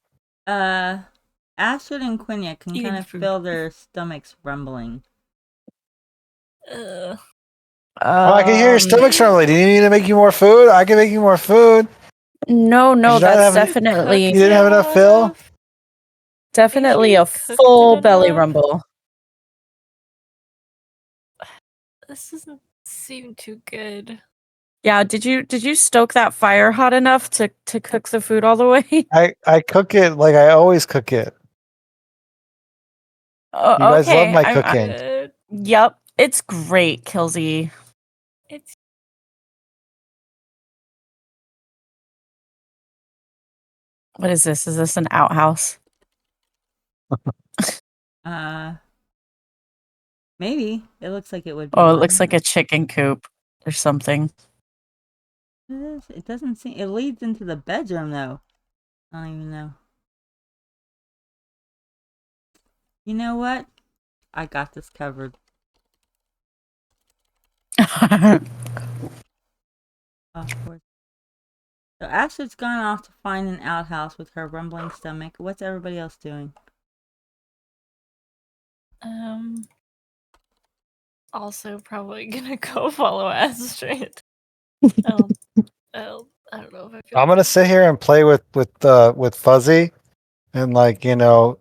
Astrid and Quinya can Eating kind of food. feel their stomachs rumbling. Ugh. Oh, I can hear your stomach's rumbling. Do you need me to make you more food? I can make you more food. No, Did you not that's have- definitely You didn't have enough fill? definitely a full belly rumble. This doesn't seem too good. Yeah, did you stoke that fire hot enough to cook the food all the way? I cook it like I always cook it. Oh, You guys love okay. my cooking. Good. Yep, it's great, Kilzy. It's What is this? Is this an outhouse? Maybe it looks like it would be. Oh, it one. looks like a chicken coop or something. It doesn't seem. It leads into the bedroom though. I don't even know. You know what? I got this covered. Oh, of course. So Astrid's gone off to find an outhouse with her rumbling stomach. What's everybody else doing? also probably gonna go follow Astrid. I don't know if I feel I'm gonna sit here and play with Fuzzy, and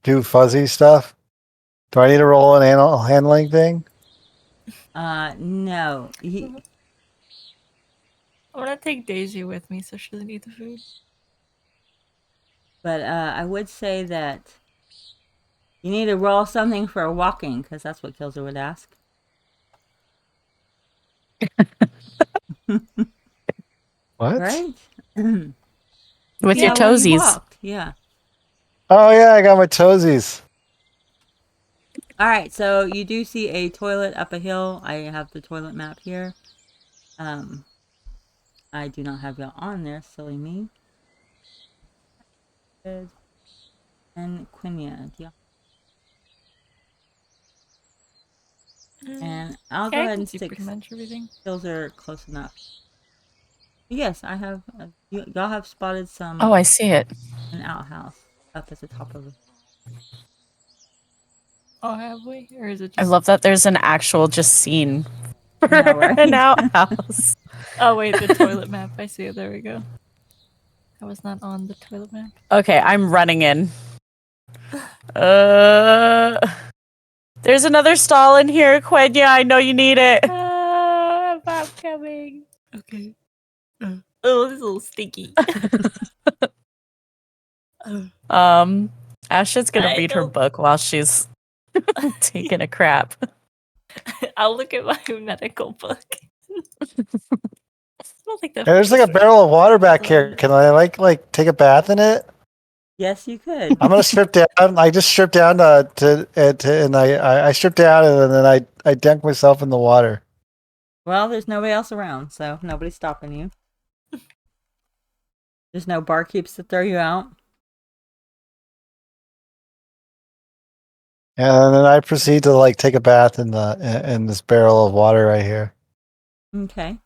do Fuzzy stuff. Do I need to roll an animal handling thing? No. I'm gonna take Daisy with me so she doesn't eat the food. But I would say that you need to roll something for walking, because that's what Kilzer would ask. What? Right? With See your how well you toesies. walked. Yeah. Oh yeah, I got my toesies. All right, so you do see a toilet up a hill. I have the toilet map here. I do not have y'all on there, silly me. Good. And Quinya, and I'll go Yeah, I ahead can and see stick pretty much everything. Kilzer close enough. Yes, I have. Y'all have spotted some. Oh, I see it. An outhouse up at the top of it. Oh, have we? Or is it I just... love that there's an actual just scene for I know, right? an outhouse. Oh, wait, the toilet map. I see it. There we go. I was not on the toilet map. Okay, I'm running in. There's another stall in here, Quenya. I know you need it. I'm coming. Okay. Oh, this is a little stinky. Ash's gonna I read her don't- book while she's taking a crap. I'll look at my medical book. I don't think that. Hey, there's like a barrel of water back here. Can I like take a bath in it? Yes, you could. I'm gonna strip down. I just stripped down and I stripped down and then I dunked myself in the water. Well, there's nobody else around, so nobody's stopping you. There's no barkeeps to throw you out. And then I proceed to like take a bath in this barrel of water right here. Okay.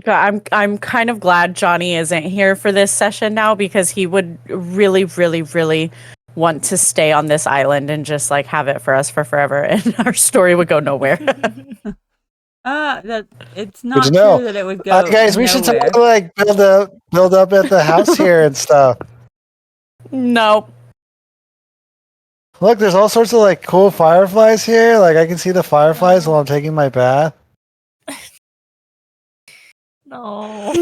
I'm kind of glad Johnny isn't here for this session now because he would really, really, really want to stay on this island and just like have it for us for forever, and our story would go nowhere. That it's Good not to true know. that it would go Guys, we should nowhere. totally like build up at the house here and stuff. Nope. Look, there's all sorts of like cool fireflies here. Like I can see the fireflies while I'm taking my bath. No.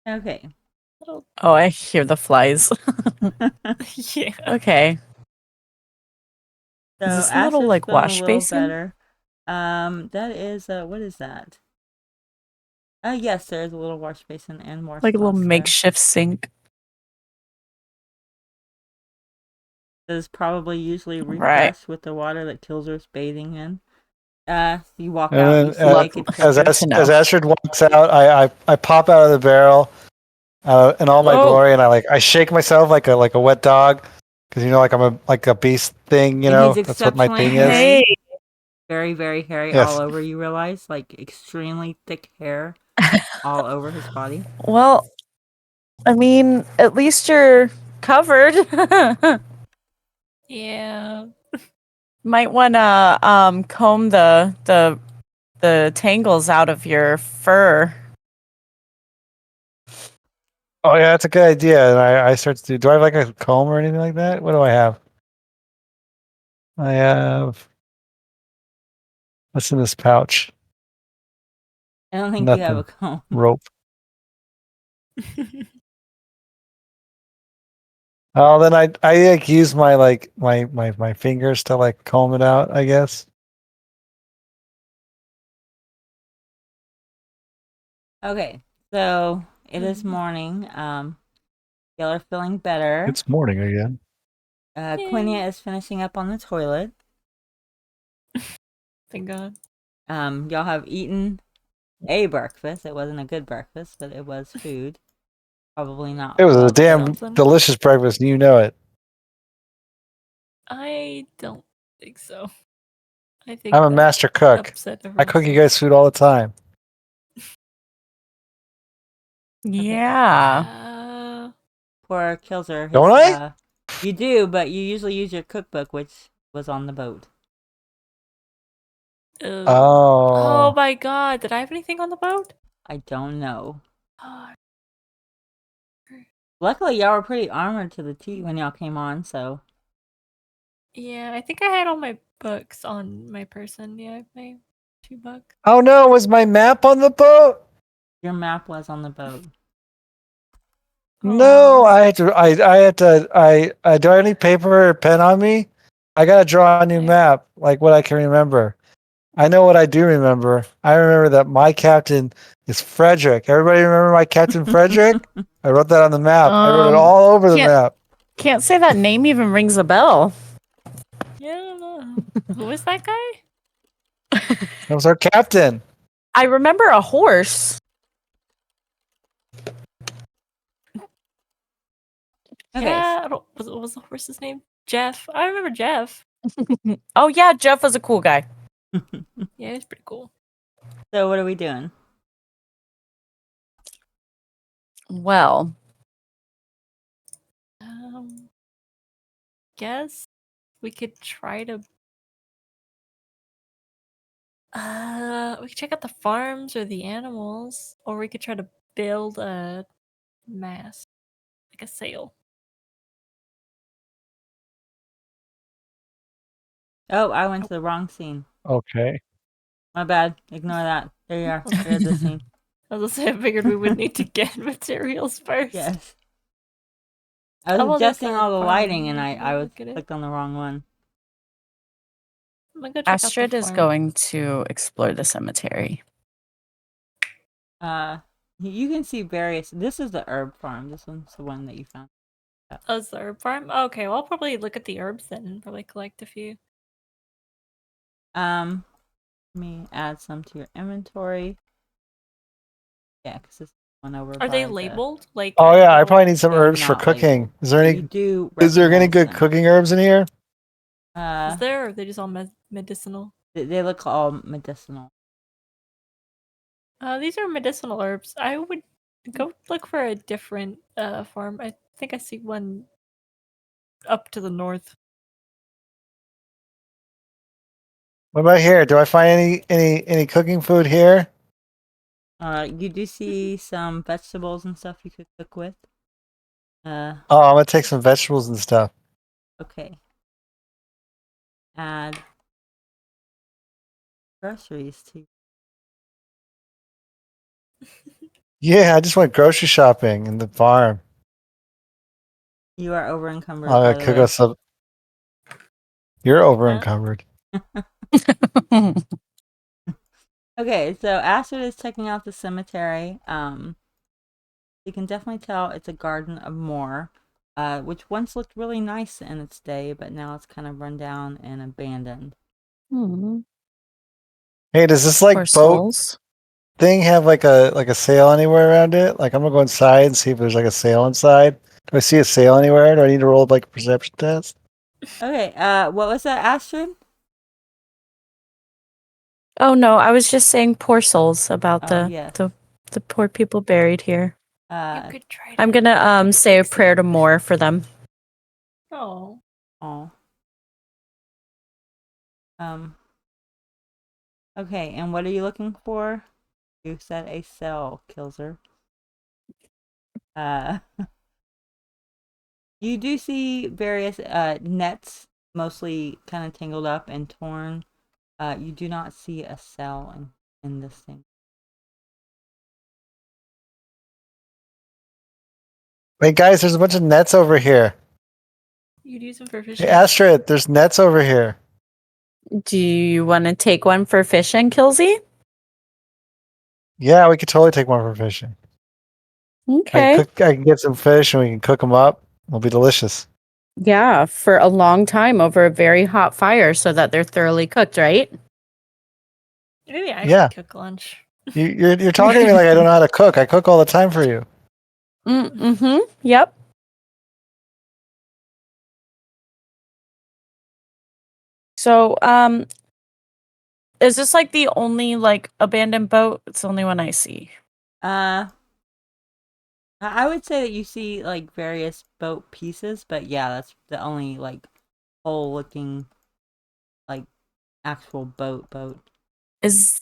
Okay. Oh, I hear the flies. Yeah. Okay. So Is this a Ash little, is like, feeling wash a little basin? better. That is what is that? Yes, there's a little wash basin and more Like a little spots there. makeshift sink. It is probably usually Right. refreshed with the water that Kilzer's bathing in. You walk And out, then you see naked as Kilzer. know. Astrid walks out, I pop out of the barrel in all my Oh. glory, and I shake myself like a wet dog because like I'm a beast thing. And Know he's that's what my exceptionally thing hairy. is. Hey. Very, very hairy Yes. all over, you realize? Like, extremely thick hair all over his body. Well, I mean, at least you're covered. Yeah. Might want to comb the tangles out of your fur. Oh yeah, that's a good idea. And I start to do I have like a comb or anything like that? What do I have? I have what's in this pouch? I don't think you have a Nothing. comb. Rope. Oh, then I like use my like my fingers to like comb it out, I guess. Okay, so it is morning. Y'all are feeling better. It's morning again. Quinia is finishing up on the toilet. Thank God. Y'all have eaten a breakfast. It wasn't a good breakfast, but it was food. Probably not. It was a well damn something. delicious breakfast, and you know it. I don't think so. I think I'm a that master cook. upset I cook you everyone. guys food all the time. Yeah. Poor Kilzer. Don't I? You do, but you usually use your cookbook, which was on the boat. Oh Oh. my God! Did I have anything on the boat? I don't know. Oh, Luckily, y'all were pretty armored to the teeth when y'all came on, so. yeah, I think I had all my books on my person. Yeah, my 2 books. Oh no, was my map on the boat? Your map was on the boat. No, Aw. I had to I do I have any paper or pen on me? I gotta draw a new Yeah. map, like what I can remember. I know what I do remember. I remember that my captain is Frederick. Everybody remember my captain Frederick? I wrote that on the map. I wrote it all over the can't- map. Can't say that name even rings a bell. Yeah, I don't know. Who is that guy? That was our captain. I remember a horse. Okay. Yeah, what was the horse's name? Jeff. I remember Jeff. Oh yeah, Jeff was a cool guy. Yeah, he's pretty cool. So what are we doing? Well, Guess we could try to. We could check out the farms or the animals, or we could try to build a mast, like a sail. Oh, I went to the wrong scene. Okay. My bad. Ignore that. There you are. There's the scene. I was gonna say, I figured we would need to get materials first. Yes. I was Oh, well, that's adjusting our all the farm. lighting and We can I was look at it. clicked on the wrong one. I'm gonna go check out the Astrid is farm. going to explore the cemetery. You can see various. This is the herb farm. This one's the one that you found. Oh, it's the herb farm? Okay, well, I'll probably look at the herbs then and probably collect a few. Let me add some to your inventory. Yeah, because this one over. Are they by the- labeled? Like Oh yeah, I little- probably need some They're herbs for not cooking. labeled. Is there You any? do. Is there any recognize good them. cooking herbs in here? Is there? Or are they just all medicinal? They look all medicinal. These are medicinal herbs. I would go look for a different farm. I think I see one up to the north. What about here? Do I find any cooking food here? You do see some vegetables and stuff you could cook with. Oh, I'm gonna take some vegetables and stuff. Okay. Add groceries to. Yeah, I just went grocery shopping in the farm. You are over encumbered. I'll by the cook way. us up. You're over Huh? encumbered. Okay, so Astrid is checking out the cemetery. You can definitely tell it's a garden of more, which once looked really nice in its day, but now it's kind of run down and abandoned. Hmm. Hey, does this Poor like boat souls. thing have like a sail anywhere around it? Like I'm gonna go inside and see if there's like a sail inside. Do I see a sail anywhere? Do I need to roll like a perception test? Okay, what was that, Astrid? Oh no, I was just saying poor souls about Oh, yes. the poor people buried here. You could try to I'm gonna say a prayer to Moore for them. Oh. Oh. Okay, and what are you looking for? You said a cell, Kilzer. You do see various nets, mostly kind of tangled up and torn. You do not see a cell in this thing. Wait, guys, there's a bunch of nets over here. You'd use them for Hey, fishing. Astrid, there's nets over here. Do you want to take one for fishing, Kilzy? Yeah, we could totally take one for fishing. Okay. I can get some fish and we can cook them up. It'll be delicious. Yeah, for a long time over a very hot fire so that they're thoroughly cooked, right? Maybe I Yeah. should cook lunch. You're talking to me like I don't know how to cook. I cook all the time for you. Mm-hmm. Yep. So, is this like the only like abandoned boat? It's the only one I see. I would say that you see like various boat pieces, but yeah, that's the only like whole looking like actual boat. Is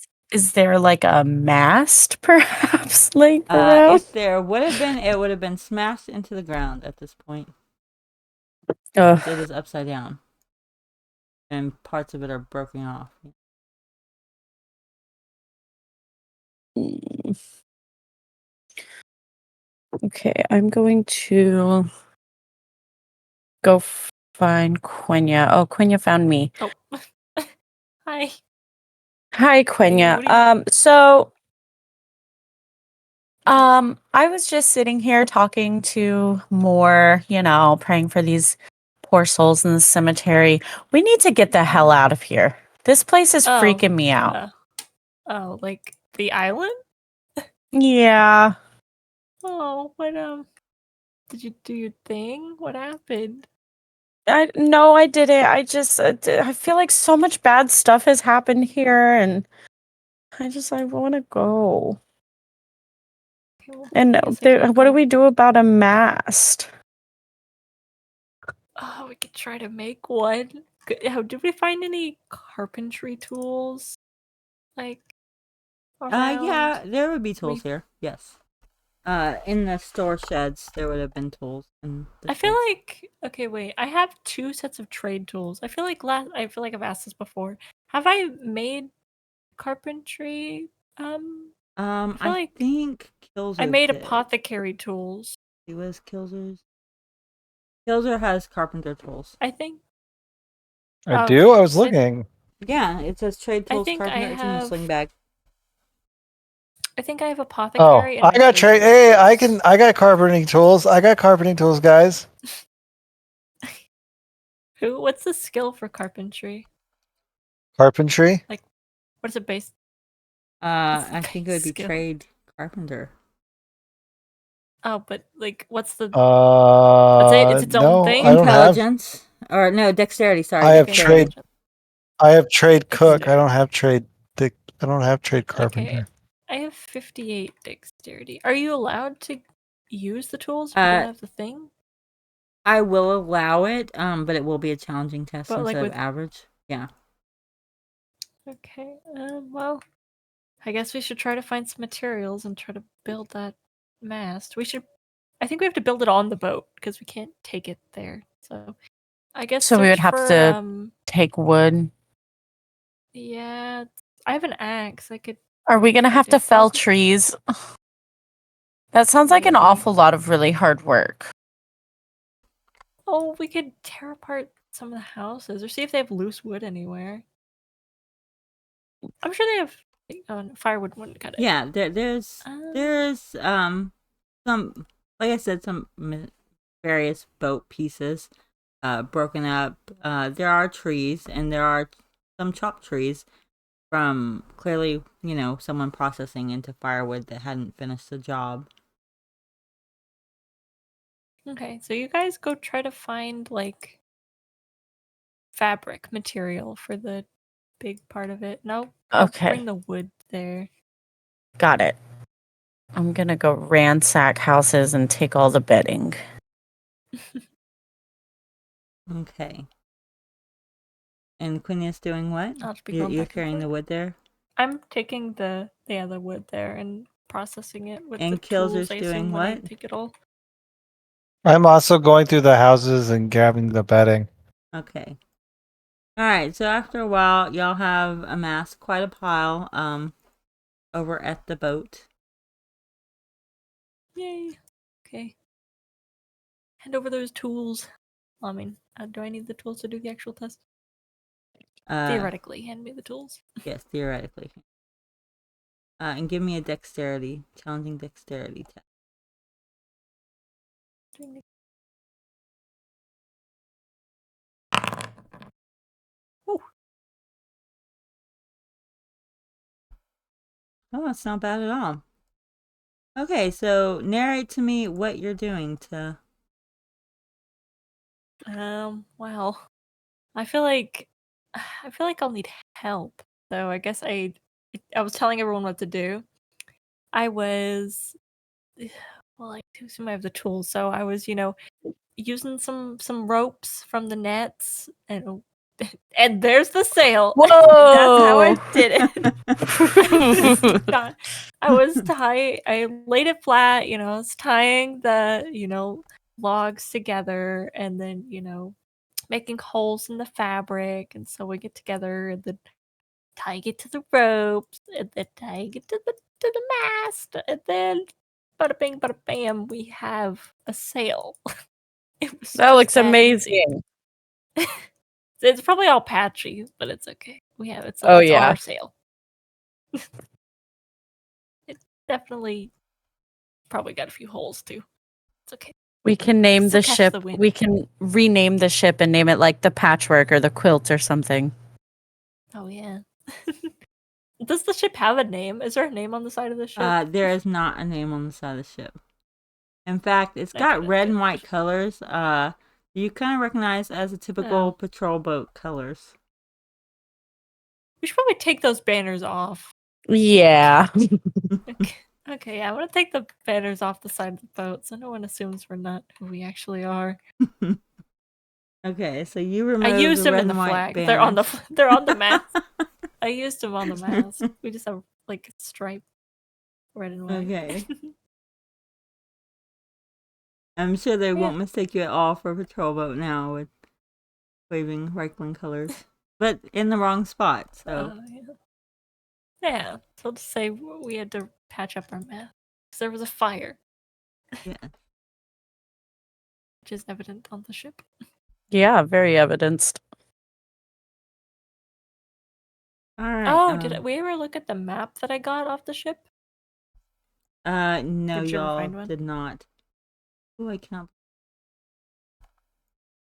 there like a mast perhaps laying around? If there would have been, it would have been smashed into the ground at this point. Ugh. It is upside down. And parts of it are broken off. Okay, I'm going to go find Quenya. Oh, Quenya found me. Oh. Hi. Hi, Quenya. what I was just sitting here talking to Moore, praying for these poor souls in the cemetery. We need to get the hell out of here. This place is freaking me out. Like the island? Yeah. Oh, what did you do your thing? What happened? No, I didn't. I just I feel like so much bad stuff has happened here, and I want to go. Okay, well, And I guess I can't what do go. we do about a mast? Oh, we could try to make one. How did we find any carpentry tools? Like around? Yeah, there would be tools We- here. Yes. In the store sheds, there would have been tools. I feel like okay, wait. I have 2 sets of trade tools. I feel like I've asked this before. Have I made carpentry? I think Kilzer I made did. apothecary tools. It was Kilzer's. Kilzer has carpenter tools. I think. I do? I was looking. Yeah, it says trade tools, think I carpenter. It's in the have- sling bag. I think I have Oh, apothecary. I got trade. Hey, I got carpenting tools. I got carpenting tools, guys. What's the skill for carpentry? Carpentry. What is it based? I think it would be skill? trade Carpenter. Oh, but like, what's the? It's its own No, thing? I don't have. Intelligence. Or no, dexterity, sorry. I have dexterity. trade. I have trade cook. I Dexterity. don't have trade. I don't have trade carpenter. Okay, I have 58 dexterity. Are you allowed to use the tools if you don't have the thing? I will allow it, but it will be a challenging test But, like, instead of with- average. Yeah. Okay. Well, I guess we should try to find some materials and try to build that mast. I think we have to build it on the boat because we can't take it there. So, I guess. So we would search have for, to take wood. Yeah, I have an axe. I could. Are we gonna have to fell trees? That sounds like an Maybe. awful lot of really hard work. Oh, we could tear apart some of the houses or see if they have loose wood anywhere. I'm sure they have. Firewood wouldn't cut it. Yeah, there's some, like I said, some various boat pieces broken up. There are trees, and there are some chopped trees from clearly, someone processing into firewood that hadn't finished the job. Okay, so you guys go try to find like fabric material for the big part of it. No, Okay. bring the wood there. Got it. I'm gonna go ransack houses and take all the bedding. Okay. And Quinia's doing what? I'll just be You're going back and carrying the forth. wood there? I'm taking the wood there and processing it with And the tools. Kilzer's I doing assume when I what? take it all. I'm also going through the houses and grabbing the bedding. Okay. Alright, so after a while, y'all have amassed quite a pile over at the boat. Yay. Okay. Hand over those tools. I mean, do I need the tools to do the actual test? Theoretically, hand me the tools. Yes, theoretically. And give me a challenging dexterity test. Ooh. Oh, it's not bad at all. Okay, so narrate to me what you're doing to... Well, I feel like I'll need help. So I guess I was telling everyone what to do. I was well, I assume I have the tools, so I was, using some ropes from the nets and and there's the sail. That's how I did it. I laid it flat, I was tying the, logs together and then, making holes in the fabric and sewing it together and then tying it to the ropes and then tying it to the mast and then bada bing bada bam, we have a sail. That looks amazing. It's probably all patchy, but it's okay. It's Oh, it's yeah. our sail. It definitely probably got a few holes too. It's okay. We can name Still the catch ship. the wind. We can rename the ship and name it like the Patchwork or the Quilt or something. Oh yeah. Does the ship have a name? Is there a name on the side of the ship? There is not a name on the side of the ship. In fact, it's got Okay, red good. and white colors. You kind of recognize as a typical patrol boat colors. We should probably take those banners off. Yeah. Okay, I'm gonna take the banners off the side of the boat so no one assumes we're not who we actually are. Okay, so you remove I used the them red in the and white flag. banners. They're on the mast. I used them on the mast. We just have like a stripe, red and white. Okay. I'm sure they won't mistake you at all for a patrol boat now with waving Reichland colors, but in the wrong spot. So Yeah. So to say we had to patch up our mast because there was a fire, yeah. which is evident on the ship. Yeah, very evidenced. All right. Oh, did we ever look at the map that I got off the ship? No, Did you ever y'all find one? did not. Oh, I can't.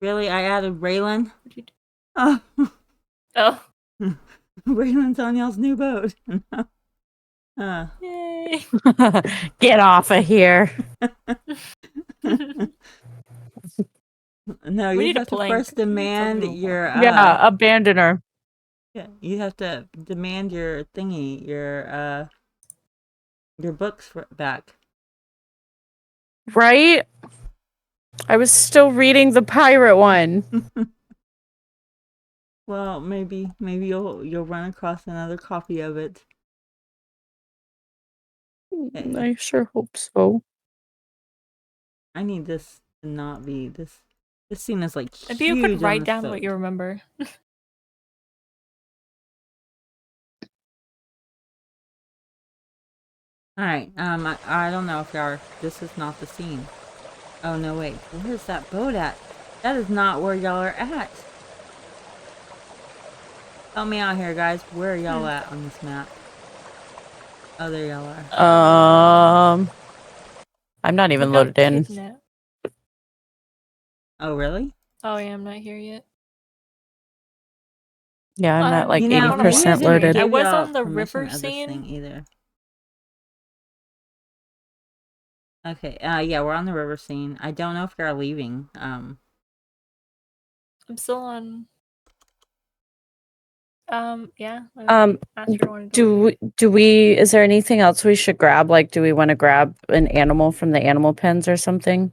Really, I added Raylan. What'd you do? Oh, Oh. Raylan's on y'all's new boat. Yay. Yay! Get off of here. No, We you need a have to plank. first demand move your Yeah, abandon her. yeah, you have to demand your thingy, your books back. Right? I was still reading the pirate one. Well, maybe you'll run across another copy of it. Okay. I sure hope so. I need this to not be this. This scene is like Maybe you huge could write on down the what you remember. All right. I don't know if y'all are. This is not the scene. Oh no, wait. Where's that boat at? That is not where y'all are at. Help me out here, guys. Where are y'all at on this map? Oh, there y'all are. I'm not We even got loaded in. kidnapped. Oh, really? Oh yeah, I'm not here yet. Yeah, I'm at like You know, maybe I 80% didn't loaded. I give was y'all on the permission river of this scene. thing either. Okay. Yeah, we're on the river scene. I don't know if you're leaving. I'm still on. Yeah. Astrid wanted to leave. Do we is there anything else we should grab? Like, do we want to grab an animal from the animal pens or something?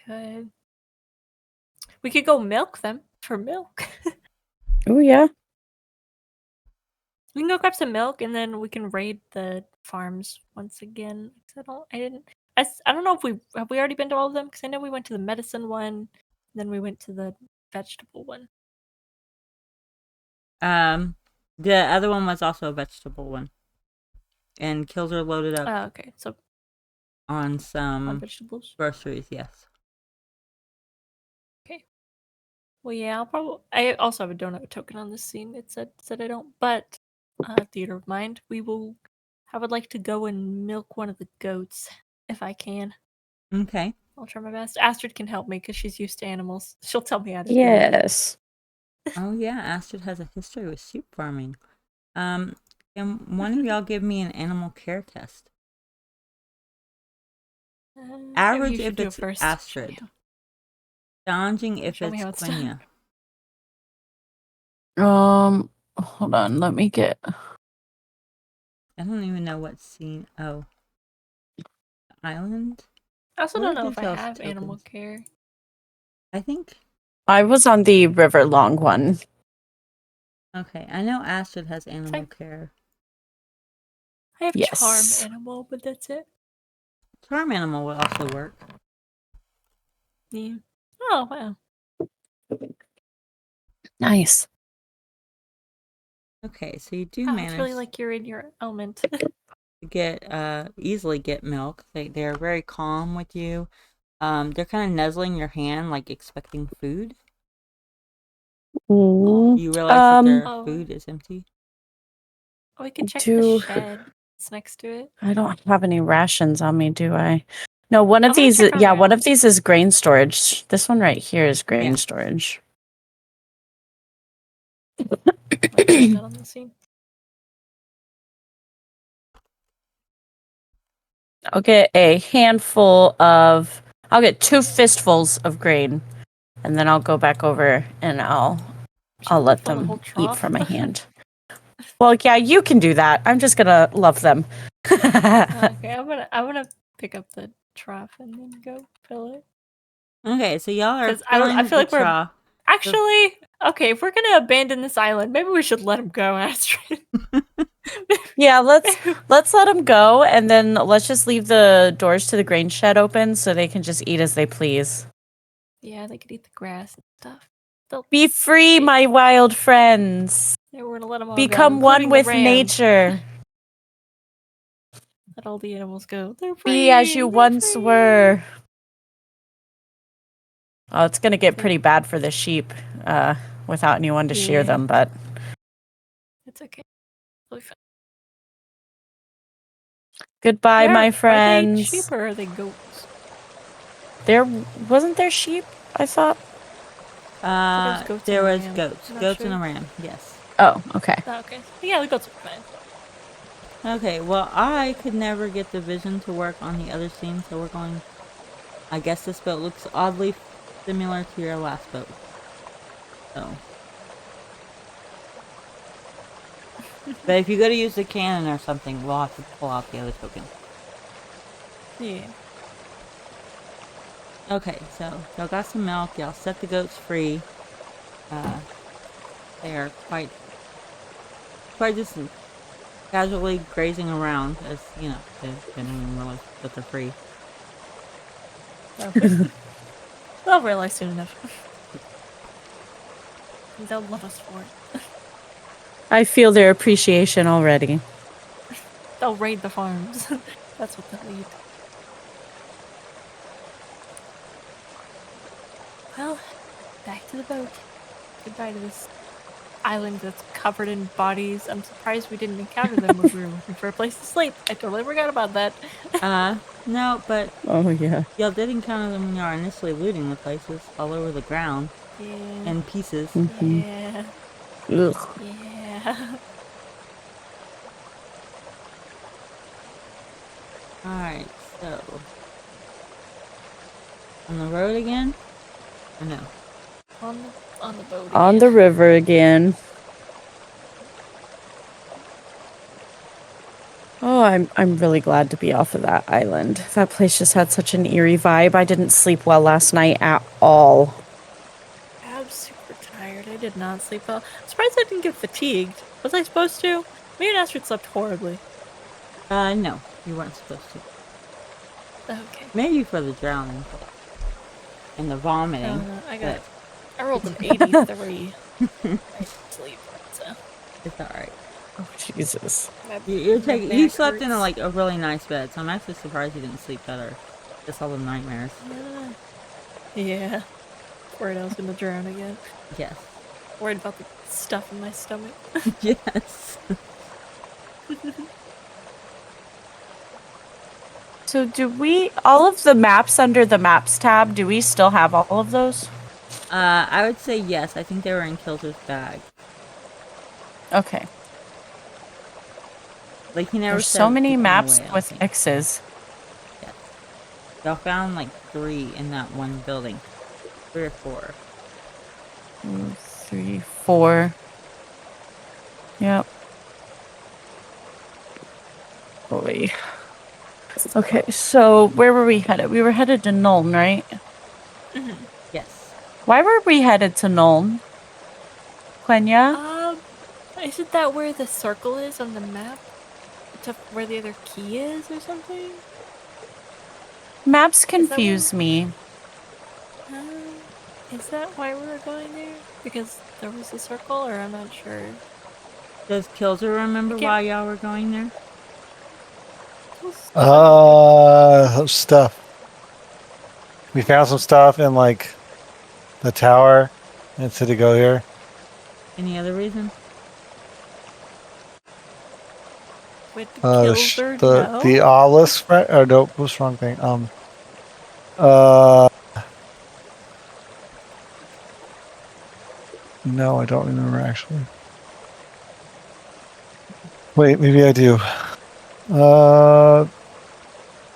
Good. We could go milk them for milk. Oh yeah. We can go grab some milk and then we can raid the farms once again. I don't know if we already been to all of them, because I know we went to the medicine one, then we went to the vegetable one. The other one was also a vegetable one, and Kilzer loaded up Oh, okay. So on on some vegetables. groceries. Yes. Okay. Well, yeah, I also have a donut token on this scene. It said I don't, but theater of mind. I would like to go and milk one of the goats if I can. Okay. I'll try my best. Astrid can help me because she's used to animals. She'll tell me how to do it. Yes. Oh yeah, Astrid has a history with sheep farming. Can one of y'all give me an animal care test? Average if it's Astrid. Challenging if Show me it's how it's done. Quenya. Hold on, let me get. I don't even know what scene. Oh, the island. I also Where don't know did if I y'all's have animal tokens? care. I think. I was on the river long one. Okay, I know Astrid has animal care. I have charm Yes. animal, but that's it. Charm animal would also work. Yeah. Oh wow. Nice. Okay, so you do Oh, manage it's really like you're in your element. to get easily get milk. They're very calm with you. They're kind of nuzzling your hand, like expecting food. Ooh. You realize that their Oh. food is empty. We could check the shed. It's next to it. I don't have any rations on me, do I? No, one of I'm gonna these. check on Yeah, our one of own. these is grain storage. This one right here is grain Yeah. storage. Not on the scene. I'll get a handful of. I'll get 2 fistfuls of grain, and then I'll go back over and I'll let Fill the them whole eat trough. from my hand. Well, yeah, you can do that. I'm just gonna love them. Okay, I'm gonna pick up the trough and then go fill it. Okay, so y'all are 'Cause I filling feel the like we're- trough. Actually, okay, if we're gonna abandon this island, maybe we should let him go, Astrid. Yeah, let's let them go, and then let's just leave the doors to the grain shed open so they can just eat as they please. Yeah, they could eat the grass and stuff. They'll Be free, my wild friends. Yeah, we're gonna let them all Become go, one including with the ram. nature. Let all the animals go. They're free. Be as you they're once free. were. Oh, it's gonna get pretty bad for the sheep, without anyone to shear Yeah. them, but It's okay. It'll be fine. goodbye, my Are they friends. sheep or are they goats? Wasn't there sheep, I thought. Goats There and a was ram. goats. I'm not Goats sure. and a ram, yes. Oh, okay. Oh, okay. Yeah, the goats are fine. Okay, well, I could never get the vision to work on the other scene, so we're going... I guess this boat looks oddly similar to your last boat. So... But if you go to use the cannon or something, we'll have to pull out the other token. Yeah. Okay, so y'all got some milk. Y'all set the goats free. They are quite just casually grazing around, as you know, they don't even realize that they're free. They'll realize soon enough. They'll love us for it. I feel their appreciation already. They'll raid the farms. That's what they'll eat. Well, back to the boat. Goodbye to this island that's covered in bodies. I'm surprised we didn't encounter them when we were looking for a place to sleep. I totally forgot about that. No, but Oh, yeah. y'all did encounter them when y'all were initially looting the places all over the ground Yeah. in pieces. Yeah. Ugh. Yeah. Alright, so... On the road again? Or no? On the boat. On again. the river again. Oh, I'm really glad to be off of that island. That place just had such an eerie vibe. I didn't sleep well last night at all. I'm super tired. I did not sleep well. I'm surprised I didn't get fatigued. Was I supposed to? Me and Astrid slept horribly. No. You weren't supposed to. Okay. Maybe for the drowning. And the vomiting. No, but I rolled an 83. I didn't sleep, so it's alright. Oh, Jesus. You my slept back in hurts. a really nice bed, so I'm actually surprised you didn't sleep better. Just all the nightmares. Yeah. Worried I was gonna drown again. Yes. Worried about the stuff in my stomach. Yes. So do we, all of the maps under the maps tab, do we still have all of those? I would say yes. I think they were in Kilzer's bag. Okay. Like, he never There's said so to many keep them maps away, I don't with think. X's. Yes. Y'all found like 3 in that one building. 3 or 4. 2, 3, 4. Yep. Boy. Okay, so where were we headed? We were headed to Nuln, right? Yes. Why were we headed to Nuln? Quenya? Isn't that where the circle is on the map? To where the other key is or something? Maps Is that where- confuse me. Is that why we were going there? Because there was a circle, or I'm not sure. Does Kilzer remember why y'all were going there? Stuff. We found some stuff in like the tower and said to go here. Any other reason? With the The Kilzer, the no? obelisk, right? Or no, what's the wrong thing? No, I don't remember actually. Wait, maybe I do.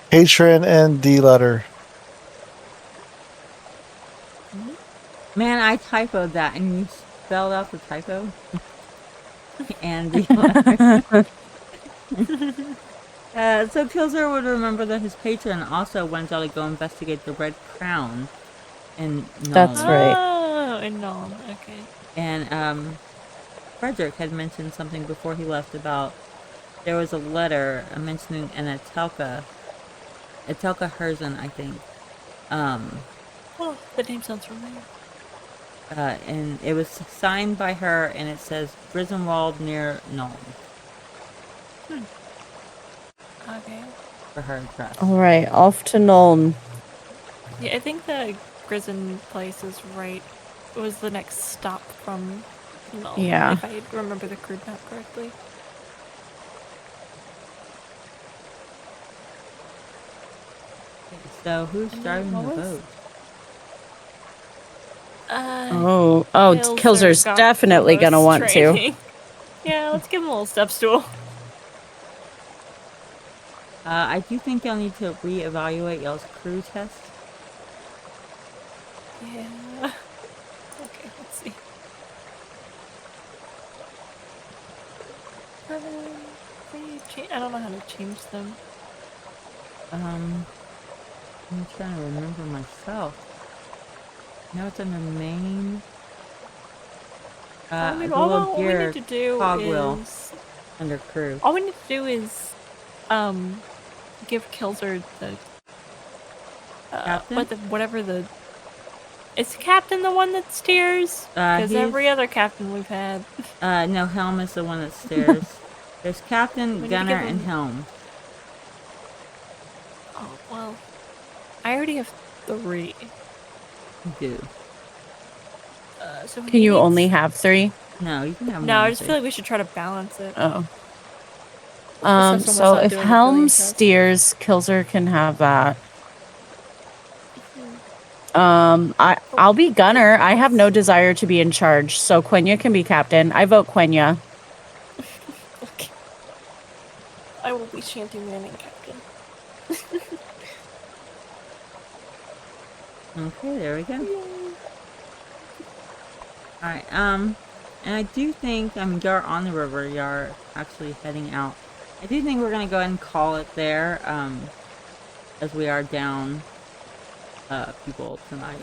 Patron and D letter. Man, I typoed that and you spelled out the typo. And the so Kilzer would remember that his patron also wanted y'all to go investigate the Red Crown in Nuln. That's right. Oh, in Nuln, okay. And Frederick had mentioned something before he left about there was a letter mentioning an Etelka Herzen, I think. Oh, the name sounds familiar. And it was signed by her, and it says Grisenwald near Nuln Okay. for her address. All right, off to Nuln. Yeah, I think the Grisen place is right. It was the next stop from Nuln, Yeah. if I remember the crude map correctly. So who's And then driving the what was- boat? Oh, Kilzer Kilzer's got the uh, definitely gonna most want to. training. Yeah, let's give him a little step stool. I do think y'all need to reevaluate y'all's crew test. Yeah. Okay, let's see. I don't know how to change them. I'm trying to remember myself. Now it's under main. I mean, The little all we gear need to do cogwheel is under crew. all we need to do is give Kilzer the Captain? whatever the is captain the one that steers? Because every He's other captain we've had. no, Helm is the one that steers. There's Captain, We need to Gunner, give and him- Helm. Oh well, I already have 3. You do. So Can he you needs- only have 3? No, you can have No, more I than just 3. feel like we should try to balance it. Oh. someone's So not if doing a Helm billion tests. steers, Kilzer can have that. I'll be gunner. I have no desire to be in charge, so Quenya can be captain. I vote Quenya. Okay. I will be shanty manning captain. Okay, there we go. Alright, and I do think, I mean, you're on the river, you're actually heading out. I do think we're gonna go ahead and call it there, as we are down, people tonight.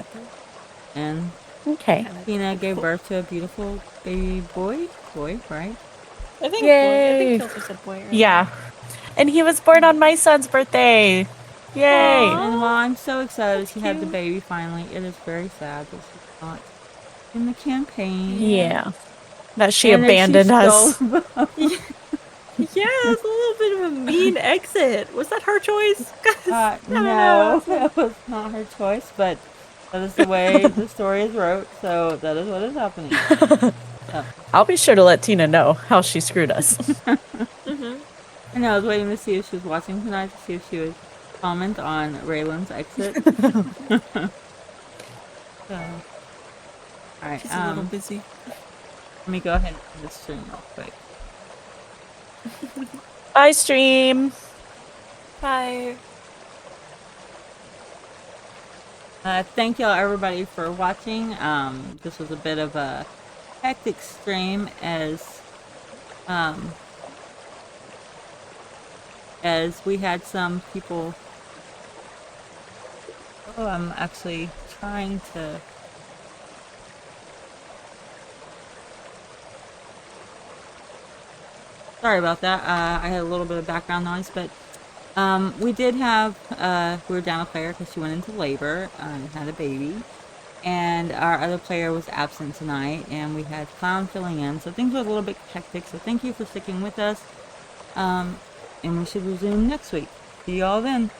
And Okay. Tina gave birth to a beautiful baby boy, right? I think Yay. Kilzer said boy. Earlier. Yeah. And he was born on my son's birthday. Yay. Aw. And while I'm so excited That's she had the cute. baby finally, it is very sad that she's not in the campaign. Yeah. That she And that abandoned us. stole- Yeah, it's a little bit of a mean exit. Was that her choice? I don't no, know. that was not her choice, but that is the way the story is wrote, so that is what is happening. I'll be sure to let Tina know how she screwed us. Mm-hmm. I know, I was waiting to see if she was watching tonight to see if she would comment on Raylan's exit. So, alright, She's a little busy. let me go ahead and end the stream real quick. Bye, stream. Bye. Thank y'all everybody for watching. This was a bit of a hectic stream as we had some people. Oh, I'm actually trying to. Sorry about that. I had a little bit of background noise, but we did have, we were down a player because she went into labor and had a baby. And our other player was absent tonight, and we had Clwn filling in. So things were a little bit hectic, so thank you for sticking with us. And we should resume next week. See y'all then.